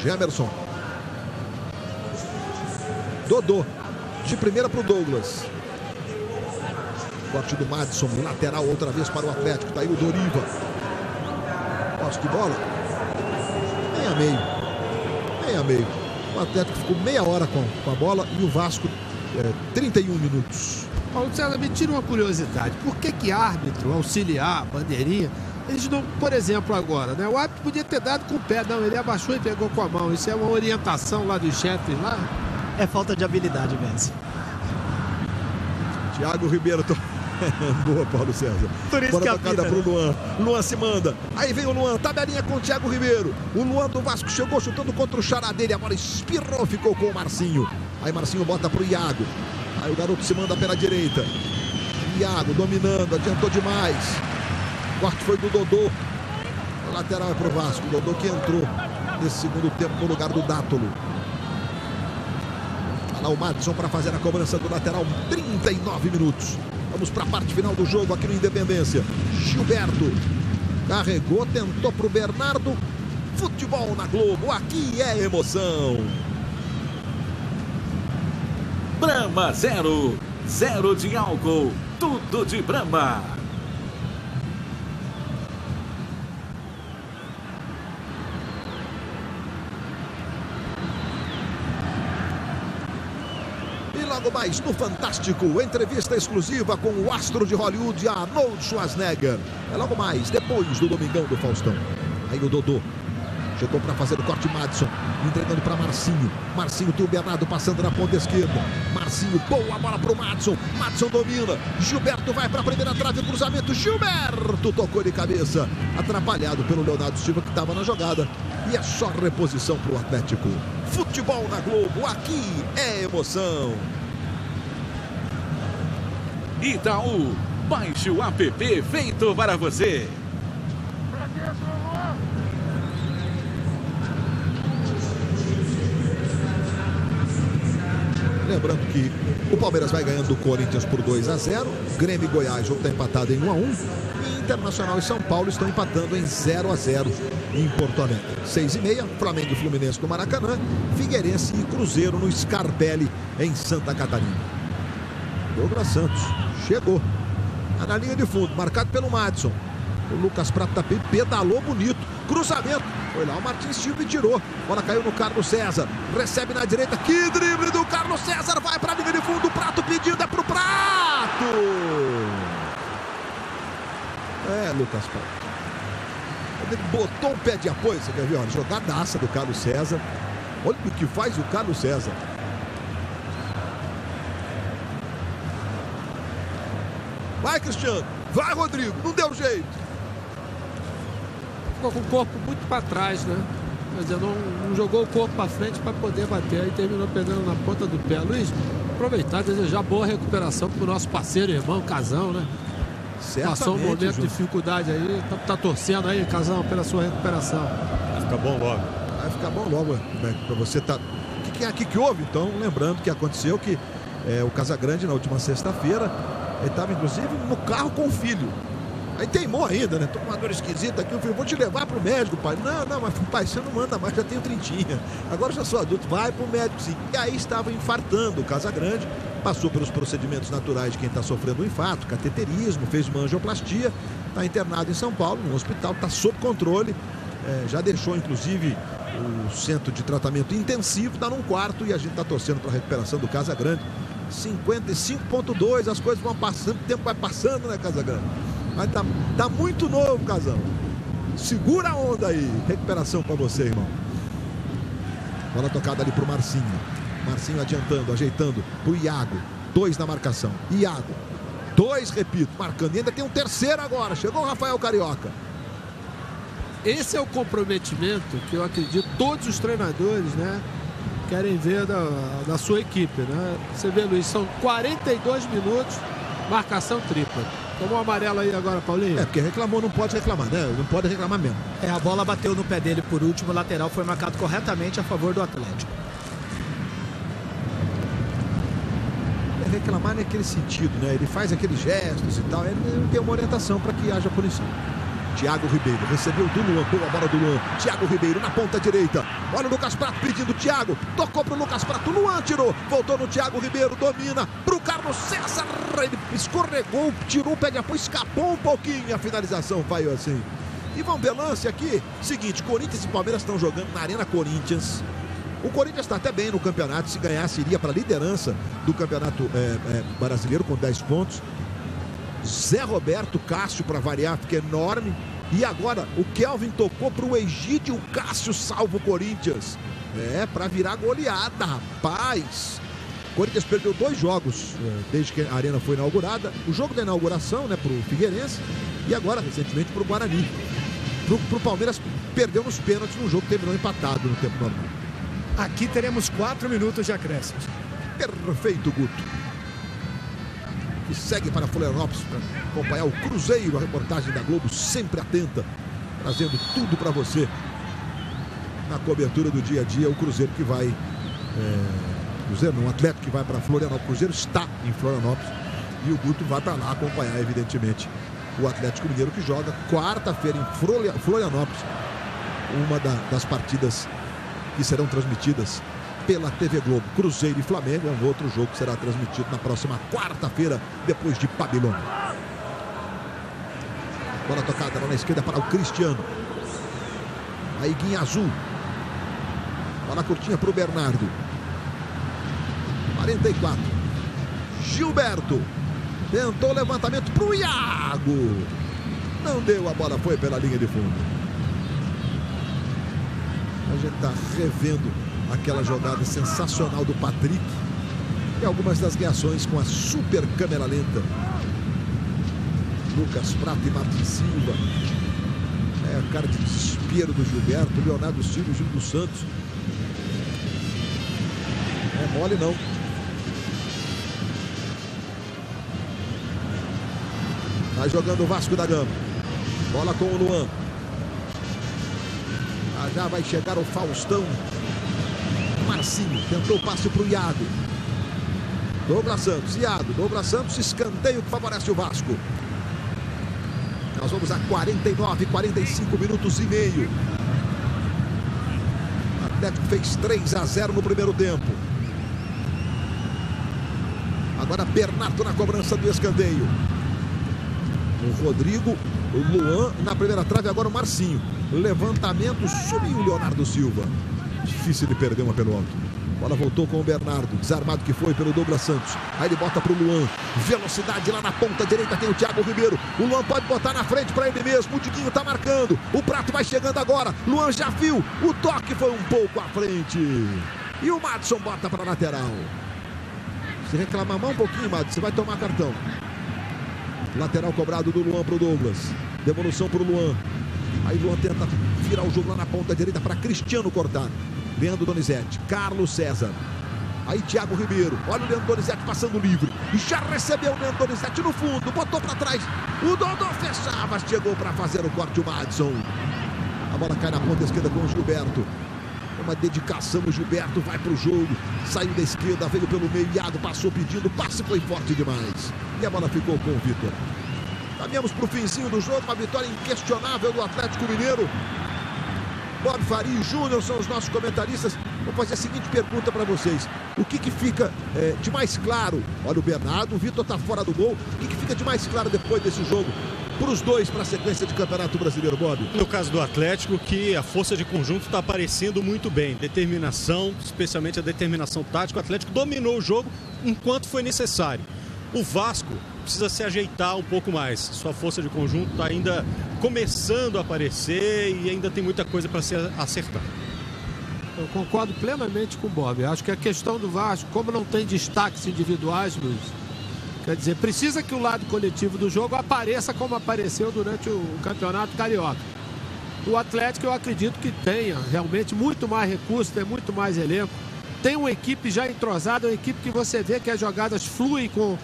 Gemerson. Dodô. De primeira para o Douglas. Corte do Madison, lateral outra vez para o Atlético. Tá aí o Doriva. Posse de bola. Meia meio. meio a meio. O Atlético ficou meia hora com a bola e o Vasco 31 minutos. Paulo César, me tira uma curiosidade. Por que árbitro, auxiliar, bandeirinha, eles não, por exemplo, agora, né? O árbitro podia ter dado com o pé, não, ele abaixou e pegou com a mão. Isso é uma orientação lá dos chefes lá? É falta de habilidade, Benzi. Thiago Ribeiro. Boa, Paulo César. Bola tocada pro Luan. Luan se manda. Aí vem o Luan. Tabelinha com o Thiago Ribeiro. O Luan do Vasco chegou chutando contra o xará dele. A bola espirrou, ficou com o Marcinho. Aí Marcinho bota pro Iago. Aí o garoto se manda pela direita. Iago dominando, adiantou demais. O corte foi do Dodô. A lateral é pro Vasco. O Dodô que entrou nesse segundo tempo no lugar do Dátolo. Lá o Madison para fazer a cobrança do lateral. 39 minutos. Vamos para a parte final do jogo aqui no Independência. Gilberto carregou, tentou para o Bernardo. Futebol na Globo, aqui é emoção. Brahma 0, 0 de álcool, tudo de Brahma. Logo mais no Fantástico, entrevista exclusiva com o astro de Hollywood, Arnold Schwarzenegger. É logo mais, depois do Domingão do Faustão. Aí o Dodô chegou para fazer o corte, Madison entregando para Marcinho. Marcinho tem o Bernardo passando na ponta esquerda. Marcinho, boa bola para o Madison. Madison domina. Gilberto vai para a primeira trave, cruzamento. Gilberto tocou de cabeça, atrapalhado pelo Leonardo Silva que estava na jogada. E é só reposição para o Atlético. Futebol na Globo, aqui é emoção. Itaú, baixe o app feito para você. Lembrando que o Palmeiras vai ganhando do Corinthians por 2-0. Grêmio e Goiás, jogo está empatado em 1-1. E Internacional e São Paulo estão empatando em 0-0 em Porto Alegre. 6h30, Flamengo e Fluminense no Maracanã. Figueirense e Cruzeiro no Scarpelli em Santa Catarina. Douglas Santos chegou. Tá na linha de fundo, marcado pelo Madison. O Lucas Prata pedalou bonito. Cruzamento. Foi lá o Martins Silva e tirou. Bola caiu no Carlos César. Recebe na direita. Que drible do Carlos César. Vai para a linha de fundo. O Prato pedindo. É pro Prato. É, Lucas Prato. Ele botou um pé de apoio. Você quer ver? Olha, jogadaça do Carlos César. Olha o que faz o Carlos César. Vai, Cristiano. Vai, Rodrigo. Não deu jeito. Ficou com o corpo muito para trás, né? Quer dizer, não jogou o corpo para frente para poder bater. Aí terminou pegando na ponta do pé. Luiz, aproveitar e desejar boa recuperação para o nosso parceiro e irmão Casão, né? Passou um momento de dificuldade aí. Tá torcendo aí, Casão, pela sua recuperação. Vai ficar bom logo. Vai ficar bom logo, né? Para você tá. O que é aqui que houve? Então, lembrando que aconteceu que o Casagrande na última sexta-feira, ele estava inclusive no carro com o filho. Aí teimou ainda, né? Tô com uma dor esquisita aqui. Eu falei, vou te levar pro médico, pai. Não, mas pai, você não manda mais, já tenho 30. Agora já sou adulto, vai pro médico, sim. E aí estava infartando o Casagrande. Passou pelos procedimentos naturais de quem está sofrendo um infarto, cateterismo, fez uma angioplastia. Está internado em São Paulo, no hospital, está sob controle. Já deixou, inclusive, o centro de tratamento intensivo, está num quarto e a gente está torcendo para a recuperação do Casagrande. 55,2, as coisas vão passando, o tempo vai passando, né, Casagrande? Mas tá muito novo, Casão. Segura a onda aí. Recuperação para você, irmão. Bola tocada ali pro Marcinho. Marcinho adiantando, ajeitando pro Iago. 2 na marcação. Iago. 2, repito, marcando. E ainda tem um terceiro agora. Chegou o Rafael Carioca. Esse é o comprometimento que eu acredito todos os treinadores, né, querem ver da sua equipe, né? Você vê, Luiz, são 42 minutos, marcação tripla. Tomou amarelo aí agora, Paulinho? Porque reclamou, não pode reclamar, né? Não pode reclamar mesmo. A bola bateu no pé dele por último, o lateral foi marcado corretamente a favor do Atlético. Reclamar naquele sentido, né? Ele faz aqueles gestos e tal, ele não tem uma orientação para que haja punição. Thiago Ribeiro recebeu do Luan, boa bola do Luan. Thiago Ribeiro na ponta direita. Olha o Lucas Prato pedindo Thiago. Tocou pro Lucas Prato. Luan tirou. Voltou no Thiago Ribeiro. Domina pro Carlos César. Ele escorregou, tirou o pé de apoio, escapou um pouquinho. A finalização vai assim. E vamos ver lance aqui. Seguinte, Corinthians e Palmeiras estão jogando na Arena Corinthians. O Corinthians está até bem no campeonato. Se ganhasse, iria para a liderança do campeonato brasileiro com 10 pontos. Zé Roberto, Cássio, para variar, fica enorme. E agora o Kelvin tocou para o Egídio, o Cássio salva o Corinthians. Para virar goleada, rapaz. O Corinthians perdeu 2 jogos desde que a arena foi inaugurada. O jogo da inauguração, né, para o Figueirense. E agora, recentemente, para o Guarani. Para o Palmeiras, perdeu nos pênaltis no jogo que terminou empatado no tempo normal. Aqui teremos 4 minutos de acréscimos. Perfeito, Guto. Que segue para Florianópolis para acompanhar o Cruzeiro, a reportagem da Globo sempre atenta, trazendo tudo para você na cobertura do dia a dia. O Cruzeiro que vai, Cruzeiro não, o Atlético que vai para Florianópolis. O Cruzeiro está em Florianópolis e o Guto vai para lá acompanhar, evidentemente, o Atlético Mineiro, que joga quarta-feira em Florianópolis, uma das partidas que serão transmitidas pela TV Globo. Cruzeiro e Flamengo é um outro jogo que será transmitido na próxima quarta-feira, depois de Babilônia. Bola tocada lá na esquerda para o Cristiano. A Iguinha azul. Bola curtinha para o Bernardo. 44. Gilberto. Tentou o levantamento para o Iago. Não deu, a bola foi pela linha de fundo. A gente está revendo aquela jogada sensacional do Patrick e algumas das reações com a super câmera lenta. Lucas Prato e Martin Silva. A cara de desespero do Gilberto, Leonardo Silva e Júlio dos Santos. Não é mole, não. Vai jogando o Vasco da Gama. Bola com o Luan. Já vai chegar o Faustão. Marcinho tentou o passe para o Iago. Douglas Santos, Iago, Douglas Santos, escanteio que favorece o Vasco. Nós vamos a 45 minutos e meio. O Atlético fez 3-0 no primeiro tempo. Agora Bernardo na cobrança do escanteio. O Rodrigo, o Luan na primeira trave, agora o Marcinho. Levantamento, subiu o Leonardo Silva. Difícil de perder uma pelo alto. Bola voltou com o Bernardo, desarmado que foi pelo Douglas Santos. Aí ele bota para o Luan. Velocidade lá na ponta direita, tem o Thiago Ribeiro. O Luan pode botar na frente para ele mesmo. O Diguinho tá marcando. O Prato vai chegando agora. Luan já viu. O toque foi um pouco à frente. E o Madison bota para lateral. Se reclamar mais um pouquinho, Madison, você vai tomar cartão. Lateral cobrado do Luan para o Douglas. Devolução para o Luan. Aí Luan tenta virar o jogo lá na ponta direita para Cristiano cortar. Leandro Donizete, Carlos César. Aí Thiago Ribeiro. Olha o Leandro Donizete passando livre. Já recebeu o Leandro Donizete no fundo. Botou para trás. O Dodô fechava. Chegou para fazer o corte o Madison. A bola cai na ponta esquerda com o Gilberto. Uma dedicação. O Gilberto vai para o jogo. Saiu da esquerda, veio pelo meio. Iado passou pedindo. O passe foi forte demais. E a bola ficou com o Vitor. Caminhamos para o finzinho do jogo, uma vitória inquestionável do Atlético Mineiro. Bob Faria e Júnior são os nossos comentaristas. Vou fazer a seguinte pergunta para vocês. O que fica de mais claro? Olha o Bernardo, o Vitor está fora do gol. O que fica de mais claro depois desse jogo? Para os dois, para a sequência de Campeonato Brasileiro, Bob? No caso do Atlético, que a força de conjunto está aparecendo muito bem. Determinação, especialmente a determinação tática. O Atlético dominou o jogo enquanto foi necessário. O Vasco precisa se ajeitar um pouco mais. Sua força de conjunto está ainda começando a aparecer e ainda tem muita coisa para se acertar. Eu concordo plenamente com o Bob. Acho que a questão do Vasco, como não tem destaques individuais, Luiz, quer dizer, precisa que o lado coletivo do jogo apareça como apareceu durante o Campeonato Carioca. O Atlético, eu acredito que tenha realmente muito mais recursos, tem muito mais elenco. Tem uma equipe já entrosada, uma equipe que você vê que as jogadas fluem com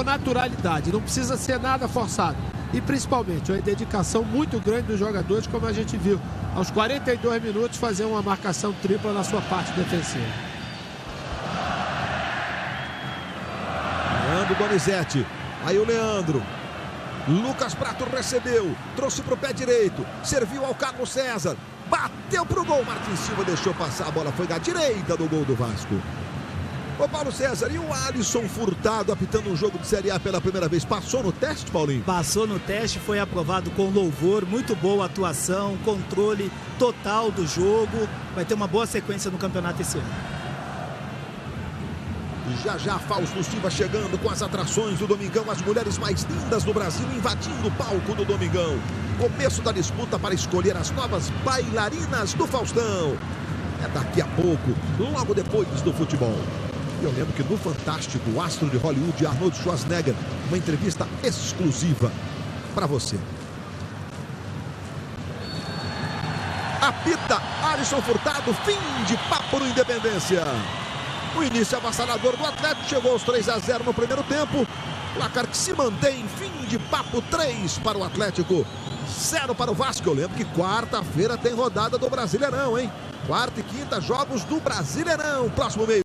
naturalidade. Não precisa ser nada forçado. E principalmente uma dedicação muito grande dos jogadores, como a gente viu. Aos 42 minutos fazer uma marcação tripla na sua parte defensiva. Leandro Donizete. Aí o Leandro. Lucas Prato recebeu. Trouxe para o pé direito. Serviu ao Carlos César. Bateu pro gol. Martin Silva deixou passar. A bola foi da direita do gol do Vasco. Ô Paulo César, e o Alisson Furtado apitando um jogo de Série A pela primeira vez? Passou no teste, Paulinho? Passou no teste, foi aprovado com louvor, muito boa atuação, controle total do jogo. Vai ter uma boa sequência no campeonato esse ano. Já Fausto Silva chegando com as atrações do Domingão, as mulheres mais lindas do Brasil invadindo o palco do Domingão. Começo da disputa para escolher as novas bailarinas do Faustão. É daqui a pouco, logo depois do futebol. Eu lembro que no Fantástico, o astro de Hollywood, Arnold Schwarzenegger, uma entrevista exclusiva para você. Apita Alisson Furtado, fim de papo no Independência. O início avassalador do Atlético chegou aos 3-0 no primeiro tempo. Placar que se mantém, fim de papo, 3 para o Atlético, 0 para o Vasco. Eu lembro que quarta-feira tem rodada do Brasileirão, hein? Quarta e quinta, jogos do Brasileirão. Próximo meio.